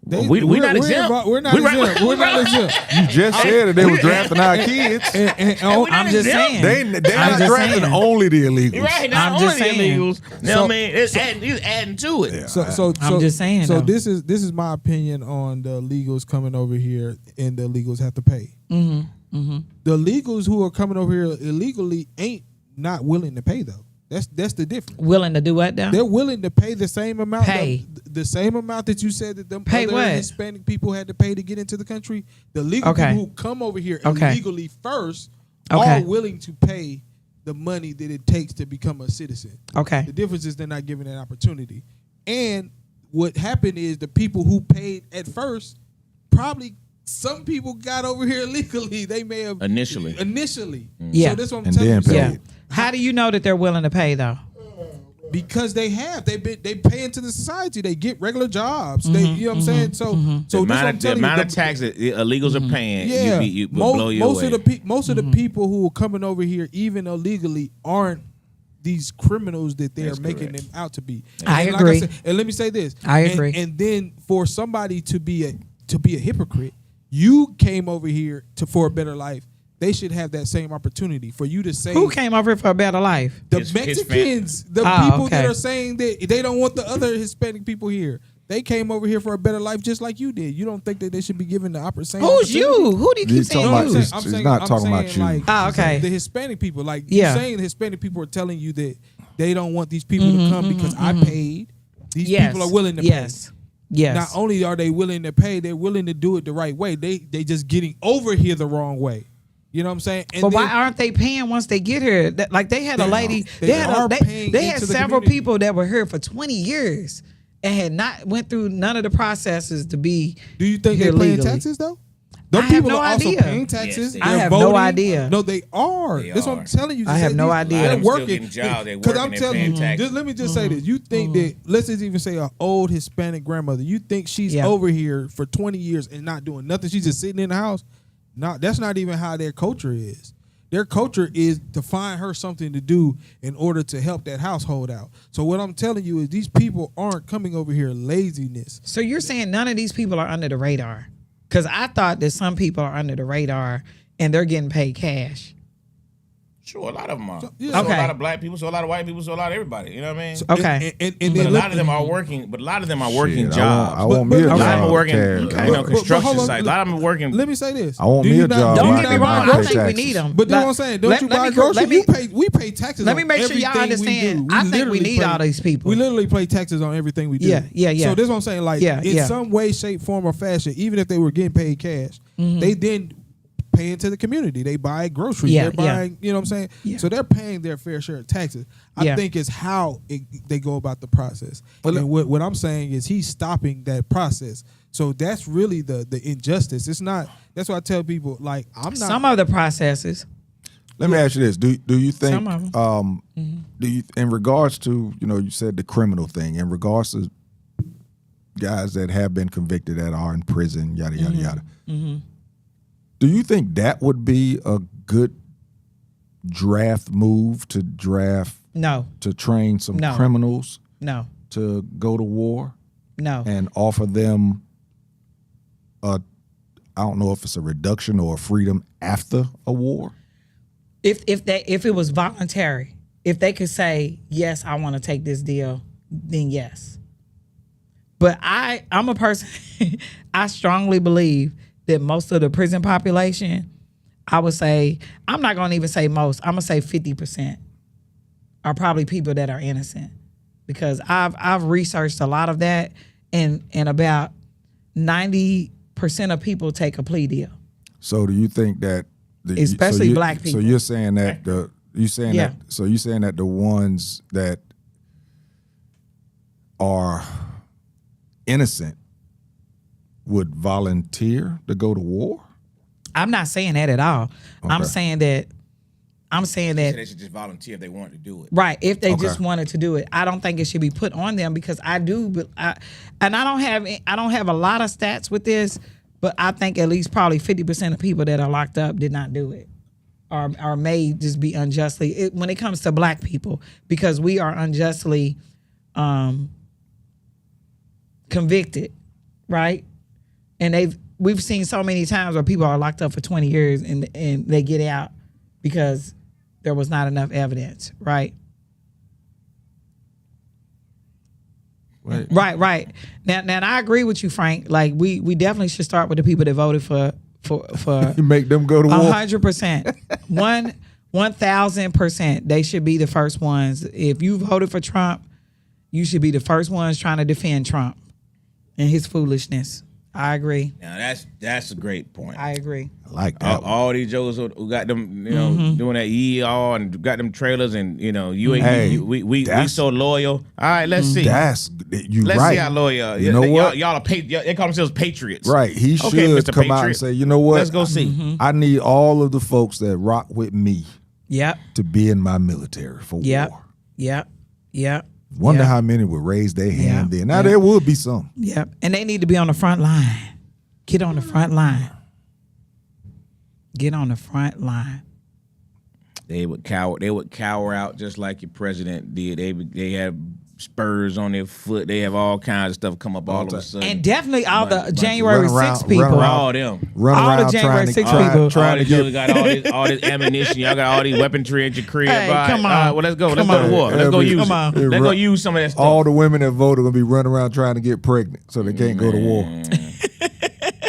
We're not exempt. We're not exempt. We're not exempt. You just said that they were drafting our kids. I'm just saying. They're not just drafting saying. only the illegals. Right, not I'm only just the saying. illegals. You know what I mean? It's adding to it. So I'm just saying, So though. this is my opinion on the illegals coming over here, and the illegals have to pay. The illegals who are coming over here illegally ain't not willing to pay though. That's the difference. Willing to do what now? They're willing to pay the same amount. Pay. The same amount that you said that them Pay other what? Hispanic people had to pay to get into the country. The legal Okay. people who come over here Okay. illegally first Okay. are willing to pay the money that it takes to become a citizen. Okay. The difference is they're not given that opportunity. And what happened is the people who paid at first, probably some people got over here illegally. They may have Initially. Yeah. So that's what I'm And telling then you. So pay. Yeah. How do you know that they're willing to pay though? because they pay into the society. They get regular jobs. They, you know what I'm saying? So The amount of tax that the illegals are paying, you blow your most way. of the people who are coming over here, even illegally, aren't these criminals that they That's are making correct. them out to be. I And agree. Like and let me say this. I agree. And then for somebody to be a hypocrite, you came over here for a better life. They should have that same opportunity for you to say Who came over for a better life? the His Mexicans, the Oh, people okay. that are saying that they don't want the other Hispanic people here. They came over here for a better life just like you did. You don't think that they should be given the same Who's opportunity? you? Who do you keep He's saying talking you? about- He's not talking about you. Like, Oh, okay. The Hispanic people, like Yeah. you're saying, the Hispanic people are telling you that they don't want these people to come because I paid. These Yes. people are willing to Yes. pay. Yes. Not only are they willing to pay, they're willing to do it the right way. They just getting over here the wrong way. You know what I'm saying? And But why then- aren't they paying once they get here? Like they had a They lady, are. they had Paying had into the several community. people that were here for 20 years and had not went through none of the processes to be. Do you think here they're paying legally. taxes though? I Those have people no are also idea. paying taxes. Yes, they They're I have no voting. idea. No, they are. They That's what I'm are. telling you. I have no idea. They're A lot of them still working. getting jobs. They Because working, I'm they telling paying you, taxes. let me just say this. You think that, let's just even say an old Hispanic grandmother, you think she's Yeah. over here for 20 years and not doing nothing? She's just sitting in the house? No, that's not even how their culture is. Their culture is to find her something to do in order to help that household out. So what I'm telling you is these people aren't coming over here laziness. So you're saying none of these people are under the radar? Because I thought that some people are under the radar and they're getting paid cash. Sure, a lot of them are. yeah. So Okay. a lot of black people, so a lot of white people, so a lot of everybody. You know what I mean? Okay. And But then a look- lot of them are working. But a lot of them are working Shit, jobs. I want But- me a but- A lot of them job. are working, Cash. you know, construction hold on. sites. A lot of them are working. Let me say this. I want Do me you a not- job. do Don't you get not me buy wrong. I groceries? think we taxes. need them. But that's what I'm saying. Don't you buy groceries? We pay taxes let on me make sure y'all everything understand. we do. I think we literally need all these people. We literally pay taxes on everything we do. Yeah. So this is what I'm saying. Like, Yeah, in yeah. some way, shape, form, or fashion, even if they were getting paid cash, they then pay into the community. They buy groceries. Yeah, They're yeah. buying, you know what I'm saying? Yeah. So they're paying their fair share of taxes. I Yeah. think it's how they go about the process. And what I'm saying is he's stopping that process. So that's really the injustice. It's not, that's why I tell people, like, I'm not. Some of the processes. Let me ask you this: Do you think Some of 'em. do you, in regards to, you said the criminal thing, in regards to guys that have been convicted that are in prison, yada yada yada, do you think that would be a good draft move to No, train some No. criminals no, to go to war no. and offer them I don't know if it's a reduction or a freedom after a war? If it was voluntary, if they could say yes, I want to take this deal, then yes. But I'm a person. I strongly believe that most of the prison population I would say, I'm not going to even say most. I'm going to say 50% are probably people that are innocent, because I've researched a lot of that, and about 90% of people take a plea deal. So do you think that, Especially black people. So you're saying that you're saying that the ones that are innocent would volunteer to go to war? I'm not saying that at all. I'm Okay. saying that They should just volunteer if they wanted to do it. right, if they Okay. just wanted to do it. I don't think it should be put on them, because I don't have a lot of stats with this, but I think at least probably 50% of people that are locked up did not do it, or may just be unjustly, when it comes to black people, because we are unjustly convicted, right? And we've seen so many times where people are locked up for 20 years and they get out because there was not enough evidence, right? Right. Now I agree with you, Frank. Like we definitely should start with the people that voted for You make them go to war. 100%. 1,000%. They should be the first ones. If you voted for Trump, you should be the first ones trying to defend Trump and his foolishness. I agree. Now that's a great point. I agree. I like that. All these jokers who got them, doing that ER and got them trailers, and you ain't Hey, we so loyal. All right, let's see. Let's See how loyal. You know what? Y'all are they call themselves patriots. Right. He should Okay, Mr. come out and Patriot. say, you know what? Let's go see. I need all of the folks that rock with me Yep. to be in my military for war. Yep. Wonder Yep. how many would raise their hand Yeah. then. Now Yeah. there would be some. Yep. And they need to be on the front line. Get on the front line. Get on the front line. They would cower out just like your president did. They have spurs on their foot. They have all kinds of stuff come up all of a sudden. And definitely all the Bunch- January run around- 6 people. run around. all them. Run All the around January trying to, 6 try- people. trying to you get got all this ammunition. Y'all got all these weaponry at your crib. Hey, All right, come on. all right, well, let's go. Let's Come go to on. war. Let's go use Come on. it. Let's go use some of that stuff. all the women that voted gonna be running around trying to get pregnant so they can't go to war.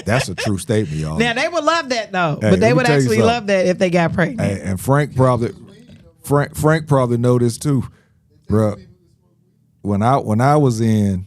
That's a true statement, y'all. Now they would love that though, Hey, but they let me would tell you actually something. love that if they got pregnant. Hey, and Frank probably know this too, bro. When I was in,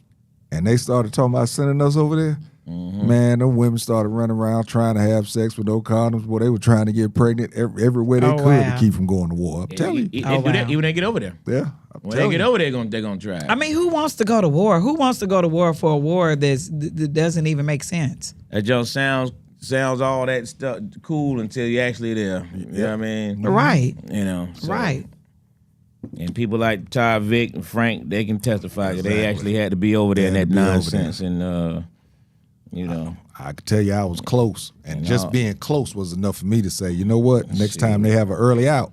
and they started talking about sending us over there, man, them women started running around trying to have sex with no condoms. Boy, they were trying to get pregnant every way they Oh, could wow. to keep from going to war. I'm telling you, They Oh, do that wow. even when they get over there. yeah. I'm When they telling get you. over there, they're gonna try. I mean, who wants to go to war? Who wants to go to war for a war that doesn't even make sense? That just sounds all that stuff cool until you actually there. You know what I mean? Right. So- Right. And people like Ty, Vic, and Frank, they can testify that they actually had to be over there in They had that to be over nonsense. And I could tell you I was close, and You just know. being close was enough for me to say, you know what? Next time they have an early out,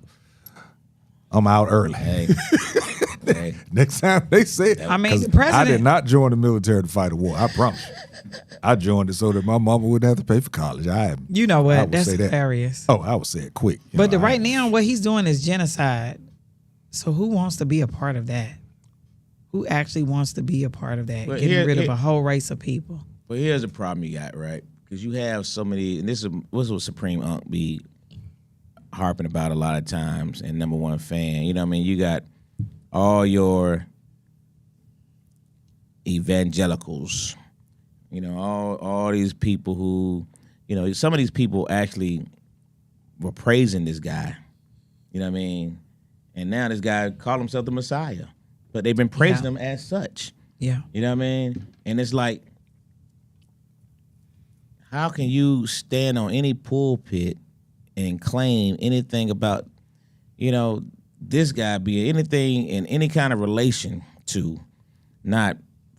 I'm out early. hey, Next time they say it. I mean, 'Cause the president- I did not join the military to fight a war. I promise you. I joined it so that my mama wouldn't have to pay for college. You know I what? would That's say that. hilarious. Oh, I would say it quick. You But know, right now, what he's doing is genocide. So who wants to be a part of that? Who actually wants to be a part of that? But Getting rid of a whole race of people. but here's the problem you got, right? Because you have so many, and this is what Supreme Unk be harping about a lot of times, and number one fan. You know what I mean? You got all your evangelicals, all these people who, some of these people actually were praising this guy. You know what I mean? And now this guy called himself the Messiah, but they've been praising him as such. Yeah. You know what I mean? And it's like, how can you stand on any pulpit and claim anything about, this guy being anything in any kind of relation to, not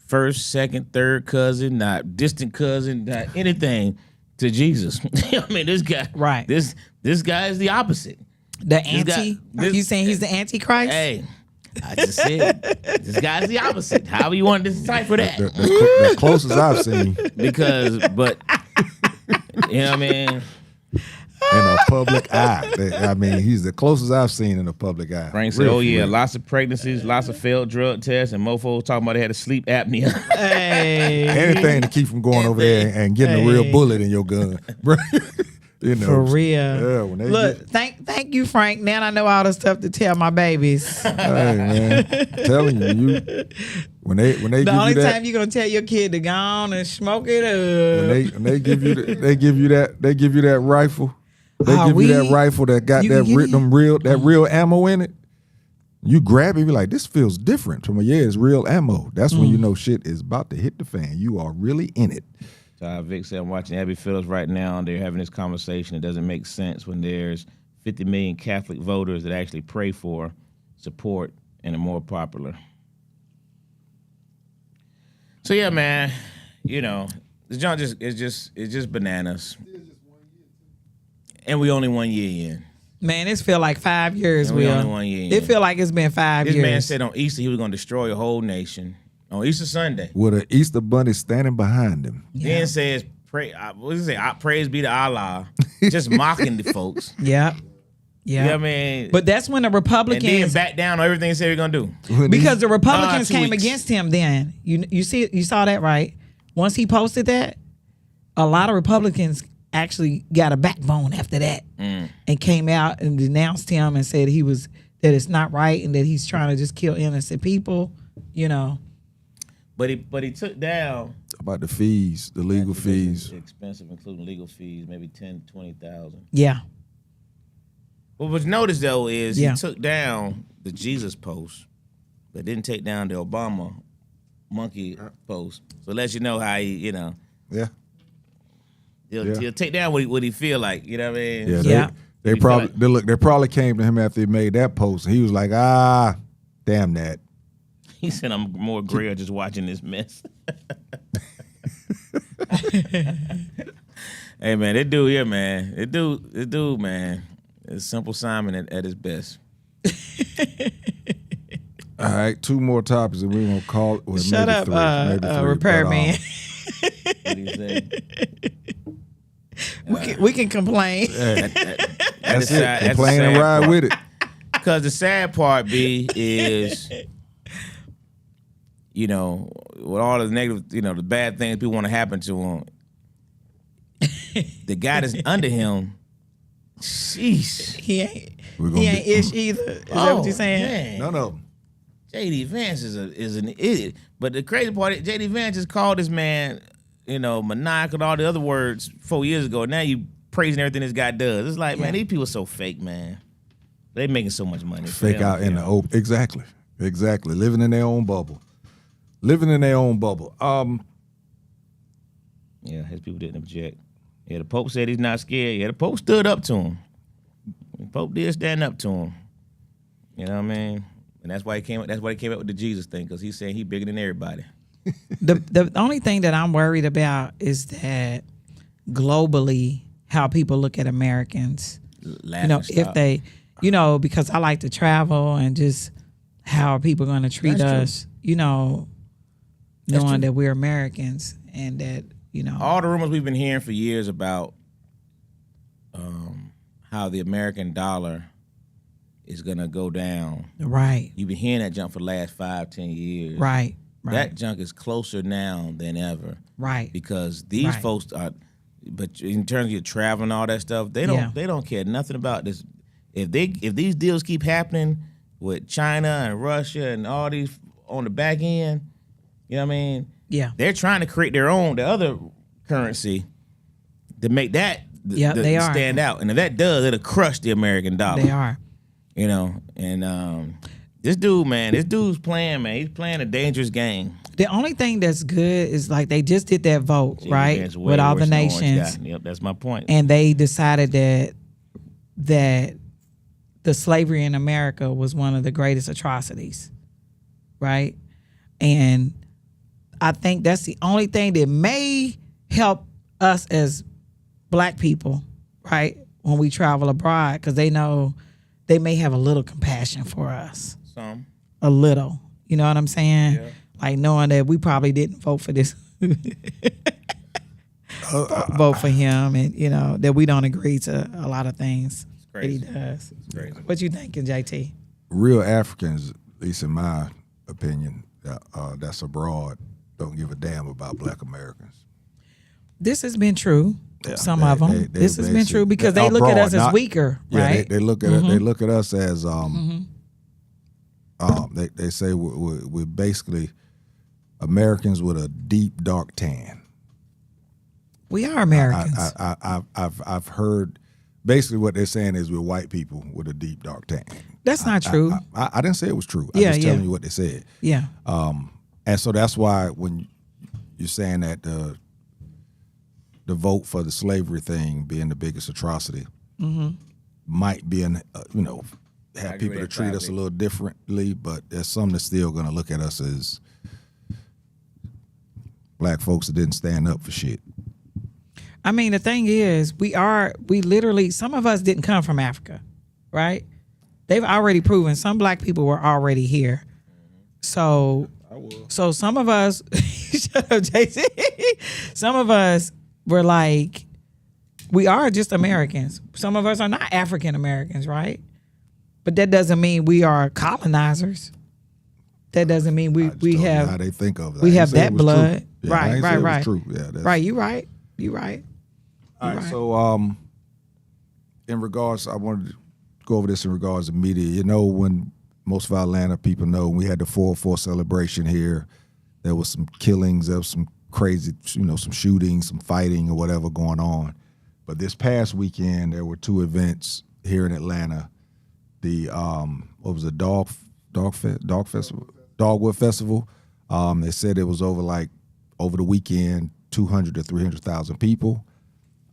first, second, third cousin, not distant cousin, not anything to Jesus? I mean, this guy, Right. This guy is the opposite. The guy- you saying he's the Antichrist? Hey, I just said this guy's the opposite. However you want to decipher that. the closest I've seen But you know what I mean? in a public eye. He's the closest I've seen in a public eye. Frank said, Real "Oh for yeah, real. lots of pregnancies, lots of failed drug tests, and mofos talking about they had a sleep apnea." Hey. Anything to keep from going over there and getting a real bullet in your gun. You know, For real. Yeah, when they Look, thank you, Frank. Now I know all the stuff to tell my babies. hey man, I'm telling you, when they The give you only that, time you're gonna tell your kid to go on and smoke it up. when they give you they give you that rifle, they Are give you that we- rifle that got you that can get it? real ammo in it. You grab it, you be like, this feels different. From it's real ammo. That's when you know shit is about to hit the fan. You are really in it. Vic said, I'm watching Abby Phillips right now, and they're having this conversation. It doesn't make sense when there's 50 million Catholic voters that actually pray for, support, and are more popular. So yeah, man, you know, the junk it's just bananas. And we only 1 year in. Man, this feel like 5 years, And we Will. only 1 year in. It feel like it's been 5 This years. man said on Easter he was going to destroy a whole nation. On Easter Sunday. With an Easter bunny standing behind him. Then says, what does it say? Praise be to Allah. Just mocking the folks. Yep. You know what I mean? But that's when the and Republicans, then back down on everything he said he was going to do. because the Republicans 2 came weeks. against him. Then you saw that, right? Once he posted that, a lot of Republicans actually got a backbone after that and came out and denounced him and said that it's not right and that he's trying to just kill innocent people. You know. But he took down About the fees, the legal fees. expensive, including legal fees, maybe 10, 20,000. Yeah. What was noticed though is Yeah. he took down the Jesus post, but didn't take down the Obama monkey post. So it lets you know how he, Yeah. he'll take down what he feel like. You know what I mean? Yeah. Yeah. They You feel probably like- they probably came to him after he made that post, and he was like, damn that. He said, "I'm more grilled just watching this mess." Hey man, it do here, man. It do, man. It's Simple Simon at his best. All right, 2 more topics, and we're gonna call it. Well, Shut maybe up, 3, maybe 3, repairman. What do you say? We can complain. That's it. Complain and ride with it. Because the sad part, B, is, with all the negative, the bad things people want to happen to him, the guy that's under him, sheesh. He ain't We're gonna ish either. Is that what you're saying? Man. No. J.D. Vance is an idiot. But the crazy part is J.D. Vance just called this man, maniacal and all the other words 4 years ago. Now you praising everything this guy does. It's like, man, these people are so fake, man. They making so much money. Fake out in the open. Exactly. Living in their own bubble. Yeah, his people didn't object. Yeah, the Pope said he's not scared. Yeah, the Pope stood up to him. The Pope did stand up to him. You know what I mean? And that's why he came up with the Jesus thing, because he's saying he's bigger than everybody. The only thing that I'm worried about is that globally, how people look at Americans. If they, because I like to travel and just how are people going to treat us, knowing that we're Americans and that, All the rumors we've been hearing for years about how the American dollar is going to go down. Right. You've been hearing that junk for the last 5-10 years. Right. That junk is closer now than ever. Right. Because these folks are, but in terms of your travel and all that stuff, they don't care nothing about this. If these deals keep happening with China and Russia and all these on the back end, you know what I mean? Yeah. They're trying to create the other currency to make that they are. stand out. And if that does, it'll crush the American dollar. They are. And this dude's playing, man. He's playing a dangerous game. The only thing that's good is like they just did that vote, right? It's way with all worse the than Orange nations. guy. Yep, that's my point. And they decided that the slavery in America was one of the greatest atrocities, right? And I think that's the only thing that may help us as Black people, right, when we travel abroad, because they know they may have a little compassion for us. Some. A little. You know what I'm saying? Yeah. Like knowing that we probably didn't vote for this. Vote for him, and that we don't agree to a lot of things that he does. It's crazy. What you thinking, JT? Real Africans, at least in my opinion, that's abroad, don't give a damn about Black Americans. This has been true. Yeah, Some of them. This has been true because they look at us as weaker, right? They look at us as they say we're basically Americans with a deep dark tan. We are Americans. I've heard basically what they're saying is we're white people with a deep dark tan. That's not true. I didn't say it was true. Yeah, I'm just telling you what they said. Yeah. And so that's why when you're saying that the vote for the slavery thing being the biggest atrocity might be have people to treat us a little differently, but there's some that's still going to look at us as black folks that didn't stand up for shit. I mean, the thing is, we literally, some of us didn't come from Africa, right? They've already proven some black people were already here. So some of us, shut up, JC. Some of us were like, we are just Americans. Some of us are not African Americans, right? But that doesn't mean we are colonizers. That doesn't mean we have how they think of it. We have that blood. Yeah, Right. True. Yeah, Right, you right. All right. So in regards, I wanted to go over this in regards to media. You know, when most of our Atlanta people know, we had the 404 celebration here. There was some killings, there was some crazy, some shootings, some fighting or whatever going on. But this past weekend, there were two events here in Atlanta. The what was it, Dogwood Festival. They said it was over the weekend, 200 to 300,000 people.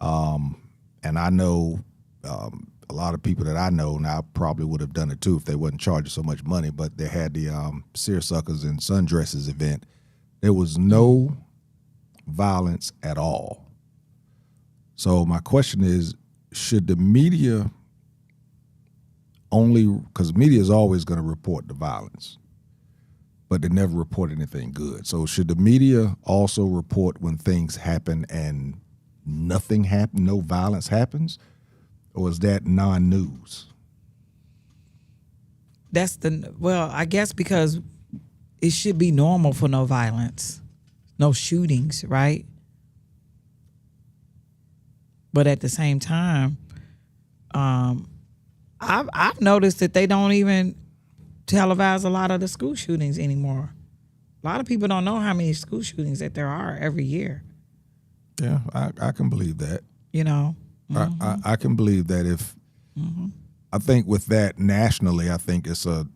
And I know a lot of people that I know now probably would have done it too if they wasn't charging so much money. But they had the seersuckers and sundresses event. There was no violence at all. So my question is, should the media because media is always going to report the violence, but they never report anything good. So should the media also report when things happen and nothing happens, no violence happens? Or is that non-news? I guess because it should be normal for no violence, no shootings, right? But at the same time, I've noticed that they don't even televise a lot of the school shootings anymore. A lot of people don't know how many school shootings that there are every year. Yeah, I can believe that. I can believe that if I think with that nationally, I think it's a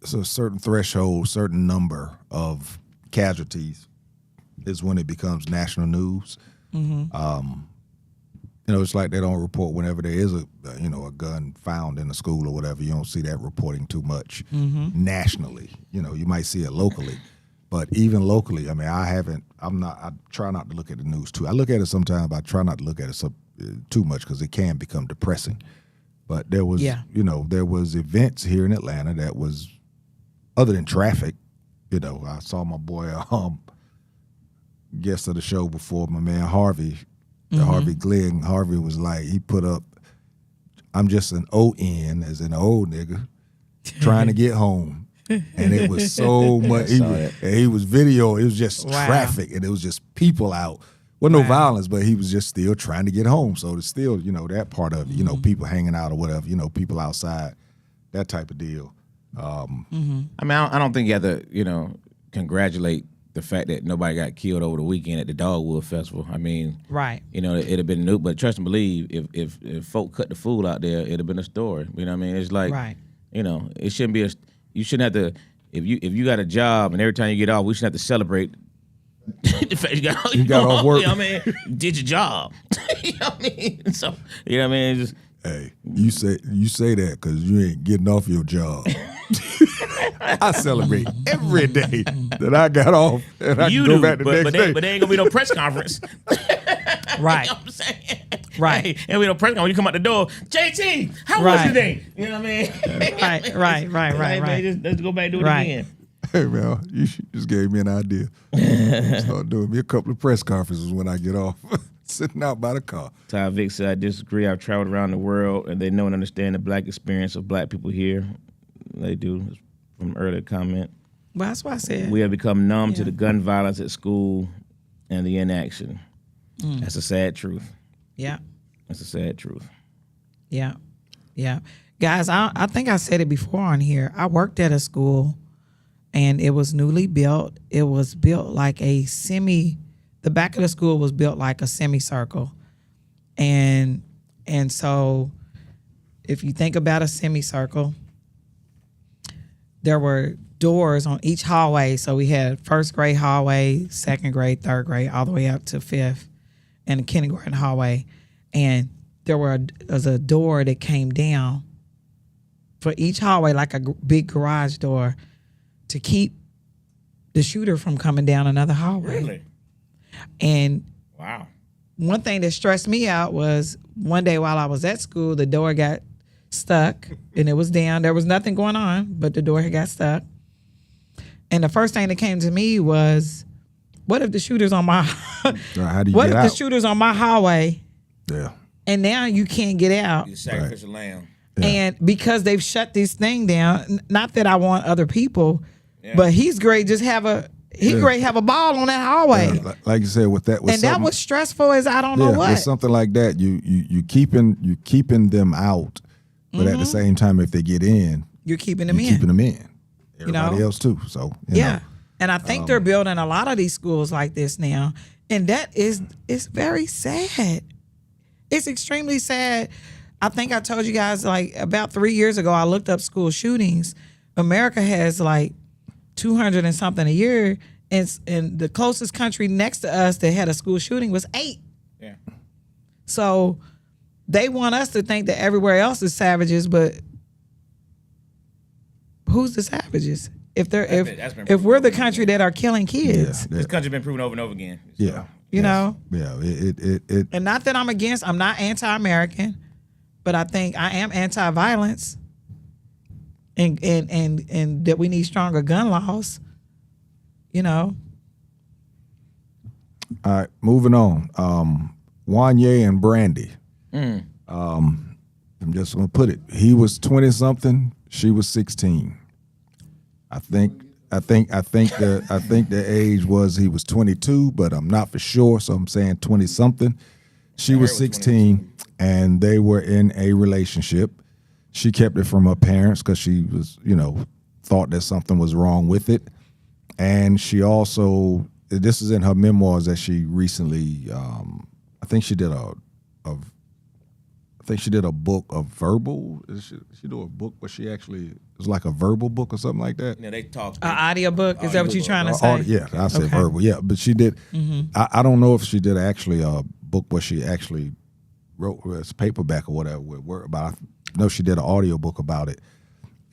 certain threshold, certain number of casualties is when it becomes national news. It's like they don't report whenever there is a gun found in a school or whatever. You don't see that reporting too much nationally. You might see it locally, but even locally, I mean, I try not to look at the news too. I look at it sometimes, but I try not to look at it too much because it can become depressing. But there was, there was events here in Atlanta that was, other than traffic, I saw my boy, guest of the show before, my man Harvey, Harvey Glenn. Harvey was like, he put up, I'm just an ON, as in an old nigga, trying to get home. And it was so much, he was video, it was just traffic, and it was just people out. Well, no violence, but he was just still trying to get home. So it's still, that part of it, people hanging out or whatever, people outside, that type of deal. I mean, I don't think you have to, congratulate the fact that nobody got killed over the weekend at the Dogwood Festival. I mean, right. It'd have been new, but trust and believe, if folk cut the fool out there, it'd have been a story. You know what I mean? It's like, it shouldn't be you shouldn't have to, if you got a job and every time you get off, we shouldn't have to celebrate the fact you got off work. You know what I mean? You did your job. You know what I mean? So, you know what I mean? It's just, hey, you say that because you ain't getting off your job. I celebrate every day that I got off and I can go back the next day. But there ain't gonna be no press conference. Right. You know what I'm saying? Right. Hey, and we no press conference. When you come out the door, Jae Tea, how was your day? You know what I mean? Right. Let's go back and do it again. Hey, man, you just gave me an idea. Start doing me a couple of press conferences when I get off. Sitting out by the car. Ty Vic said, I disagree. I've traveled around the world, and they know and understand the black experience of black people here. They do, from earlier comment. Well, that's what I said. We have become numb to the gun violence at school and the inaction. That's a sad truth. Yeah. That's a sad truth. Yeah. Yeah. Guys, I think I said it before on here. I worked at a school and it was newly built. It was built like the back of the school was built like a semicircle. And so if you think about a semicircle, there were doors on each hallway. So we had first grade hallway, second grade, third grade, all the way up to fifth, and the kindergarten hallway. And there was a door that came down for each hallway, like a big garage door, to keep the shooter from coming down another hallway. Really? And Wow. one thing that stressed me out was one day while I was at school, the door got stuck and it was down. There was nothing going on, but the door had got stuck. And the first thing that came to me was, what if the shooter's on my How do you what get if out? the shooter's on my hallway Yeah. and now you can't get out? You sacrificial lamb. Yeah. And because they've shut this thing down, not that I want other people, but he's great. Just have a great have a ball on that hallway. Like you said, with that, And that was stressful as I don't know what. With something like that, you keeping them out, but at the same time, if they get in, You're keeping them you're in. keeping them in. Everybody know? else too. So Yeah. And I think they're building a lot of these schools like this now. And it's very sad. It's extremely sad. I think I told you guys like about 3 years ago, I looked up school shootings. America has like 200 and something a year. And the closest country next to us that had a school shooting was 8. Yeah. So they want us to think that everywhere else is savages, but who's the savages? If we're the country that are killing kids, This country's been proven over and over again. So, Yeah. you know. Yeah. It And not that I'm not anti-American, but I think I am anti-violence, and that we need stronger gun laws. You know. All right, moving on. Wanye and Brandy. I'm just gonna put it. He was 20 something. She was 16. I think the age was he was 22, but I'm not for sure. So I'm saying 20 something. She was 16, and they were in a relationship. She kept it from her parents because she was, thought that something was wrong with it. And she also, this is in her memoirs that she recently, I think she did a book of verbal. She did a book, but she actually it was like a verbal book or something like that. You know, they talk. An audio book? Is that what you're trying to say? Yeah, I said Okay. verbal. Yeah, but she did. I don't know if she did actually a book where she actually wrote it's paperback or whatever. But I know she did an audio book about it.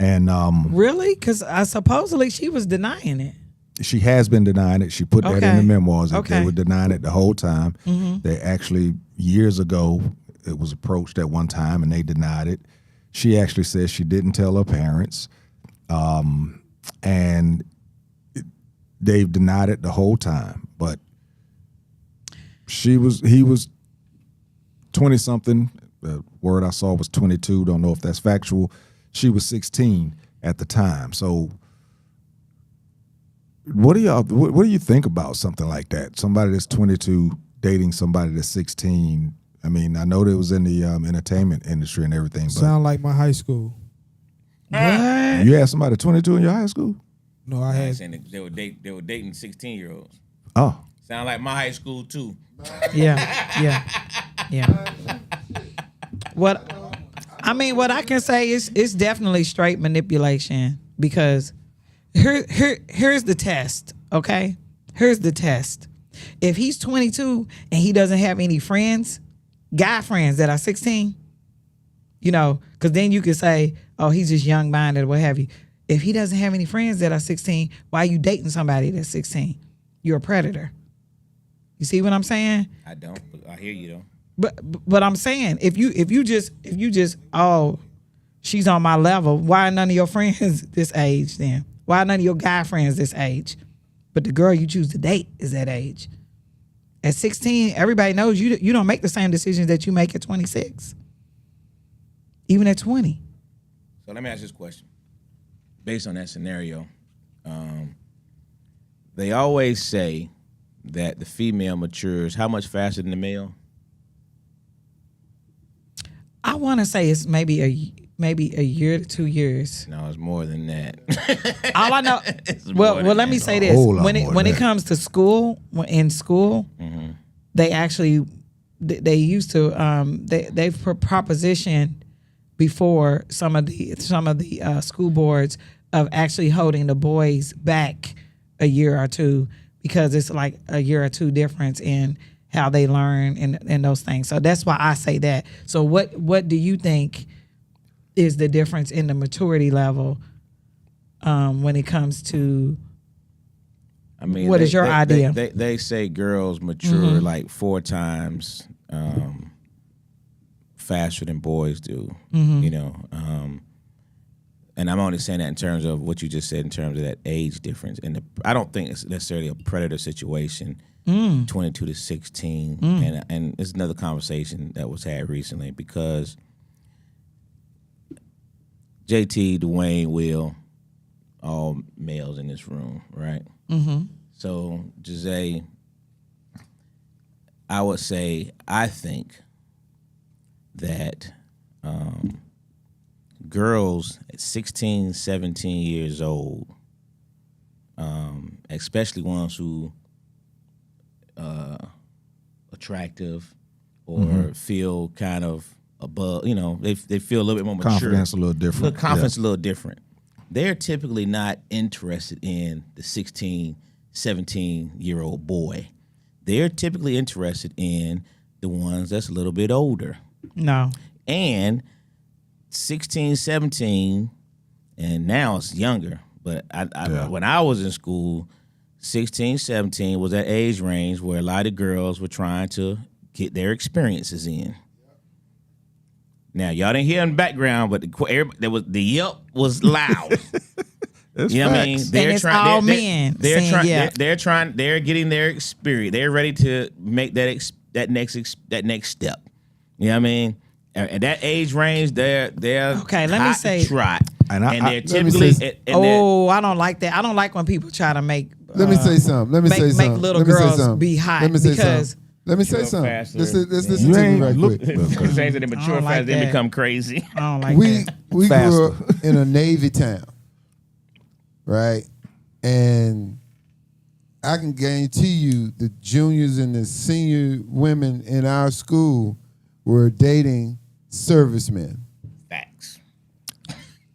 And Really? Because supposedly she was denying it. she has been denying it. She put that in Okay. the memoirs that Okay. they were denying it the whole time. They actually years ago it was approached at one time and they denied it. She actually says she didn't tell her parents, and they've denied it the whole time. But he was 20 something. The word I saw was 22. Don't know if that's factual. She was 16 at the time. So what do you think about something like that? Somebody that's 22 dating somebody that's 16. I mean, I know that it was in the entertainment industry and everything, but Sound like my high school. What? you had somebody 22 in your high school? No, I I had ain't saying that they were dating 16-year-olds. Oh, Sound like my high school too. Yeah. What I can say is it's definitely straight manipulation, because here's the test, okay? Here's the test. If he's 22 and he doesn't have any friends, guy friends that are 16, because then you could say, oh, he's just young-minded or what have you. If he doesn't have any friends that are 16, why are you dating somebody that's 16? You're a predator. You see what I'm saying? I don't. But I hear you though. But I'm saying if you just oh, she's on my level, why are none of your friends this age then? Why are none of your guy friends this age? But the girl you choose to date is that age. At 16, everybody knows you don't make the same decisions that you make at 26. Even at 20. So let me ask this question. Based on that scenario, they always say that the female matures how much faster than the male? I want to say it's maybe a year to 2 years. No, it's more than that. All I know. It's Well, more than let me that. say this: whole lot when more it than that. comes to school, in school, they actually they used to they've propositioned before some of the school boards of actually holding the boys back a year or two because it's like a year or two difference in how they learn and those things. So that's why I say that. So what do you think is the difference in the maturity level when it comes to? I mean, What is your idea? They say girls mature like 4 times faster than boys do. You know, and I'm only saying that in terms of what you just said in terms of that age difference. And I don't think it's necessarily a predator situation. 22 to 16, and it's another conversation that was had recently because JT, Dwayne, Will, all males in this room, right? So, Jae, I would say, I think that girls at 16, 17 years old, especially ones who attractive or feel kind of above, you know, they feel a little bit more mature. Confidence a little different. Confidence a little different. They're typically not interested in the 16, 17-year-old boy. They're typically interested in the ones that's a little bit older. No. And 16, 17, and now it's younger. But when I was in school, 16, 17 was that age range where a lot of girls were trying to get their experiences in. Now, y'all didn't hear in the background, but the yelp was loud. It's You know what I mean? facts. And it's all men saying yep. They're getting their experience. They're ready to make that next step. You know what I mean? At that age range, they're Okay, let me hot say- trot. And And they're let me typically say- I don't like that. I don't like when people try to make. Let me say something. Let me make- say make something. little Let me say girls something. be hot Let me say because- something. Let me say Mature something. faster. Let's listen You to me ain't right look- quick. Things that they I mature don't like fast, they that. become crazy. I don't like we that. we Faster. grew up in a Navy town, right? And I can guarantee you the juniors and the senior women in our school were dating servicemen. Facts.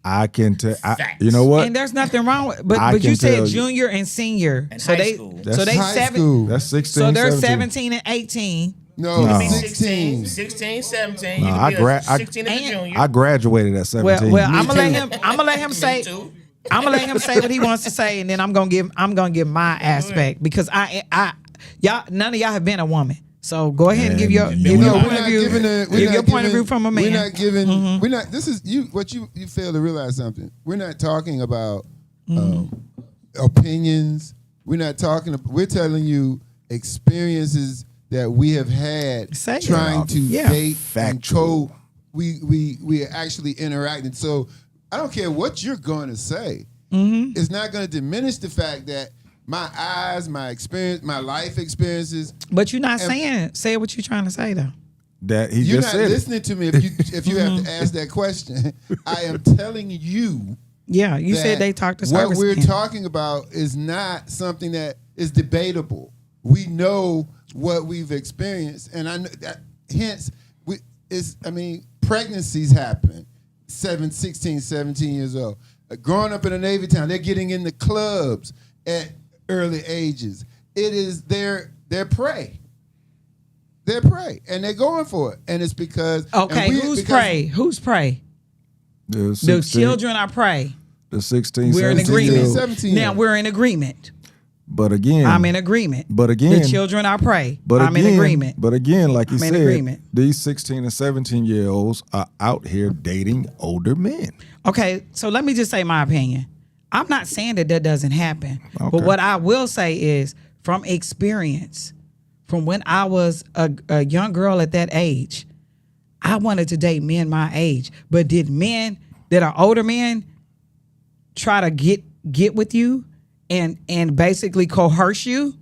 I can tell. Facts. You know what? And there's nothing wrong with, I but can you said tell you. junior and senior. And so high they, school. so they High seven. school. That's 16. So they're 17. 17 and 18. No, No. 16. 16, 17. No, you I can be gra- I- 16 as a junior. I graduated at 17. Well, I'm too. gonna let him say. too. I'm gonna let him say what he wants to say, and then I'm gonna give my aspect because y'all none of y'all have been a woman. So go ahead and give your And give you your know, point of view. Give your point of view from a man. We're not giving. We're not. This is you. What you fail to realize something. We're not talking about opinions. We're not talking. We're telling you experiences that we have had Say it. trying to Yeah. date Factual. and we are actually interacting. So I don't care what you're going to say. It's not going to diminish the fact that my eyes, my experience, my life experiences. But you're not say what you're trying to say though. that he You're just not said it. listening to me if you have to ask that question. I am telling you. Yeah, you said that they talked to what we're servicemen. talking about is not something that is debatable. We know what we've experienced, and I know that. Hence, pregnancies happen. 16, 17 years old. Growing up in a Navy town, they're getting into clubs at early ages. It is their prey. They're prey, and they're going for it, and it's because Okay, who's prey? Who's prey? The The 16 children are prey. The 16, We're in 17 agreement. year old. 17 Now we're in agreement. But again, I'm in agreement. But again, The children are prey. But I'm again, in agreement. But again, like you I'm in said, agreement. these 16 and 17-year-olds are out here dating older men. Okay, so let me just say my opinion. I'm not saying that doesn't happen. Okay. But what I will say is from experience, from when I was a young girl at that age, I wanted to date men my age. But did men that are older men try to get with you and basically coerce you?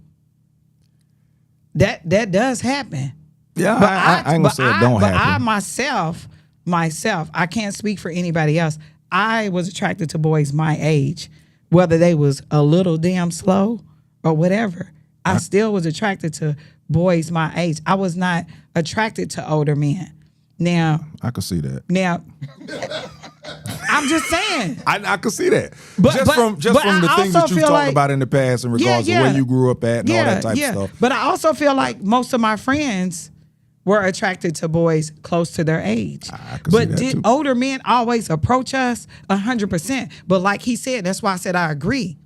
That does happen. Yeah, But I ain't gonna say it don't but I happen. myself, myself, I can't speak for anybody else. I was attracted to boys my age, whether they was a little damn slow or whatever. I still was attracted to boys my age. I was not attracted to older men. Now, I could see that. Now, I'm just saying. I could see that. But from the I things that also you feel talked like- about in the past in regards to where you grew up at and all that type of stuff. But I also feel like most of my friends were attracted to boys close to their age. I could see But that did too. older men always approach us? 100%. But like he said, that's why I said I agree.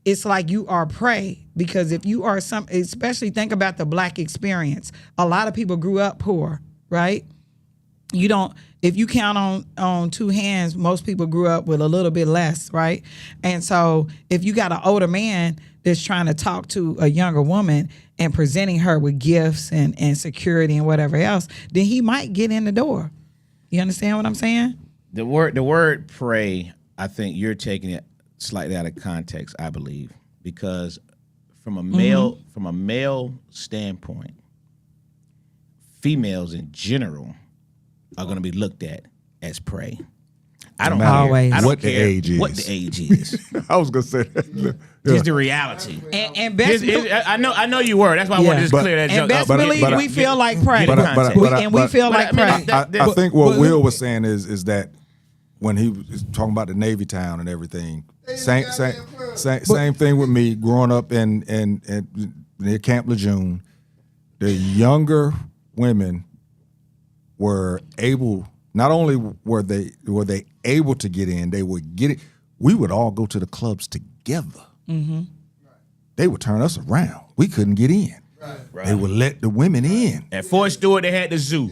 It's like you are prey, because if you are especially think about the black experience. A lot of people grew up poor, right? If you count on two hands, most people grew up with a little bit less, right? And so if you got an older man that's trying to talk to a younger woman and presenting her with gifts and security and whatever else, then he might get in the door. You understand what I'm saying? The word pray, I think you're taking it slightly out of context, I believe, because from a male standpoint, females in general are going to be looked at as prey. I don't matter Always. I don't what the care age is. what the age is. I was gonna say that. It's the reality. And best I know you were. That's why I wanted to just But- clear that and junk best up. believe but- we feel like prey. But- We feel like prey. I think what Will was saying is that when he was talking about the Navy town and everything, same thing with me growing up in near Camp Lejeune. The younger women were able. Not only were they able to get in, they would get it. We would all go to the clubs together. Mm-hmm. They would turn us around. We couldn't get in. Right. They would let the women in. At Fort Stewart, they had the zoo.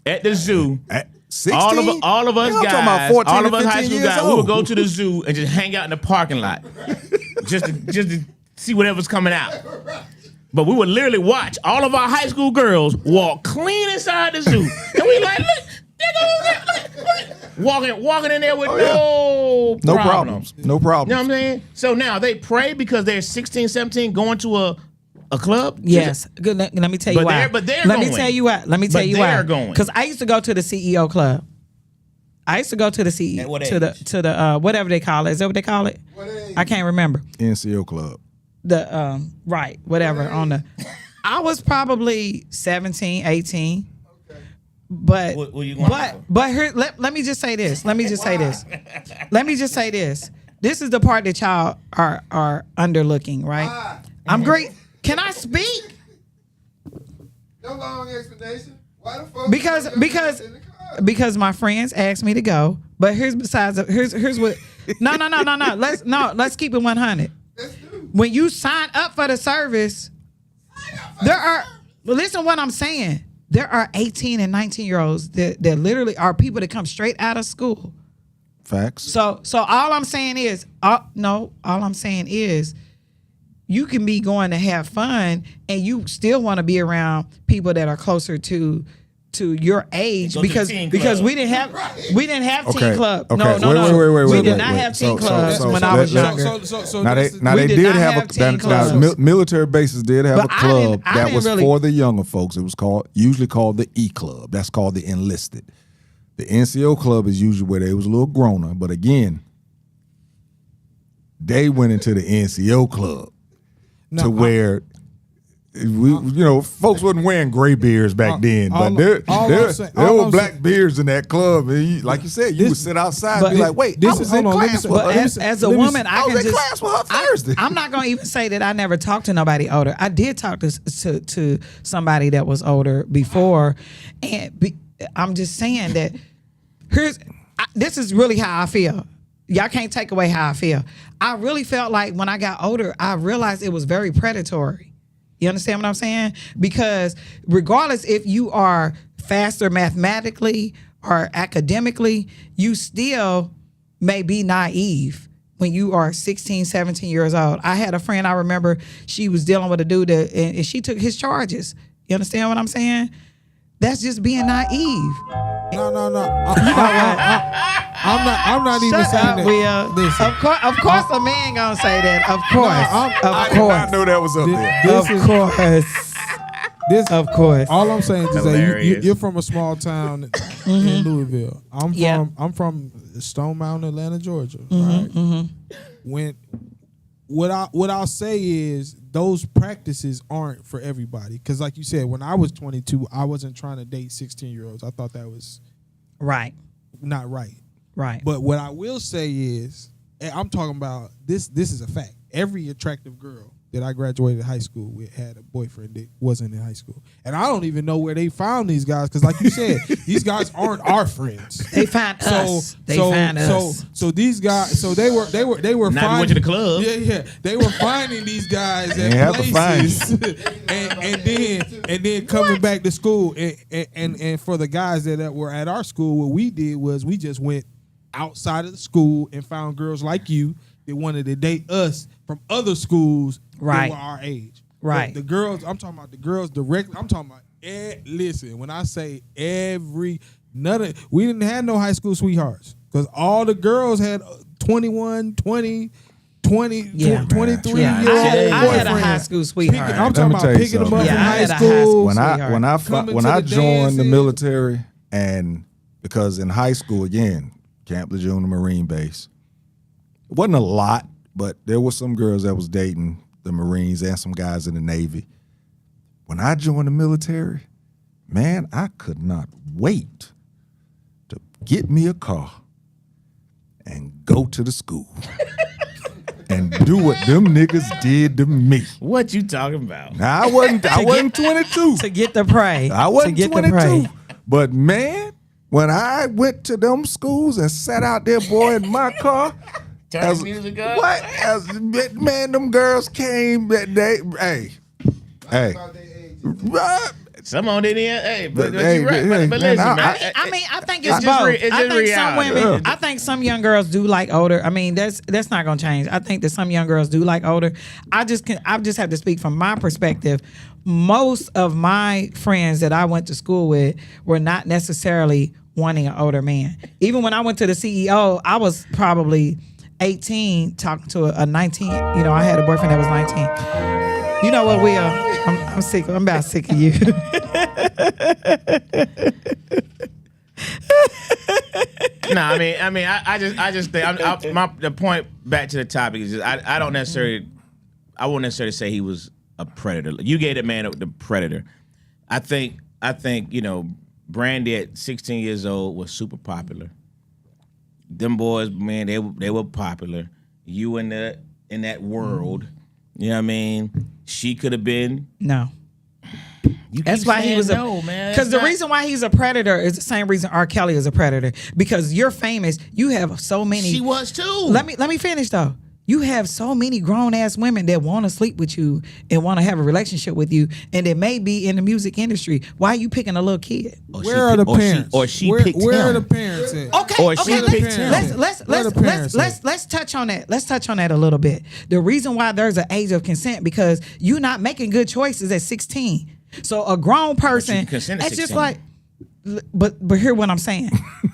At the zoo, At 16? all of us I'm talking about guys, 14 all of to us high 15 school years guys, we would old. go to the zoo and just hang out in the parking lot, just to see whatever's coming out. But we would literally watch all of our high school girls walk clean inside the zoo, and we like, look, walking in there with No problems. No You know problems. what I'm saying? So now they pray because they're 16, 17 going to a club? Yes. Good. Let me tell you But why. they're Let me going. tell you why. Let me tell But you why. they're going. Because I used to go to the CEO club. I used to go to the CEO At what to the age? to the whatever they call it. Is that what they call it? I can't remember. NCO club. The right, whatever on the. I was probably 17, 18. But What you going for? but here let me just say this. Let me just say this. Let me just say this. This is the part that y'all are underlooking, right? I'm great. Can I speak? No long explanation. Why the fuck? Because my friends asked me to go. But here's what. No. Let's keep it 100. When you sign up for the service, there are. Listen, what I'm saying. There are 18 and 19-year-olds that literally are people that come straight out of school. Facts. So all I'm saying is, all I'm saying is, you can be going to have fun and you still want to be around people that are closer to your age Go to because the teen because club. we didn't have teen club. Okay. No. We Wait, did not wait. have teen So- clubs so- when so I was let- younger. Now they We did did not have have teen clubs. military bases did have But a I club didn't that was really- for the younger folks. It was usually called the E Club. That's called the enlisted. The NCO club is usually where they was a little growner, but again, they went into the NCO club to where folks wasn't wearing gray beards back then, but there were black beards in that club. And like you said, you would sit outside and be like, wait, this I was is- in hold on, let me class say- with But her. as a woman, I I can was in just. class with her Thursday. I'm not gonna even say that I never talked to nobody older. I did talk to somebody that was older before, and I'm just saying that this is really how I feel. Y'all can't take away how I feel. I really felt like when I got older, I realized it was very predatory. You understand what I'm saying? Because regardless if you are faster mathematically or academically, you still may be naive when you are 16, 17 years old. I had a friend, I remember she was dealing with a dude and she took his charges. You understand what I'm saying? That's just being naive. No. I'm not even Shut saying up, that. Will. Listen, Of course a man gonna say that. Of course. I Of did not course. know that was up there. this is Of course. This, Of course. all I'm saying is that Hilarious. you're from a small town in Louisville. I'm from Stone Mountain, Atlanta, Georgia. Right. When what I'll say is those practices aren't for everybody. Because like you said, when I was 22, I wasn't trying to date 16-year-olds. I thought that was Right. not right. Right. But what I will say is, and I'm talking about this. This is a fact. Every attractive girl that I graduated high school with had a boyfriend that wasn't in high school, and I don't even know where they found these guys because, like you said, these guys aren't our friends. They find us. They find us. So these guys. So they were. Now we went to the club. Yeah. They were finding these guys ain't have at to find places, and then coming back to school. And for the guys that were at our school, what we did was we just went outside of the school and found girls like you that wanted to date us from other schools that were our age. Right. The girls, I'm talking about the girls directly. I'm talking about, listen, when I say we didn't have no high school sweethearts because all the girls had 21, 20, 23 Yeah. year old I had a high school sweetheart. I'm talking about tell you picking them up something. in Yeah, I high had a high school school. When I the joined the dances. military, and because in high school again, Camp Lejeune Marine Base, it wasn't a lot, but there were some girls that was dating the Marines and some guys in the Navy. When I joined the military, man, I could not wait to get me a car and go to the school and do what them niggas did to me. What you talking about? Now, I wasn't 22. To get the prey. I wasn't to get 22. the prey. But man, when I went to them schools and sat out there, boy, in my car, Turn the music up. what? Man, them girls came that day. Hey. Some on it in. Hey, but Hey, you're right. hey, But man, listen, I- man. I think it's just both. it's just I think some reality. women, I think some young girls do like older. I mean, that's not gonna change. I think that some young girls do like older. I just have to speak from my perspective. Most of my friends that I went to school with were not necessarily wanting an older man. Even when I went to the CEO, I was probably 18 talking to a 19. You know, I had a boyfriend that was 19. You know what, Will? I'm sick. I'm about sick of you. No, I mean, I just think the point back to the topic is just, I won't necessarily say he was a predator. You gave that man the predator. I think Brandy at 16 years old was super popular. Them boys, man, they were popular. You in that world, you know what I mean? She could have been. No. You That's keep why he saying was no, man. because the It's not- reason why he's a predator is the same reason R. Kelly is a predator. Because you're famous. You have so many. She was too. Let me finish though. You have so many grown ass women that want to sleep with you and want to have a relationship with you, and it may be in the music industry. Why are you picking a little kid? Where are the parents? She picked Where are him. the parents at? Okay, Or she okay. picked him. Let's touch on that. Let's touch on that a little bit. The reason why there's an age of consent because you're not making good choices at 16. So a grown person, consent at it's just 16. like. But hear what I'm saying.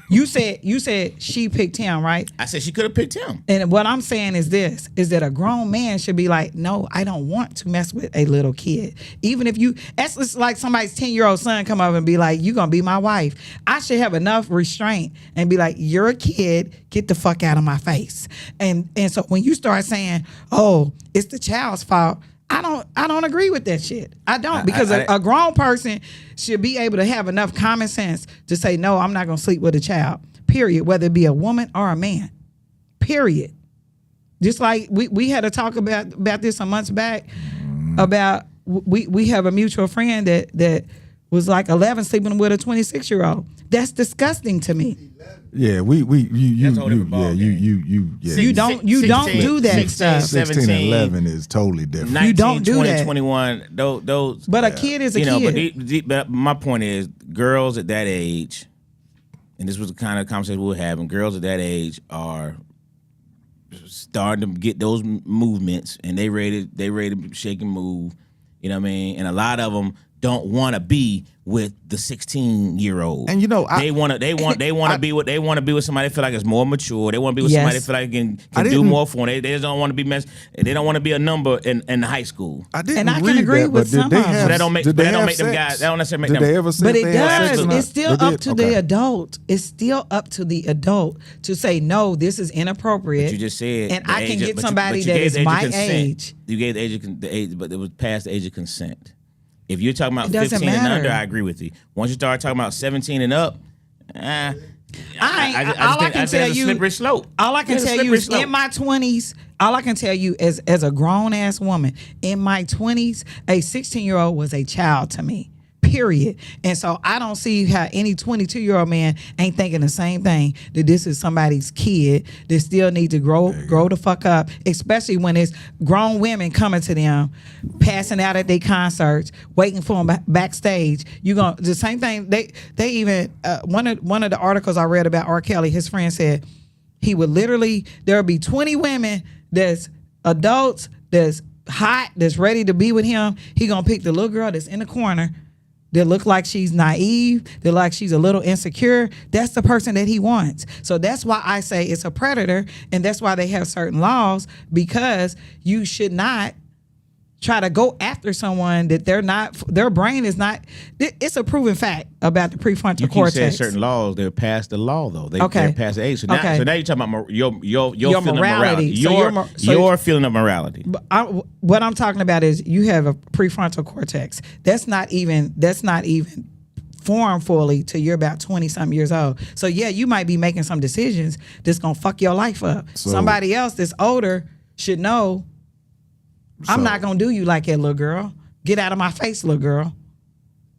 You said she picked him, right? I said she could have picked him. And what I'm saying is this, is that a grown man should be like, no, I don't want to mess with a little kid. Even if that's just like somebody's 10-year-old son come up and be like, you going to be my wife. I should have enough restraint and be like, you're a kid, get the fuck out of my face. And so when you start saying, oh, it's the child's fault, I don't agree with that shit. I don't because a grown person should be able to have enough common sense to say, no, I'm not going to sleep with a child, period, whether it be a woman or a man, period. Just like we had a talk about this some months back about we have a mutual friend that was like 11 sleeping with a 26-year-old. That's disgusting to me. Yeah, you don't do that stuff. 16 and 11 is totally different. 19, You don't do 20, that. 21, those. But a kid is a kid. But my point is, girls at that age, and this was the kind of conversation we were having, girls at that age are starting to get those movements, and they ready to shake and move. You know what I mean? And a lot of them, don't want to be with the 16-year-old. And you know, they want to be with somebody that feel like it's more mature. They want to be with Yes. somebody that feel like can do more for them. They just don't want to be they don't want to be a number in high school. I didn't And I can read agree that, with but did some they of them. have, So that don't make did they them have guys. sex? That don't necessarily make Did them. they ever say But if it they had sex does. or not? It's still They up did? to Okay. the adult. It's still up to the adult to say no. This is inappropriate. You just said, and the I can age of- get but you- somebody but you that gave is the age of my consent. age. You gave the age, but it was past the age of consent. If you're talking about It doesn't 15 and matter. under, I agree with you. Once you start talking about 17 and up, I All I can think tell it's a you, slippery slope. all I can It's a tell you slippery is slope. in my 20s. All I can tell you as a grown ass woman in my 20s, a 16-year-old was a child to me. Period. And so I don't see how any 22-year-old man ain't thinking the same thing, that this is somebody's kid that still need to grow the fuck up, especially when it's grown women coming to them, passing out at their concerts, waiting for them backstage. You going the same thing. They even one of the articles I read about R. Kelly, his friend said he would literally, there would be 20 women that's adults, that's hot, that's ready to be with him. He gonna pick the little girl that's in the corner that look like she's naive, that like she's a little insecure. That's the person that he wants. So that's why I say it's a predator, and that's why they have certain laws, because you should not try to go after someone that their brain is not. It's a proven fact about the prefrontal You keep cortex. saying certain laws, they're past the law though. They're past the age. So now, Okay. so now you're talking about your feeling morality. of So morality. Your feeling of morality. But what I'm talking about is you have a prefrontal cortex. That's not even formed fully till you're about 20-something years old. So yeah, you might be making some decisions that's gonna fuck your life up. So- Somebody else that's older should know. I'm not gonna do you like that, little girl. Get out of my face, little girl.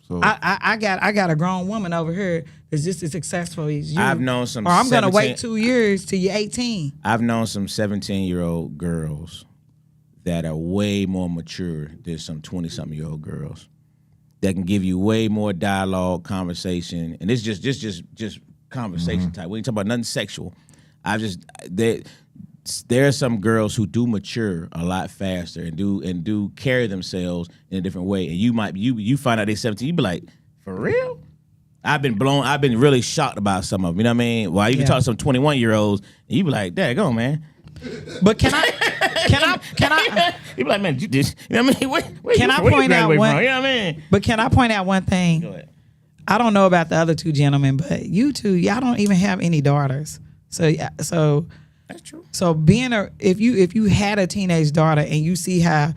So I got a grown woman over here that's just as successful as you. I've known some Or I'm gonna 17 wait 2 years till you're 18. I've known some 17-year-old girls that are way more mature than some 20-something-year-old girls that can give you way more dialogue, conversation, and it's just conversation type. We ain't talking about nothing sexual. There are some girls who do mature a lot faster and do carry themselves in a different way. And you find out they're 17, you be like, for real? I've been really shocked about some of them. You know what I mean? While you can talk to some 21-year-olds, and you be like, daggone, man. But can I? You be like, man, you just, you know what I mean? Where Can you, I where you point out graduate one? from? You know what I mean? But can I point out one thing? Go ahead. I don't know about the other two gentlemen, but you two, y'all don't even have any daughters. So That's true. So if you had a teenage daughter and you see how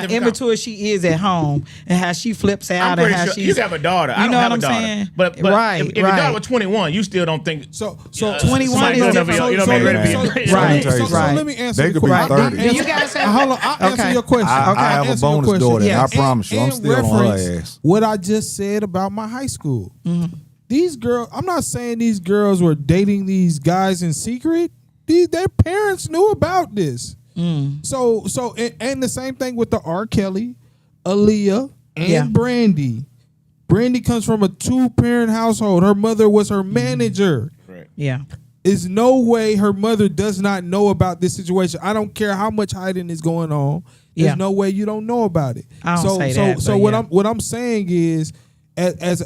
immature she is at home and how she flips out I'm and pretty how sure she's, you have a daughter. I you don't know have what a I'm daughter. saying? But Right, if your right. daughter was 21, you still don't think. So 21 is different. Right. So Right. let me answer They the could be question. 30. Do you guys have? Hold on, I'll answer Okay. your question. I have a Answer your bonus question. daughter, and I Yes. promise you, I'm And still on her reference ass. what I just said about my high school. Mm-hmm. These girls, I'm not saying these girls were dating these guys in secret. Their parents knew about this. So and the same thing with the R. Kelly, Aaliyah, and Yeah. Brandy. Brandy comes from a 2-parent household. Her mother was her manager. Yeah. Is no way her mother does not know about this situation. I don't care how much hiding is going on. There's Yeah. no way you don't know about it. I don't say that, So but what yeah. I'm saying is, as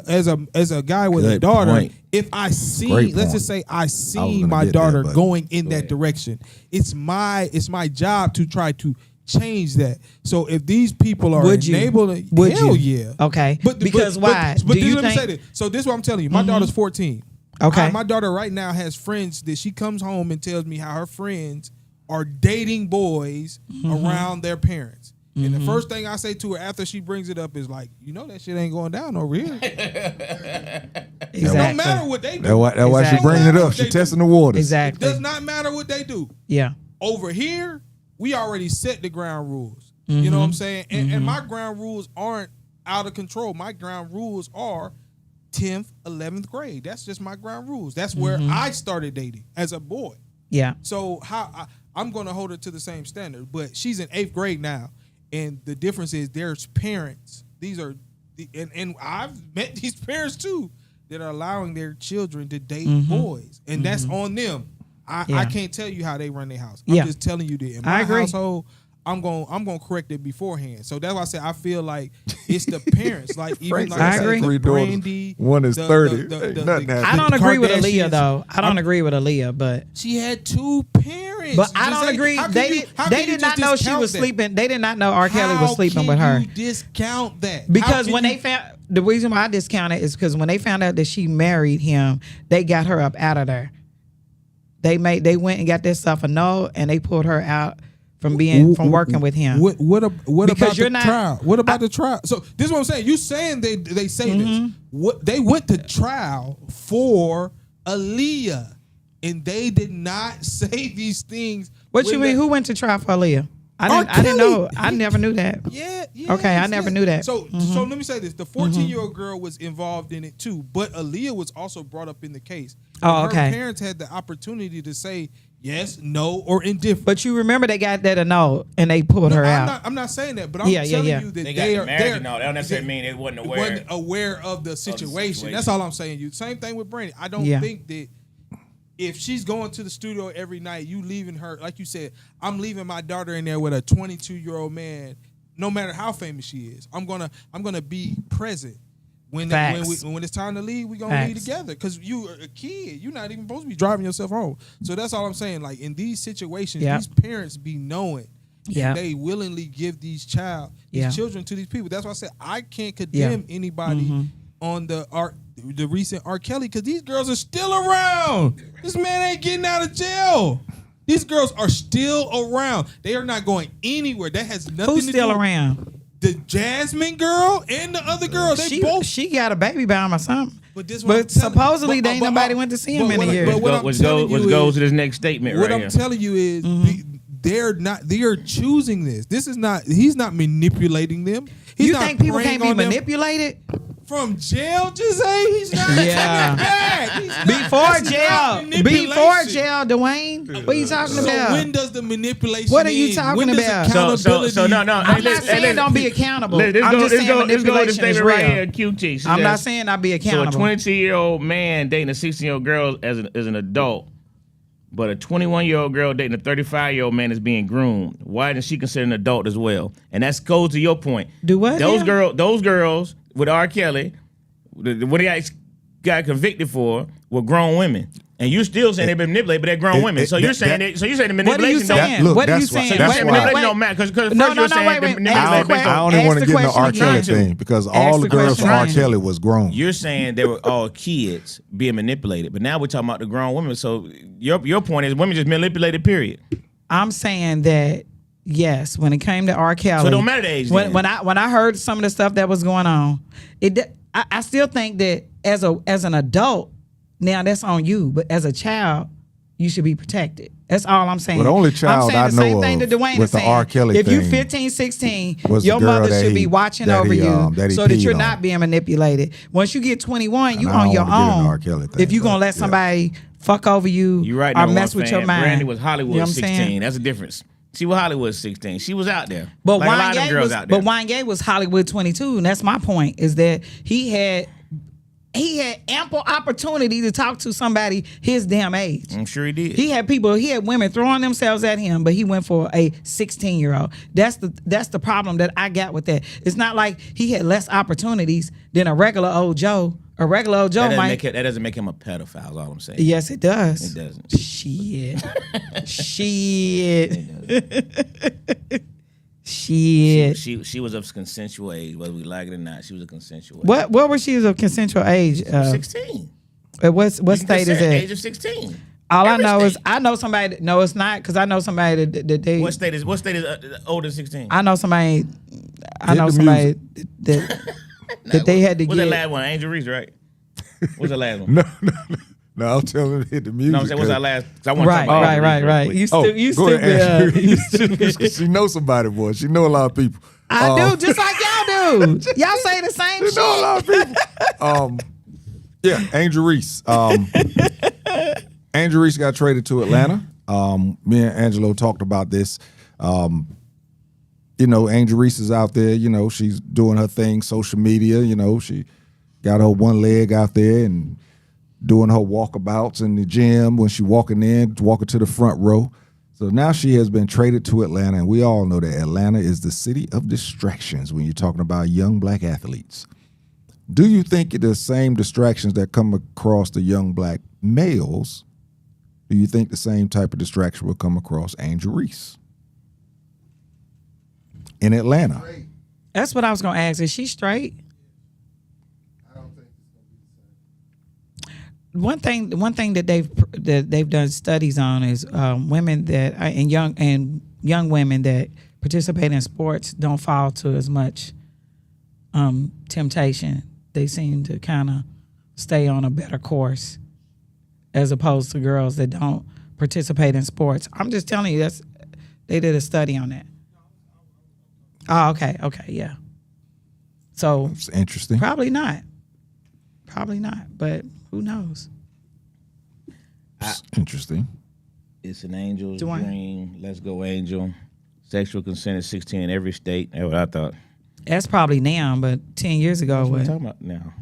a guy with a Good daughter, point. if I see, Great let's point. just say I I was see gonna my get there, daughter but going in go that ahead. direction, it's my job to try to change that. So if these people are Would you? enabling, Would hell you? yeah. Okay. Because why? But Do you let me think- say this. So this is what I'm telling you. My daughter's 14. Okay. My daughter right now has friends that she comes home and tells me how her friends are dating boys around their parents. And the first thing I say to her after she brings it up is like, you know that shit ain't going down over here. Exactly. No matter what they do. That's why she Exactly. bringing it up. They She do. testing the waters. It Exactly. does not matter what they do. Yeah. Over here, we already set the ground rules. You know what I'm saying? And my ground rules aren't out of control. My ground rules are 10th, 11th grade. That's just my ground rules. That's where I started dating as a boy. Yeah. So I'm going to hold her to the same standard. But she's in 8th grade now, and the difference is there's parents. These are, and I've met these parents too that are allowing their children to date boys, and that's on them. I can't tell you how they run their house. I'm Yeah. just telling you that in I my agree. household, I'm gonna correct it beforehand. So that's why I said I feel like it's the parents. Like even like I agree. the 3 daughters, Brandy, one is 30. Ain't nothing happening. I don't agree with Aaliyah Kardashians. though. I don't agree with Aaliyah, but She had 2 parents. but I Just don't like, agree. how can They you- did. how They can you did not just know she discount was that? sleeping. They did not know R. Kelly was How sleeping can with her. You discount that Because How when can they found the reason why I discount it is because when they found out that she married him, they got her up out of there. They went and got their stuff annulled and they pulled her out from working with him. What Because about you're the not- trial? What about the trial? So this is what I'm saying. You saying they say this? What they went to trial for Aaliyah, and they did not say these things. What you when mean? the- Who went to trial for Aaliyah? I R. didn't know. Kelly. I never knew that. Yeah. Okay, I never knew that. So let me say this: the 14-year-old girl was involved in it too, but Aaliyah was also brought up in the case. Oh, And okay. Her parents had the opportunity to say yes, no, or indifferent. But you remember they got that annulled and they pulled her out. I'm not saying that, but I'm Yeah, telling yeah. you that They they got are. married and all. That don't necessarily mean they wasn't aware. Of the situation. situation. That's all I'm saying. You same thing with Brandy. I don't Yeah. think that if she's going to the studio every night, you leaving her like you said. I'm leaving my daughter in there with a 22-year-old man. No matter how famous she is, I'm gonna be present. When it's time to leave, we gonna leave together because you are a kid. You're not even supposed to be driving yourself home. So that's all I'm saying. Like in these situations, these parents be knowing. Yeah. And they willingly give these children to these people. That's why I said I can't condemn anybody on the recent R. Kelly because these girls are still around. This man ain't getting out of jail. These girls are still around. They are not going anywhere. That has nothing Who's to still do. around? The Jasmine girl and the other girl. They both. She got a baby by him or something. But this what I'm But telling- supposedly but- they ain't but- nobody went to see him but in a what- year. but what I'm Which telling goes you to is- this next statement What right I'm here. telling you is they are choosing this. This is not. He's not manipulating them. He's You not think people preying can't be on them. manipulated? From jail, Jose? He's not Yeah. coming back. He's not- Before that's jail, not manipulation. Dwayne. What are you talking So about? when does the manipulation What are you end? talking When does about? accountability? So no. I'm not saying don't be accountable. I'm just saying Let's go with the manipulation is statement right here. real. QT. She I'm not says, saying I'll be So a accountable. 22-year-old man dating a 16-year-old girl as an adult, but a 21-year-old girl dating a 35-year-old man is being groomed. Why isn't she considered an adult as well? And that goes to your point. Do what? Those Yeah. girls with R. Kelly, what they got convicted for were grown women. And you still saying they've been manipulated, but they're grown women. So you're saying the What are you manipulation don't. saying? look, What are you that's why- saying? So that's you're saying why- manipulation don't matter because first No, you're saying wait. the Ask manipulation the based question. I on. don't even want to Ask get the in the R. question Kelly again. thing because Ask all the the girls from question R. again. Kelly was grown. You're saying they were all kids being manipulated, but now we're talking about the grown women. So your point is women just manipulated. Period. I'm saying that yes, when it came to R. Kelly, So it don't matter the age then. When I heard some of the stuff that was going on, I still think that as an adult, now that's on you, but as a child, you should be protected. That's all I'm saying. Well, the only child I'm saying I the know same thing of that Dwayne with is the saying. R. Kelly if you're thing 15, 16, was the your girl mother that should he- be watching that over he, you that he so that peed you're on. not being manipulated. Once you get 21, you And I on don't your wanna get in the own. R. Kelly thing, If you're gonna but, let yeah. somebody fuck over you You're right. or number mess one with fan. your mind. Brandy was Hollywood You know what I'm saying? 16. That's a difference. She was Hollywood 16. She was out there. But like a lot of them girls out there. Wanye was Hollywood 22, and that's my point. Is that he had ample opportunity to talk to somebody his damn age. I'm sure he did. He had women throwing themselves at him, but he went for a 16-year-old. That's the problem that I got with that. It's not like he had less opportunities than a regular old Joe. A regular old Joe might. that doesn't make him a pedophile. Is all I'm saying. Yes, it does. It doesn't. Shit. Shit. She was of consensual age, whether we like it or not. She was a consensual age. What was she of consensual age? 16. What state is Age it? of 16. All Every I know is state. I know somebody. No, it's not because I know somebody that they. What state is older than 16? I know somebody. I Hit know the somebody that they had to What's that get. last one? Angel Reese, right? What's the last one? No, I'll tell him to hit the music. No, I'm saying what's our last? 'Cause I want to Right, talk about Angel Reese real quick. You Oh, stupid. go ahead. You stupid. She knows somebody, boy. She know a lot of people. I do just like y'all do. Y'all say the same She know a shit. lot of people. Yeah, Angel Reese. Angel Reese got traded to Atlanta. Me and Angelo talked about this. Angel Reese is out there. She's doing her thing, social media. She got her one leg out there and doing her walkabouts in the gym when she walking to the front row. So now she has been traded to Atlanta, and we all know that Atlanta is the city of distractions when you're talking about young black athletes. Do you think the same distractions that come across the young black males, do you think the same type of distraction will come across Angel Reese in Atlanta? That's what I was going to ask. Is she straight? I don't think it's gonna be the same. One thing that they've done studies on is women that and young women that participate in sports don't fall to as much temptation. They seem to kind of stay on a better course as opposed to girls that don't participate in sports. I'm just telling you, they did a study on that. Oh, okay, yeah. So It's interesting. probably not, but who knows? It's interesting. It's an angel's Dwayne. dream. Let's go, Angel. Sexual consent is 16 in every state. That's what I thought. That's probably now, but 10 years ago, What are we what? talking about now?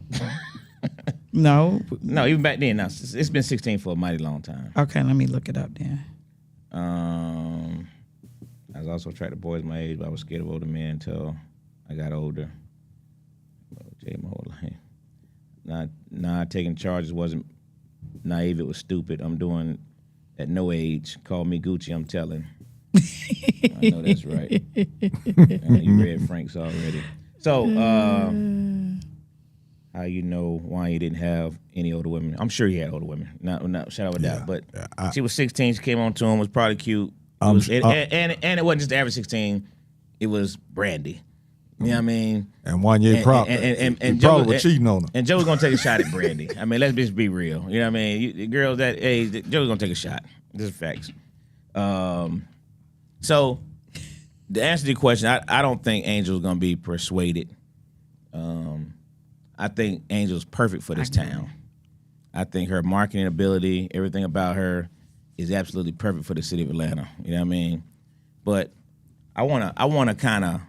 No. No, even back then. Now it's been 16 for a mighty long time. Okay, let me look it up then. I was also attracted to boys my age, but I was scared of older men until I got older. Jay, my whole life. Not taking charges wasn't naive. It was stupid. I'm doing at no age. Call me Gucci. I'm telling. I know that's right. You read Frank's already. So, how you know why he didn't have any older women? I'm sure he had older women. Not shout out with that. But she was 16. She came on to him. Was probably cute. And it wasn't just the average 16. It was Brandy. You know what I mean? And Wanye and Joe Joe was cheating on her. And Joe's gonna take a shot at Brandy. I mean, let's just be real. You know what I mean? Girls that age, Joe's gonna take a shot. This is facts. So, to answer the question, I don't think Angel's gonna be persuaded. I think Angel's perfect for this town. I think her marketing ability, everything about her, is absolutely perfect for the city of Atlanta. You know what I mean? But I wanna kind of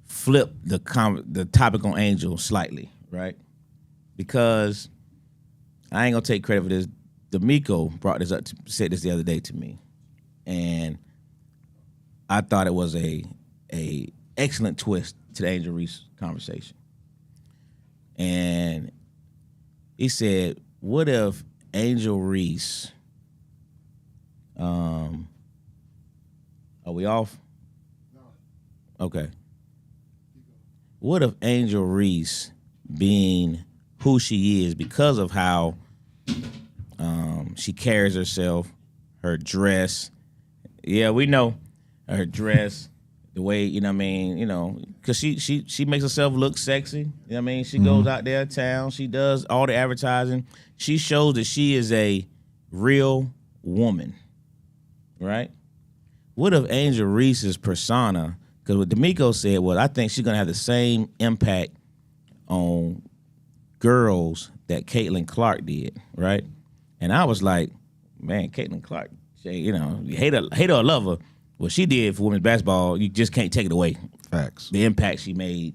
flip the topic on Angel slightly, right? Because I ain't gonna take credit for this. D'Amico brought this up, said this the other day to me, and I thought it was a excellent twist to the Angel Reese conversation. And he said, "What if Angel Reese?" Are we off? No. Okay. What if Angel Reese, being who she is because of how she carries herself, her dress, yeah, we know her dress, the way, you know what I mean, you know, because she makes herself look sexy, you know what I mean? She goes out there town, she does all the advertising. She shows that she is a real woman, right? What if Angel Reese's persona, because what D'Amico said was, I think she's going to have the same impact on girls that Caitlin Clark did, right? And I was like, man, Caitlin Clark, you know, you hate her or love her, what she did for women's basketball, you just can't take it away. Facts. The impact she made,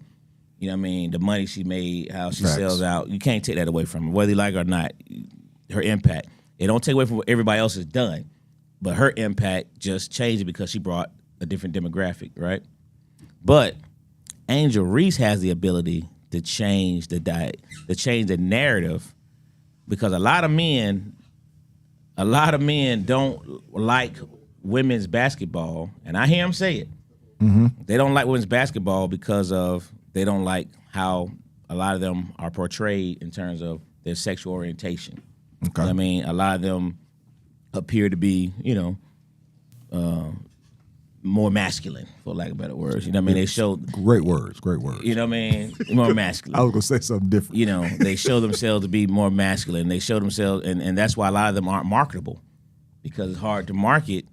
you know what I mean, the money she made, how she sells out, you can't take that away from her, whether you like her or not, her impact. It don't take away from what everybody else has done, but her impact just changed because she brought a different demographic, right? But Angel Reese has the ability to change the diet, to change the narrative, because a lot of men don't like women's basketball, and I hear them say it. Mm-hmm. They don't like women's basketball because of they don't like how a lot of them are portrayed in terms of their sexual orientation. Okay. I mean, a lot of them appear to be, you know, more masculine, for lack of better words. You know what I mean? They show Great words. you know what I mean, more masculine. I was gonna say something different. You know, they show themselves to be more masculine. They show themselves, and that's why a lot of them aren't marketable, because it's hard to market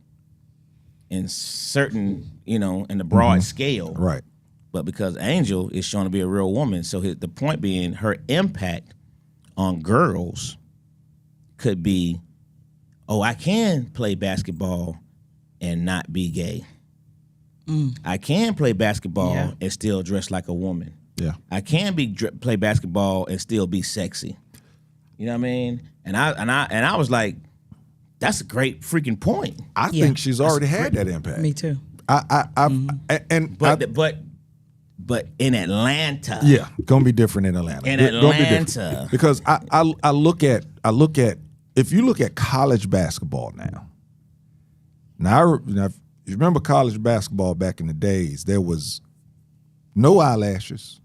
in certain, you know, in the broad scale. Right. But because Angel is shown to be a real woman, so the point being, her impact on girls could be, oh, I can play basketball and not be gay. I can play basketball and still dress like a woman. Yeah. I can play basketball and still be sexy. You know what I mean? And I was like, That's a great freaking point. I think she's already had that impact. Me too. But in Atlanta, Yeah, gonna be different in Atlanta. In Gonna be different. Atlanta. Because I look at if you look at college basketball now. Now if you remember college basketball back in the days, there was no eyelashes.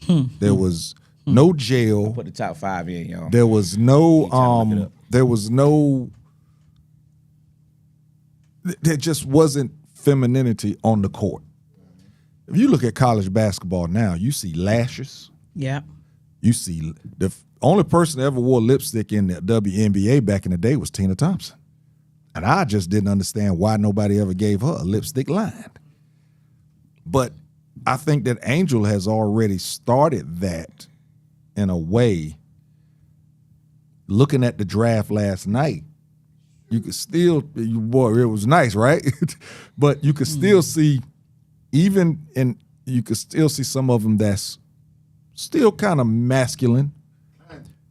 There was no jail. put the top 5 in, y'all. There was no there just wasn't femininity on the court. If you look at college basketball now, you see lashes. Yeah. You see the only person that ever wore lipstick in the WNBA back in the day was Tina Thompson. And I just didn't understand why nobody ever gave her a lipstick line. But I think that Angel has already started that in a way. Looking at the draft last night, you could still, boy, it was nice, right? But you could still see, you could still see some of them that's still kind of masculine,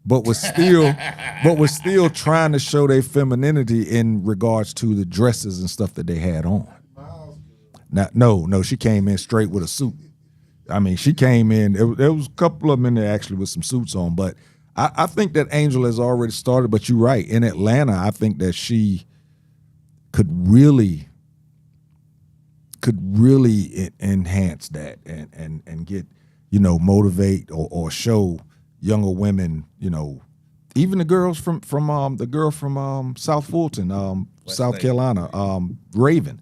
but was still trying to show their femininity in regards to the dresses and stuff that they had on. Now, no, she came in straight with a suit. I mean, she came in. There was a couple of them in there actually with some suits on, but I think that Angel has already started. But you're right. In Atlanta, I think that she could really enhance that and get, motivate or show younger women, even the girls from South Fulton, South Carolina, Raven.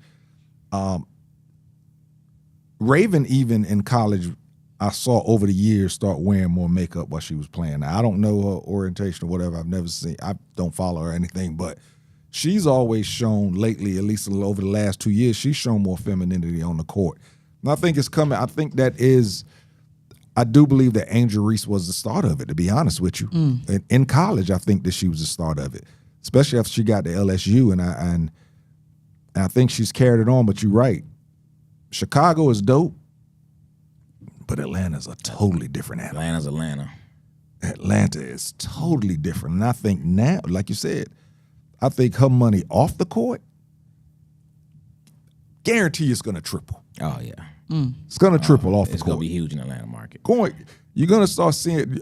Raven, even in college, I saw over the years start wearing more makeup while she was playing. Now, I don't know her orientation or whatever. I've never seen. I don't follow her or anything, but she's always shown lately, at least over the last 2 years, she's shown more femininity on the court. And I think it's coming. I think I do believe that Angel Reese was the start of it, to be honest with you. In college, I think that she was the start of it, especially after she got to LSU, and I think she's carried it on. But you're right. Chicago is dope, but Atlanta's a totally different animal. Atlanta's Atlanta. Atlanta is totally different. And I think now, like you said, I think her money off the court, guarantee it's going to triple. Oh, yeah. It's going to triple off the It's court. going to be huge in the Atlanta market. You're going to start seeing,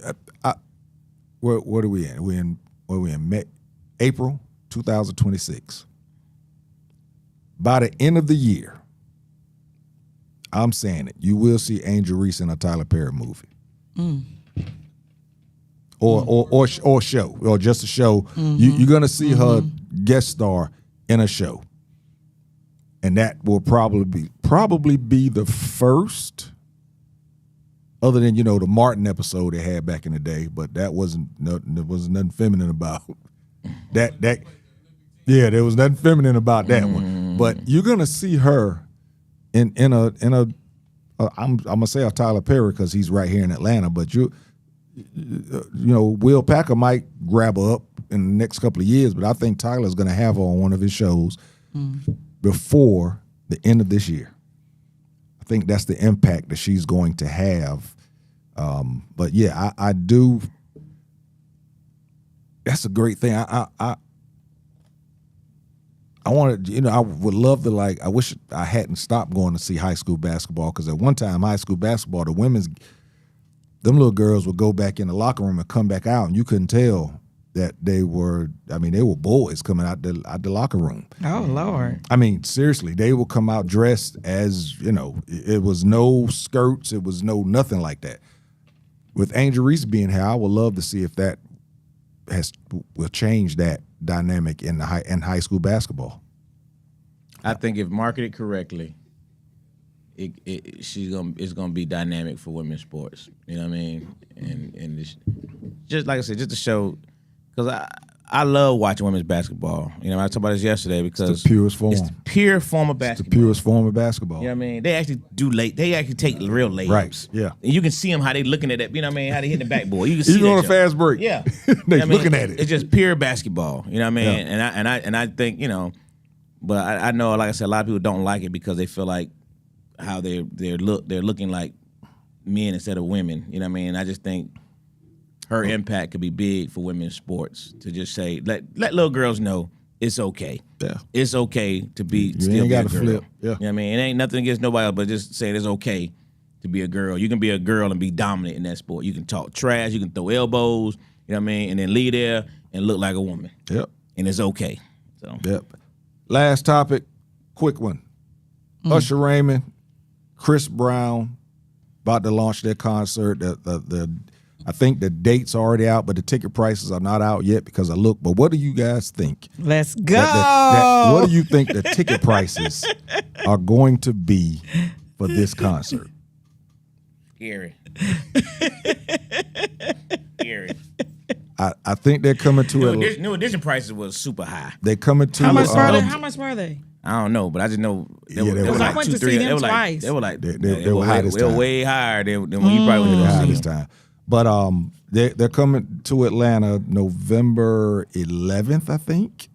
what are we in? We're in April 2026. By the end of the year, I'm saying it, you will see Angel Reese in a Tyler Perry movie. Or show, or just a show. You're going to see her guest star in a show. And that will probably be the first, other than, the Martin episode they had back in the day, but there wasn't nothing feminine about that. Yeah, there was nothing feminine about that one. But you're going to see her in a I'm gonna say a Tyler Perry because he's right here in Atlanta, but Will Packer might grab her up in the next couple of years, but I think Tyler's gonna have her on one of his shows before the end of this year. I think that's the impact that she's going to have. But yeah, I do. That's a great thing. I wanted, I would love to, I wish I hadn't stopped going to see high school basketball, because at one time, high school basketball, them little girls would go back in the locker room and come back out, and you couldn't tell that they were boys coming out the locker room. Oh, Lord. I mean, seriously, they would come out dressed as, it was no skirts, it was no nothing like that. With Angel Reese being here, I would love to see if that will change that dynamic in high school basketball. I think if marketed correctly, it's gonna be dynamic for women's sports. You know what I mean? And it's, just like I said, just to show, because I love watching women's basketball. I talked about this yesterday because it's the purest form. It's the pure form of basketball. It's the purest form of basketball. You know what I mean? They actually they actually take real layups. Right. Yeah. And you can see them how they looking at that. You know what I mean? How they hitting the backboard. You can see even on a fast break. Yeah. They looking at it. It's just pure basketball. You know what I mean? Yeah. And I think, but I know, like I said, a lot of people don't like it because they feel like how they're looking like men instead of women. You know what I mean? I just think her impact could be big for women's sports, to just say, let little girls know it's okay. Yeah. It's okay to be You still ain't be a gotta girl. flip. Yeah. You know what I mean? It ain't nothing against nobody else, but just saying it's okay to be a girl. You can be a girl and be dominant in that sport. You can talk trash, you can throw elbows, you know what I mean, and then leave there and look like a woman. Yep. And it's okay. So Yep. Last topic, quick one. Usher Raymond, Chris Brown, about to launch their concert. I think the date's already out, but the ticket prices are not out yet because I looked. But what do you guys think? Let's go. What do you think the ticket prices are going to be for this concert? scary. Scary. I think they're coming to it. New edition prices was super high. They're coming to How much were they? How much were they? I don't know, but I just know they Yeah, were, they they were were high. like I went 2, to 3. see They them were like twice. they were like They were high this they were time. way higher than when you probably went to high see this them. time. But they're coming to Atlanta November 11th, I think,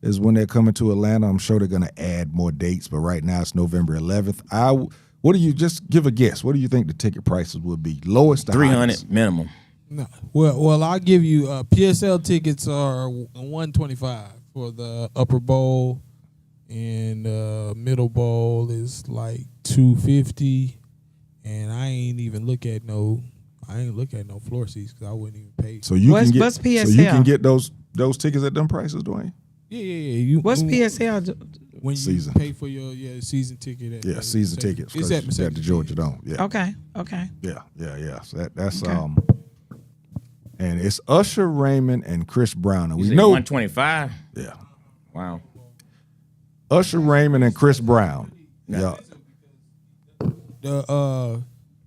is when they're coming to Atlanta. I'm sure they're going to add more dates, but right now it's November 11th. What do you just give a guess? What do you think the ticket prices would be? Lowest to 300 highest? minimum. No. Well, I'll give you PSL tickets are $125 for the upper bowl, and middle bowl is like $250. And I ain't look at no floor seats because I wouldn't even pay. So you What's can get PSL? So you can get those tickets at them prices, Dwayne. Yeah. What's PSL? When Season. you pay for your season ticket? Season tickets. It's at It's at the Georgia Dome. Yeah. Okay. Yeah. So that's Okay. and it's Usher Raymond and Chris Brown. And You we said know 125. yeah. Wow. Usher Raymond and Chris Brown. Yeah. The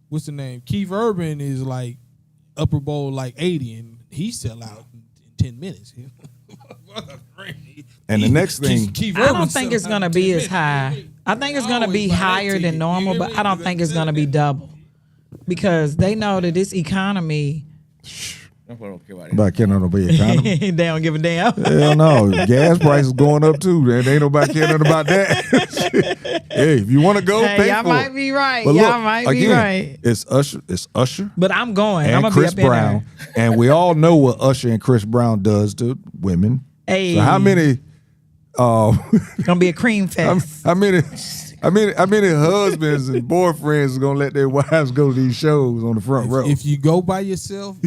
what's the name? Keith Urban is like upper bowl like 80, and he sell out in 10 minutes. And the next thing, Keith I Urban don't think sell it's out gonna in be 10 as minutes. high. I think it's gonna be Always buy that higher ticket. than normal, You but get I don't me? think it's gonna be double because they know that this economy. Don't care about nobody care about the economy. They don't give a damn. Hell no, gas prices going up too. And ain't nobody caring about that. Hey, if you want to go, Hey, pay y'all for might it. be right. But Y'all look, might be again, right. It's Usher But I'm going. I'm and gonna Chris be up Brown, in and we all know what Usher and Chris Brown does to women. Hey. So how many? there. Gonna be a cream fest. How many husbands and boyfriends are gonna let their wives go to these shows on the front row? If you go by yourself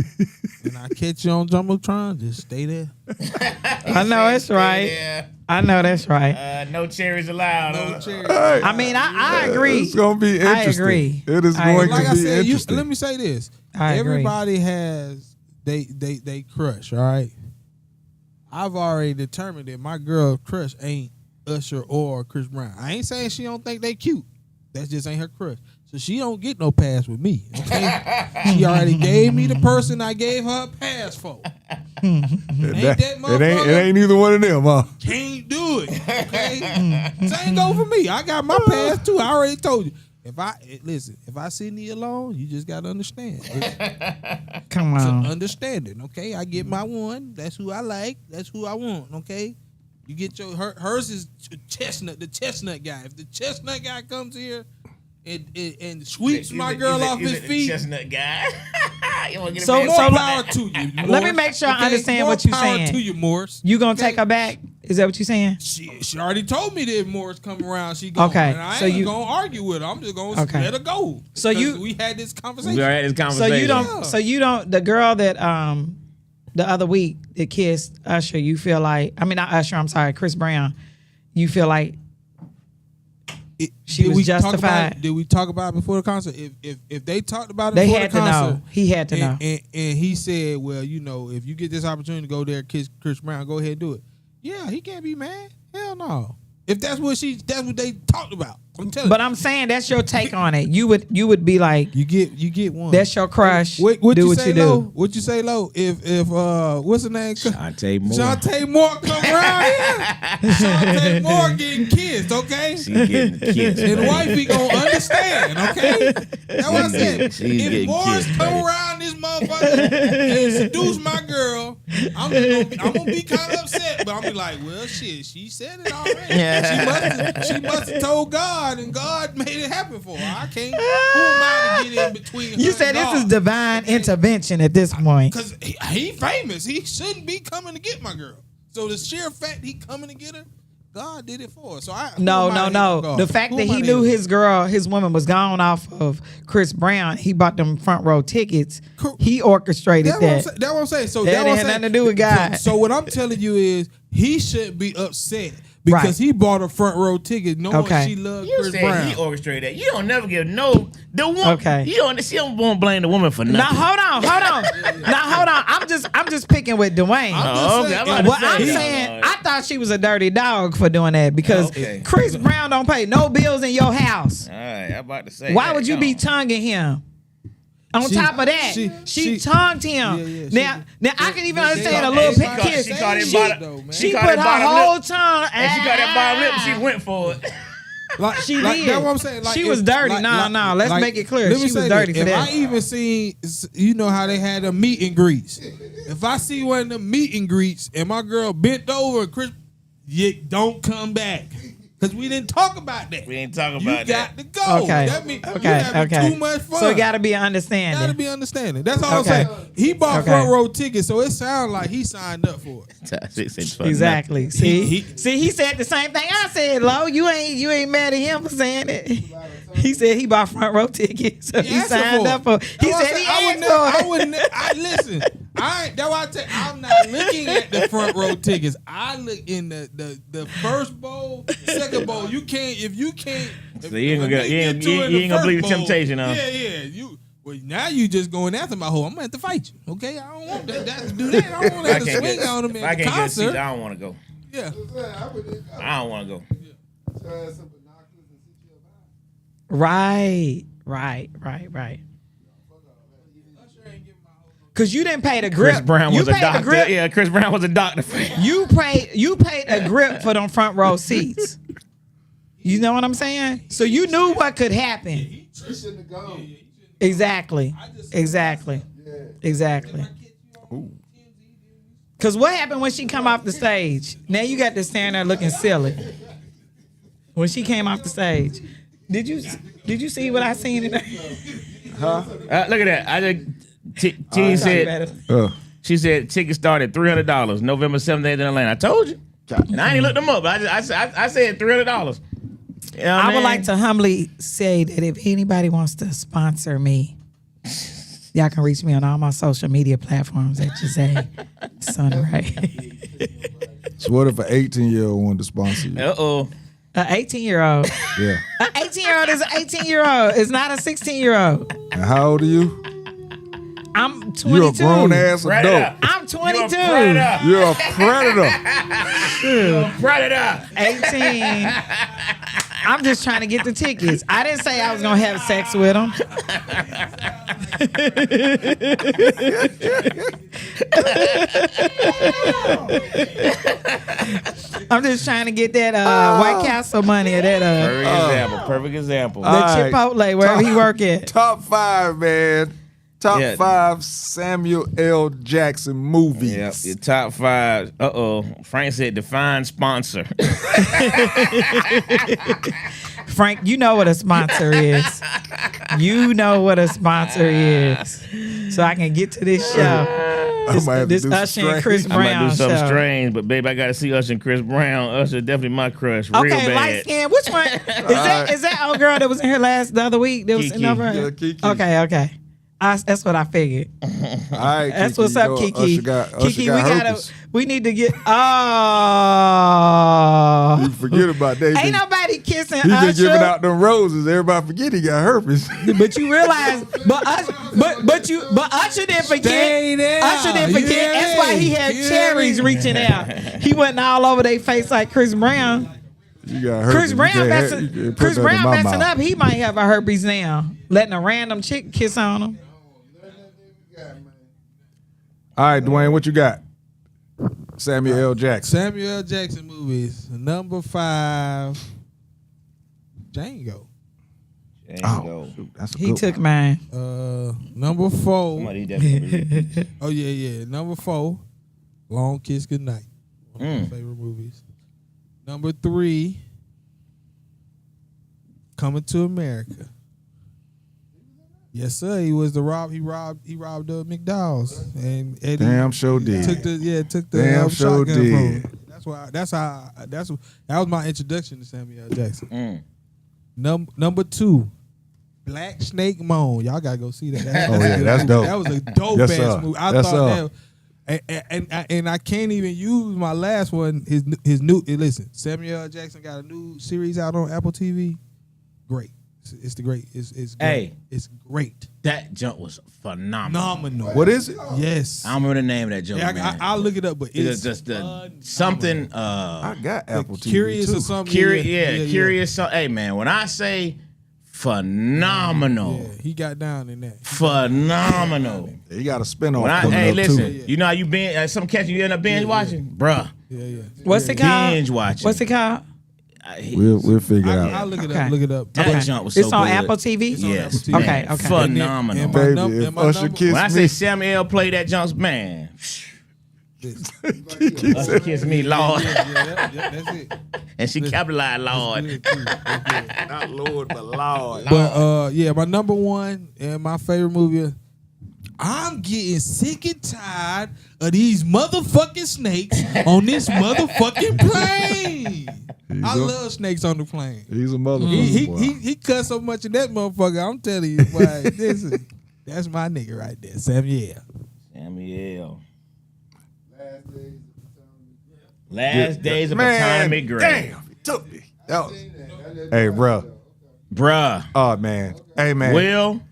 and I catch you on Jumbotron, just stay there. I know that's right. Yeah. I know that's right. No cherries allowed. No cherry. Hey, I mean, I agree. it's gonna be interesting. I agree. It is I going agree. Like to I be said, interesting. let me say this. I agree. Everybody has they crush, all right? I've already determined that my girl crush ain't Usher or Chris Brown. I ain't saying she don't think they cute. That just ain't her crush. So she don't get no pass with me. Okay? She already gave me the person I gave her a pass for. Ain't that motherfucker? It ain't either one of them, huh? Can't do it. Okay? Same go for me. I got my pass too. I already told you. If I see me alone, you just gotta understand. Come It's on. an understanding, okay? I get my one. That's who I like. That's who I want, okay? You get hers is chestnut, the chestnut guy. If the chestnut guy comes here and sweeps my girl off his feet, Chestnut guy. You wanna get So- a more so- power to you. Let Morris, me make sure I okay? understand More what you're power saying. to you, Morris. You gonna Okay? take her back? Is that what you're saying? She already told me that if Morris come around, she gone. Okay, And I so ain't you- gonna argue with her. I'm just gonna Okay. let her go. So 'Cause you- we had this conversation. We already had this So conversation. you don't. Yeah. So you don't. The girl that the other week that kissed Usher, you feel like. I mean, not Usher. I'm sorry, Chris Brown. You feel like she Did was we talk about justified? it? Did we talk about it before the concert? If they talked about it They before had the to concert, know. He had to know. and he said, "Well, you know, if you get this opportunity to go there, kiss Chris Brown, go ahead and do it." Yeah, he can't be mad. Hell no. If that's what they talked about. I'm telling But I'm saying that's your take on it. You would be like, you get one. that's your crush. What do you what say, you do. Lo? What you say, Lo? If what's the name? Shantae Moore. Shantae Moore come around here. Shantae Moore getting kissed, okay? She getting kissed. And baby. wifey gonna understand, okay? That's what I said. She's If getting Morris kissed, come baby. around this motherfucker and seduce my girl, I'm gonna be kind of upset, but I'm be like, well, shit, she said it already. She must have told God, and God made it happen for her. I can't. Who am I to get in between? You her said and this is God? divine intervention at this point. Cause he famous. He shouldn't be coming to get my girl. So the sheer fact he coming to get her, God did it for her. So No. The fact that he knew his woman was gone off of Chris Brown, he bought them front row tickets. He orchestrated that. That's what I'm saying. So that had nothing to do with God. So what I'm telling you is he shouldn't be upset because he bought a front row ticket knowing she loved Chris Brown. He orchestrated that. You don't never give the woman. Okay. You don't want to blame the woman for nothing. Now hold on. I'm just picking with Dwayne. I'm saying I thought she was a dirty dog for doing that because Chris Brown don't pay no bills in your house. All right, I'm about to say. Why would you be tonguing him? On top of that, she tongued him. Now I can even understand a little kiss. She caught it She put her whole tongue. And she got that bottom lip. She went for it. She did. That's what I'm saying. She was dirty. No. Let's make it clear. She was dirty for that. If I even seen, you know how they had them meet and greets. If I see one of them meet and greets and my girl bent over, Chris, don't come back. Because we didn't talk about that. We ain't talking that. about that. You got to go. Okay. That means you having too much fun. So it got to be an understanding. Got to be understanding. That's all I'm saying. He bought front row tickets, so it sounds like he signed up for it. Exactly. See, he said the same thing I said. Lo, you ain't mad at him for saying it. He said he bought front row tickets, so he signed up for. He said he asked for it. Listen. That's why I tell you, I'm not looking at the front row tickets. I look in the first bowl, second bowl. You can't. So you ain't gonna believe the temptation, huh? Yeah. Now you just going after my hoe. I'm gonna have to fight you. Okay, I don't want that to do that. I don't want to have to swing on him in the concert. I don't want to go. Yeah, I don't want to go. Right. Cause you didn't pay the grip. Chris Brown was a doctor. Yeah, Chris Brown was a doctor. You paid a grip for them front row seats. You know what I'm saying? So you knew what could happen. Exactly. Cause what happened when she come off the stage? Now you got to stand there looking silly. When she came off the stage, did you see what I seen today? Huh? Look at that. I just. T said, she said tickets start at $300, November 7th in Atlanta. I told you. And I ain't looked them up, but I said $300. You know I would like to humbly say that if anybody wants to sponsor me, y'all can reach me on all my social media platforms at Jae Sunray. So what if an 18-year-old wanted to sponsor you? Uh-oh. An 18-year-old. Yeah. An 18-year-old is an 18-year-old. It's not a 16-year-old. And how old are you? I'm 22. You're a grown ass adult. I'm 22. You're a predator. You're a predator. 18. I'm just trying to get the tickets. I didn't say I was going to have sex with them. I'm just trying to get that White Castle money or that Perfect example. the Chipotle wherever he work at. Top 5, man. Top 5 Samuel L. Jackson movies. Yep, your top 5. Frank said define sponsor. Frank, you know what a sponsor is. You know what a sponsor is. So I can get to this show. This Usher and Chris Brown I might do something show. strange, but babe, I gotta see Usher and Chris Brown. Usher definitely my crush. Real Okay, bad. light skin. Which one? Is that old girl that was in here the other week? That was Kiki. Yeah, Kiki. Okay. That's what I figured. All right, That's Kiki, what's up, Kiki. Kiki, We need to get. You forget about that. Ain't nobody kissing He been Usher. giving out them roses. Everybody forget he got herpes. But you realize, but Usher didn't forget. Stay there. Usher didn't forget. Yeah. That's why he had Yeah. cherries reaching out. He wasn't all over their face like Chris Brown. You got herpes. Chris Brown messing mouth. up. He might have a herpes now. Letting a random chick kiss on him. All right, Dwayne, what you got? Samuel L. Jackson. Samuel L. Jackson movies. Number 5, Django. Shoot, that's a He good took one. mine. Number 4. Somebody definitely. Oh yeah. Number 4, Long Kiss Goodnight. One of my favorite movies. Number 3, Coming to America. Yes, sir. He was the rob. He robbed the McDowell's, and Eddie Damn sure did. took the Damn sure shotgun did. from him. That was my introduction to Samuel L. Jackson. Number 2, Black Snake Moan. Y'all gotta go see that. That's dope. That was a dope Yes, ass sir. movie. I Yes, thought that. And I can't even use my last one. His new. Listen, Samuel L. Jackson got a new series out on Apple TV. Great. It's the great. It's great. Hey. It's great. That jump was phenomenal. What is it? Yes. I don't remember the name of that jump, man. I'll look it up, but it's just something. I got Apple TV Curious too. or something. Curious. Hey, man, when I say phenomenal, Yeah, he got down in that. phenomenal. He got a spinoff When coming hey, up listen, too. you know how you some catch you end up binge watching, bruh. Yeah. What's it called? Binge watching. What's it called? We'll figure it I'll out. look it Okay. up. Look it up. That jump was so It's on good. Apple TV. Yes. Apple TV. Okay, man, okay. Phenomenal. And my Baby, num- if and my Usher number- kiss When I me, say Samuel L. played that jump, man. Usher kiss me, Lord. That's it. And she capitalized, Lord. Good, too. That's good. not Lord, but Lord. But my number 1 and my favorite movie. I'm getting sick and tired of these motherfucking snakes on this motherfucking plane. I love snakes on the plane. He's a motherfucker. boy. He cut so much of that motherfucker. I'm telling you, boy, that's my nigga right there, Samuel. Samuel. Last days of Atomic Gray. Damn, he took me. That was, hey, bro. Bruh. Oh man. Hey man. Will,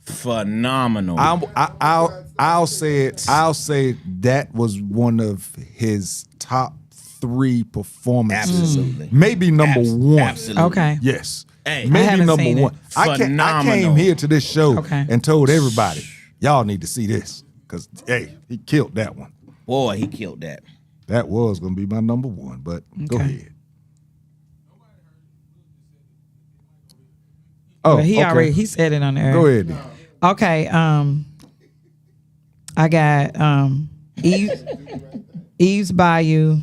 phenomenal. I'll say it. I'll say that was one of his top 3 performances. Absolutely. Maybe number 1. Absolutely. Okay. Yes. Hey, I maybe haven't number seen 1. it. I came here to this show Okay. and told everybody, y'all need to see this. Because hey, he killed that one. Boy, he killed that. That was gonna be my number 1, but go Okay. ahead. Oh, But he okay. already said it on there. Go ahead then. Okay. I got Eve's Bayou,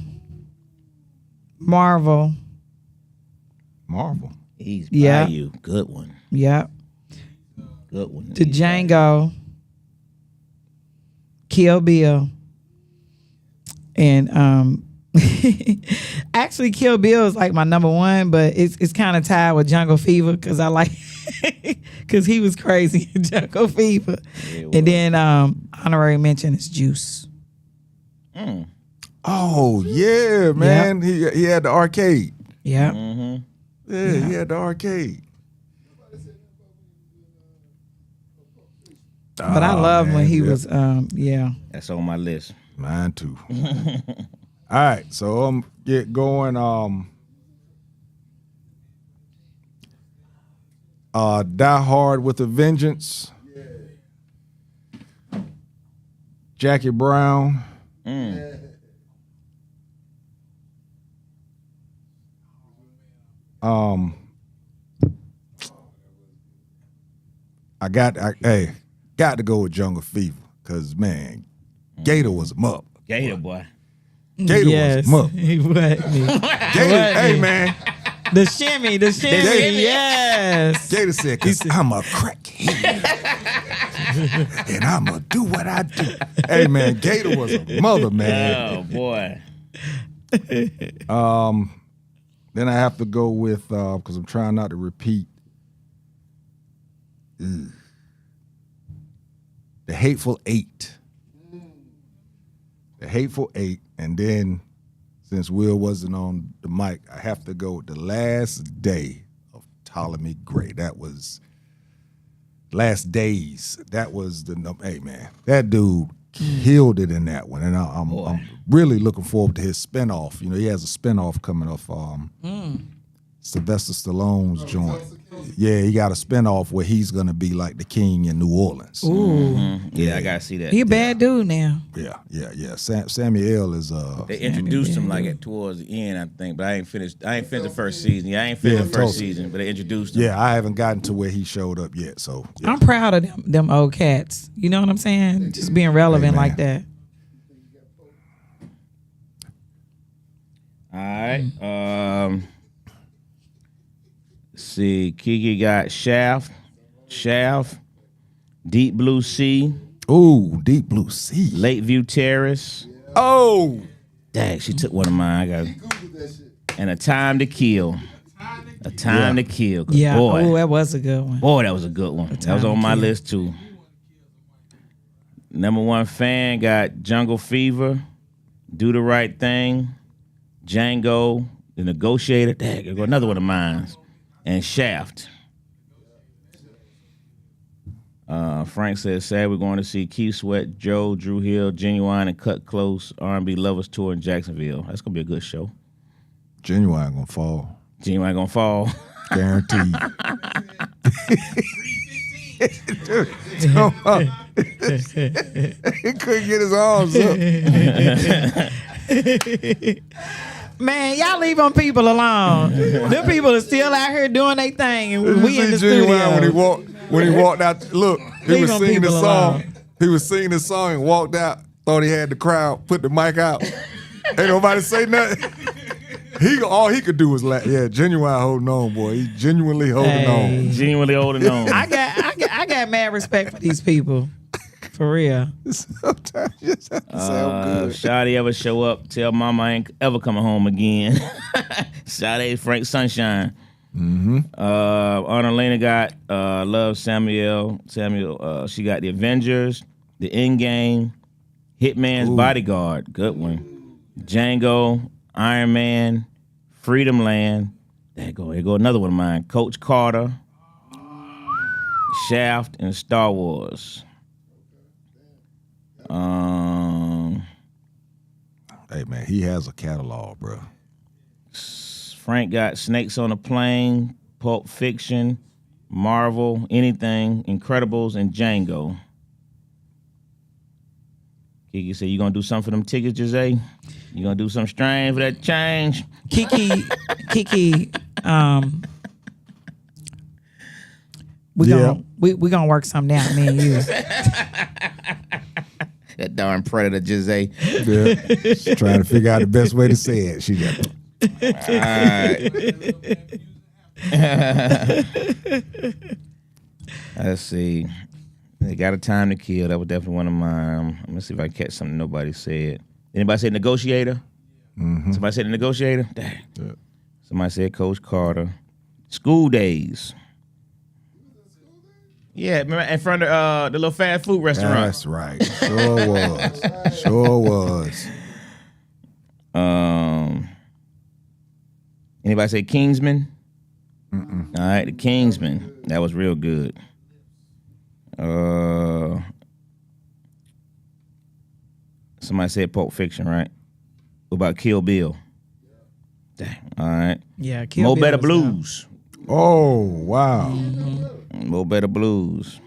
Marvel. Marvel. He's Yeah. by you. Good one. Yep. Good one. To Django, Kill Bill, and actually Kill Bill is like my number 1, but it's kind of tied with Jungle Fever because I like because he was crazy in Jungle Fever, and then honorary mention is Juice. Oh yeah, man. He had the arcade. Yeah. Yeah, he had the arcade. But I love when he was That's on my list. Mine too. All right, so I'm get going. Die Hard with a Vengeance. Jackie Brown. I got to go with Jungle Fever because man, Gator was a mup. Gator boy. Gator yes, was a mup. he was. Gator, hey man, The shimmy, yes. Gator said, "Cause I'm a crackhead and I'ma do what I do." Hey man, Gator was a mother man. Oh boy. Then I have to go with because I'm trying not to repeat. The Hateful Eight. The Hateful Eight, and then since Will wasn't on the mic, I have to go with The Last Day of Ptolemy Gray. That was Last Days. That was the number. Hey man, that dude killed it in that one, and I'm really looking forward to his spinoff. You know, he has a spinoff coming off Sylvester Stallone's joint. Yeah, he got a spinoff where he's gonna be like the king in New Orleans. Ooh, Yeah, I gotta see that. he a bad dude now. Yeah. Samuel is They introduced him like towards the end, I think, but I ain't finished the first season. Yeah, I ain't finished the first totally. season, but they introduced him. Yeah, I haven't gotten to where he showed up yet. So yeah. I'm proud of them old cats. You know what I'm saying? Just being relevant like that. All right. Let's see, Kiki got Shaft. Deep Blue Sea, Ooh, Deep Blue Sea. Lakeview Terrace. Oh, Dang, she took one of mine. And A Time to Kill. A Time to Kill. Yeah. Boy, Oh, that was a good one. boy, that was a good one. That was on my list too. Number 1 fan got Jungle Fever, Do the Right Thing, Django, The Negotiator. Dang, there go another one of mine. And Shaft. Frank says, sad we're going to see Keith Sweat, Joe, Drew Hill, Genuine, and Cut Close R&B Lovers Tour in Jacksonville. That's going to be a good show. Genuine gonna fall. Genuine going to fall. Guaranteed. He couldn't get his arms up. Man, y'all leave them people alone. Them people are still out here doing their thing, and we in the Genuine studio. when he walked out. Look, he Leave was them singing the people song. alone. He was singing the song and walked out. Thought he had the crowd. Put the mic out. Ain't nobody say nothing. All he could do was laugh. Yeah, Genuine holding on, boy. He genuinely holding on. Genuinely holding on. I got mad respect for these people, for real. Sometimes you just have to sound good. Shawty ever show up, tell mama I ain't ever coming home again. Shawty Frank Sunshine. Arnolina got Love Samuel. She got The Avengers, The Endgame, Hitman's Bodyguard. Good one. Django, Iron Man, Freedom Land. There go another one of mine. Coach Carter, Shaft, and Star Wars. Hey man, he has a catalog, bro. Frank got Snakes on a Plane, Pulp Fiction, Marvel, Anything, Incredibles, and Django. Kiki said, you gonna do something for them tickets, Jose? You gonna do something strange for that change? Kiki, we gonna work something out, me and you. That darn predator, Jose. Yeah. She's trying to figure out the best way to say it. She got Let's see. They got A Time to Kill. That was definitely one of mine. Let me see if I catch something nobody said. Anybody say Negotiator? Somebody said The Negotiator? Dang. Yeah. Somebody said Coach Carter. School Days. Yeah, remember in front of the little fast food restaurant. That's right. Sure was. Sure was. Anybody say Kingsman? All right, The Kingsman. That was real good. Somebody said Pulp Fiction, right? What about Kill Bill? Dang. All right. Yeah, Kill Mo Bill Better was Blues. Oh, wow. Mo Better Blues.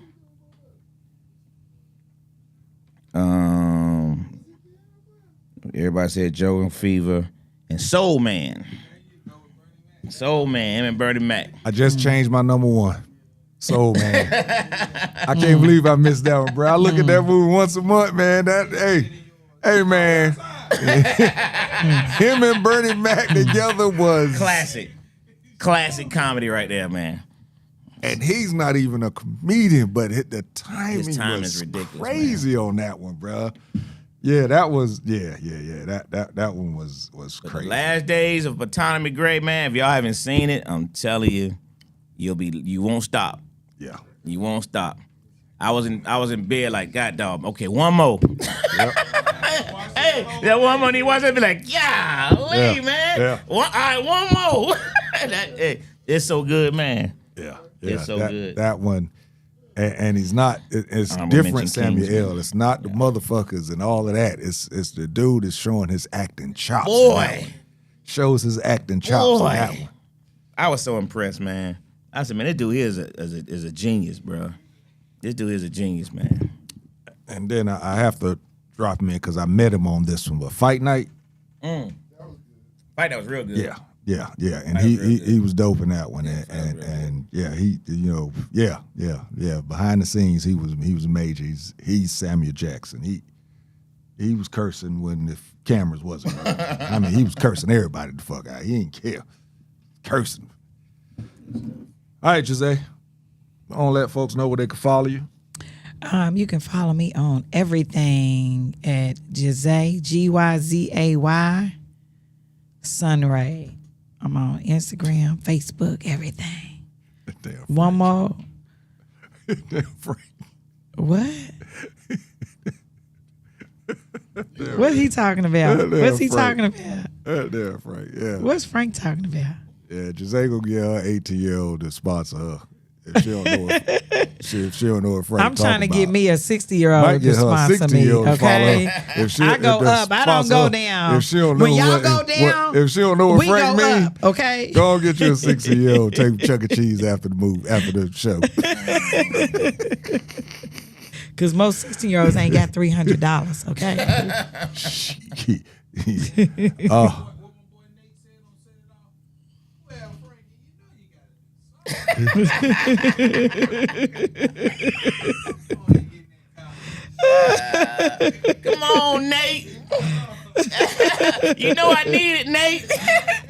Everybody said Joe and Fever and Soul Man. Soul Man, him and Bernie Mac. I just changed my number 1. Soul Man. I can't believe I missed that one, bro. I look at that movie once a month, man. Hey, man. Him and Bernie Mac together was Classic comedy right there, man. And he's not even a comedian, but the timing His time was is ridiculous, crazy on that one, bro. Yeah, that was That one was crazy. The Last Days of Autonomy Gray, man. If y'all haven't seen it, I'm telling you, you won't stop. Yeah. You won't stop. I was in bed like, God dog, okay, one more. Hey, that one more he wasn't be like, golly, man. Yeah. All right, one more. It's so good, man. Yeah. It's so good. That one. And he's not. It's Honorable different. mention Samuel Kingsman. L. It's not the motherfuckers and all of that. It's the dude that's showing his acting chops. Boy. in that one. Shows his acting chops in that one. I was so impressed, man. I said, man, this dude here is a genius, bro. This dude is a genius, man. And then I have to drop him in because I met him on this one. But Fight Night. Fight that was real good. Yeah. And he was dope in that one. And yeah, behind the scenes he was major. He's Samuel Jackson. He was cursing when the cameras wasn't running. I mean, he was cursing everybody the fuck out. He didn't care. Cursing. All right, Jose. I want to let folks know where they can follow you. You can follow me on everything at Jae, Gyzay, Sunray. I'm on Instagram, Facebook, everything. Damn, One more. damn Frank. What? What's he talking about? Damn, What's he Frank. talking about? Damn, Frank. Yeah. What's Frank talking about? Yeah, Jae gonna get her 18-year-old to sponsor her. If she don't know if she don't know what Frank I'm trying to talking get about. me a 60-year-old Might to get her sponsor me. 60-year-old to follow Okay, her. If she, I go if the up. I don't sponsor go her- down. If she don't know When y'all what, go down, if she don't know what we Frank go mean, up. Okay. go and get you a 60-year-old. Take Chuck E. Cheese after the show. Because most 16-year-olds ain't got $300. Okay. Oh. Come on, Nate. You know I need it, Nate.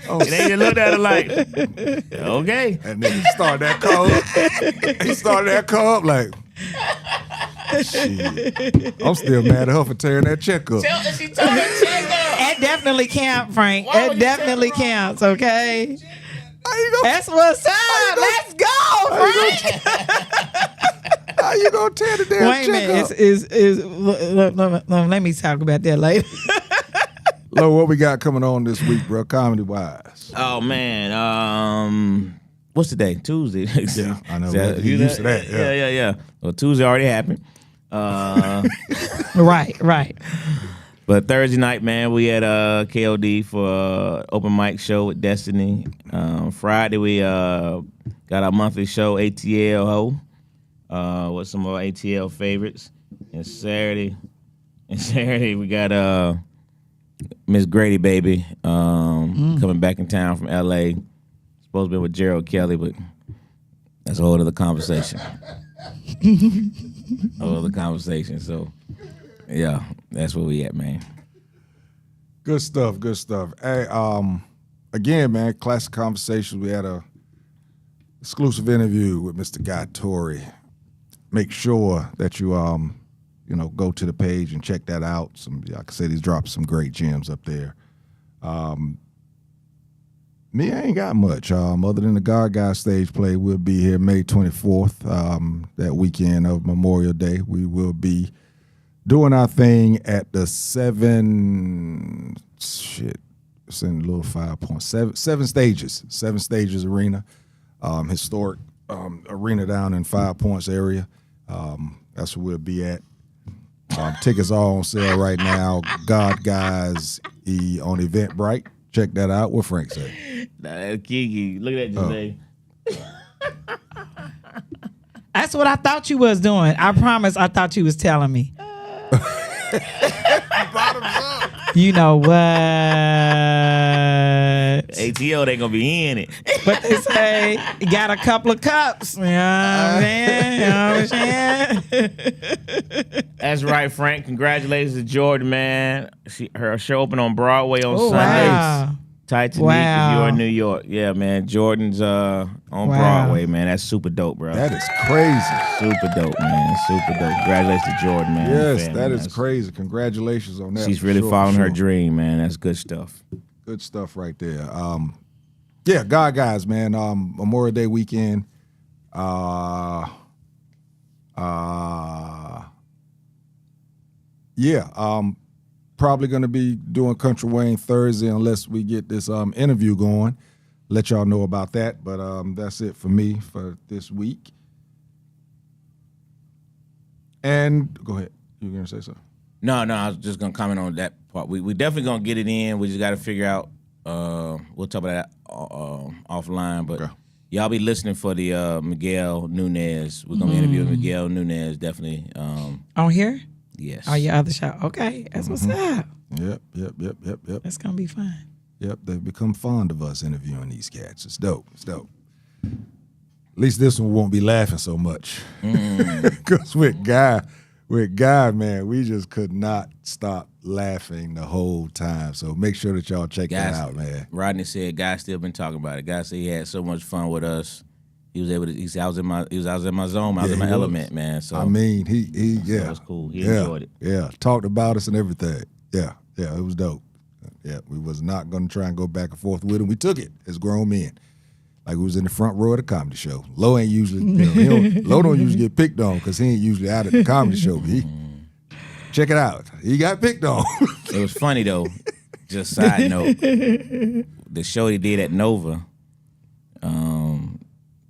Oh, And they just looked at her like, okay. and then he started that car up. He started that car up like, shit. I'm still mad at her for tearing that check up. She told her check up. That definitely counts, Frank. Why That would you definitely take it wrong? counts, okay? How you gonna, That's what's up. Let's go, Frank. how you gonna tear the damn Wait a check minute. up? Let me talk about that later. Lo, what we got coming on this week, bro, comedy-wise? Oh, man. What's the day? Tuesday. Yeah, I know. So, You used to that, yeah. Yeah. Well, Tuesday already happened. Right. But Thursday night, man, we had KOD for open mic show with Destiny. Friday, we got our monthly show, ATL Ho, with some of our ATL favorites. And Saturday, we got Miss Grady Baby coming back in town from LA. Supposed to be with Gerald Kelly, but that's a whole other conversation. So, yeah, that's where we at, man. Good stuff. Hey, again, man, Classic Konversations. We had a exclusive interview with Mr. Guy Torrey. Make sure that you go to the page and check that out. Like I said, he's dropped some great gems up there. Me, I ain't got much. Other than the God Guy stage play, we'll be here May 24th, that weekend of Memorial Day. We will be doing our thing at the it's in a little 7 stages arena, historic arena down in 5 Points area. That's where we'll be at. Tickets are on sale right now. God Guys on Eventbrite. Check that out. What Frank say? That's Kiki. Look at that, Jose. That's what I thought you was doing. I promise I thought you was telling me. You know what? ATO, they gonna be in it. But they say you got a couple of cups. You know what I'm saying? That's right, Frank. Congratulations to Jordan, man. Her show opened on Broadway on Oh, Sunday. wow. Titanic, Wow. if you're in New York. Yeah, man. Jordan's on Broadway, man. That's super dope, bro. That is crazy. super dope, man. Super dope. Congratulations to Jordan, man. and the Yes, family, that man. is crazy. Congratulations on that. She's for really sure, following for her sure. dream, man. That's good stuff. Good stuff right there. Yeah, God Guys, man. Memorial Day weekend. Probably gonna be doing Country Wayne Thursday unless we get this interview going. Let y'all know about that. But that's it for me for this week. And go ahead. You were gonna say something? No, I was just gonna comment on that part. We definitely gonna get it in. We just gotta figure out. We'll talk about that offline. But Okay. y'all be listening for the Miguel Nunez. We're gonna be interviewing Miguel Nunez. Definitely. On here? Yes. Oh, your other show. Okay, that's what's up. Yep. That's gonna be fun. Yep, they've become fond of us interviewing these cats. It's dope. At least this one won't be laughing so much. Because with Guy, man, we just could not stop laughing the whole time. So make sure that y'all check that out, man. Rodney said, "Guy still been talking about it. Guy said he had so much fun with us. he was able to. He said I was in my zone. I was in my element, man. So I mean, he so it was cool. He enjoyed it. Yeah, talked about us and everything. Yeah, it was dope. Yeah, we was not gonna try and go back and forth with him. We took it as grown men. Like we was in the front row of the comedy show. Lo ain't usually, Lo don't usually get picked on because he ain't usually out at the comedy show. But check it out. He got picked on. It was funny though. Just side note, the show he did at Nova,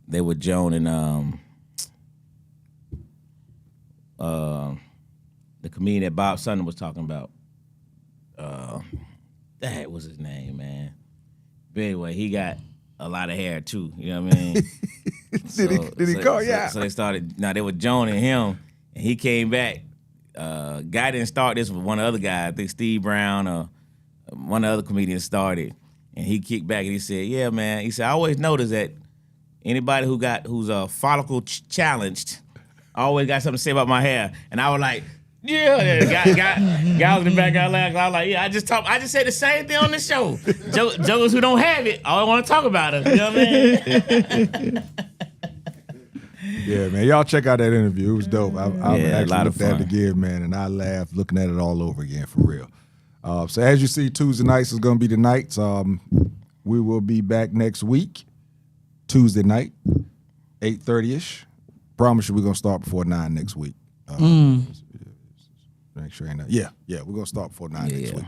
they were Joan and the comedian that Bob Sutton was talking about. That was his name, man. But anyway, he got a lot of hair too. You know what I mean? Did he call you out? So they started. They were Joan and him, and he came back. Guy didn't start this with one of the other guys. I think Steve Brown or one of the other comedians started, and he kicked back and he said, "Yeah, man." He said, "I always notice that anybody who's follicle challenged always got something to say about my hair." And I was like, "Yeah." Guy was in the back, I laughed. I was like, "Yeah, I just said the same thing on the show. Jokers who don't have it, I want to talk about it." You know what I mean? Yeah, man. Y'all check out that interview. It was dope. I've actually looked at it again, man, and I laughed looking at it all over again for real. So as you see, Tuesday nights is going to be the nights. We will be back next week, Tuesday night, 8:30ish. Promise you we're going to start before 9 next week. Make sure ain't that. Yeah, we're going to start before 9 next week.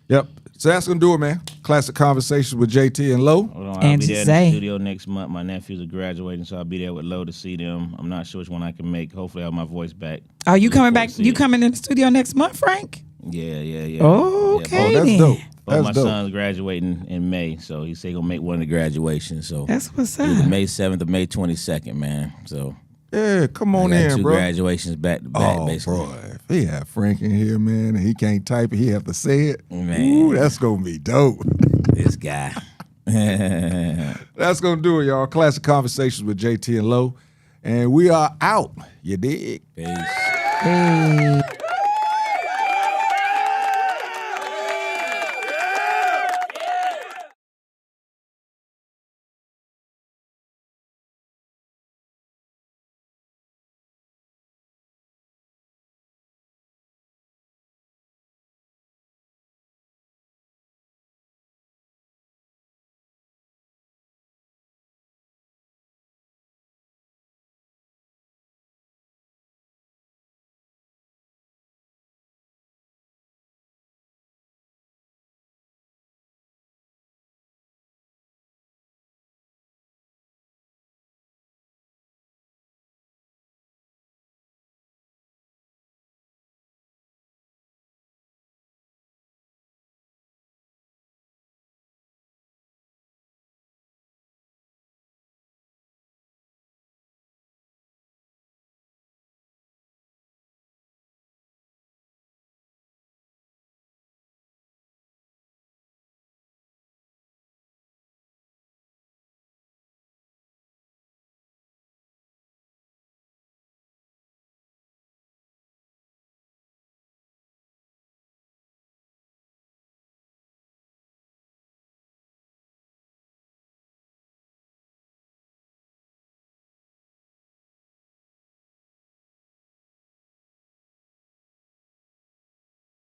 Yep. So that's going to do it, man. Classic Conversations with Jae Tea and Lo. Hold on, I'll be there in the studio next month. My nephews are graduating, so I'll be there with Lo to see them. I'm not sure which one I can make. Hopefully I'll have my voice back. Are you coming back? You coming in the studio next month, Frank? Yeah. Okay. Oh, that's dope. But my son's graduating in May, so he said he's going to make one of the graduations. So that's what's up. Either May 7th or May 22nd, man. So yeah, come on I got in, two bro. graduations back to back, basically. Bro, if he had Frank in here, man, and he can't type it, he have to say it. Man. Ooh, that's going to be dope. This guy. That's going to do it, y'all. Classic Conversations with Jae Tea and Lo. And we are out. You dig? Peace. Hey.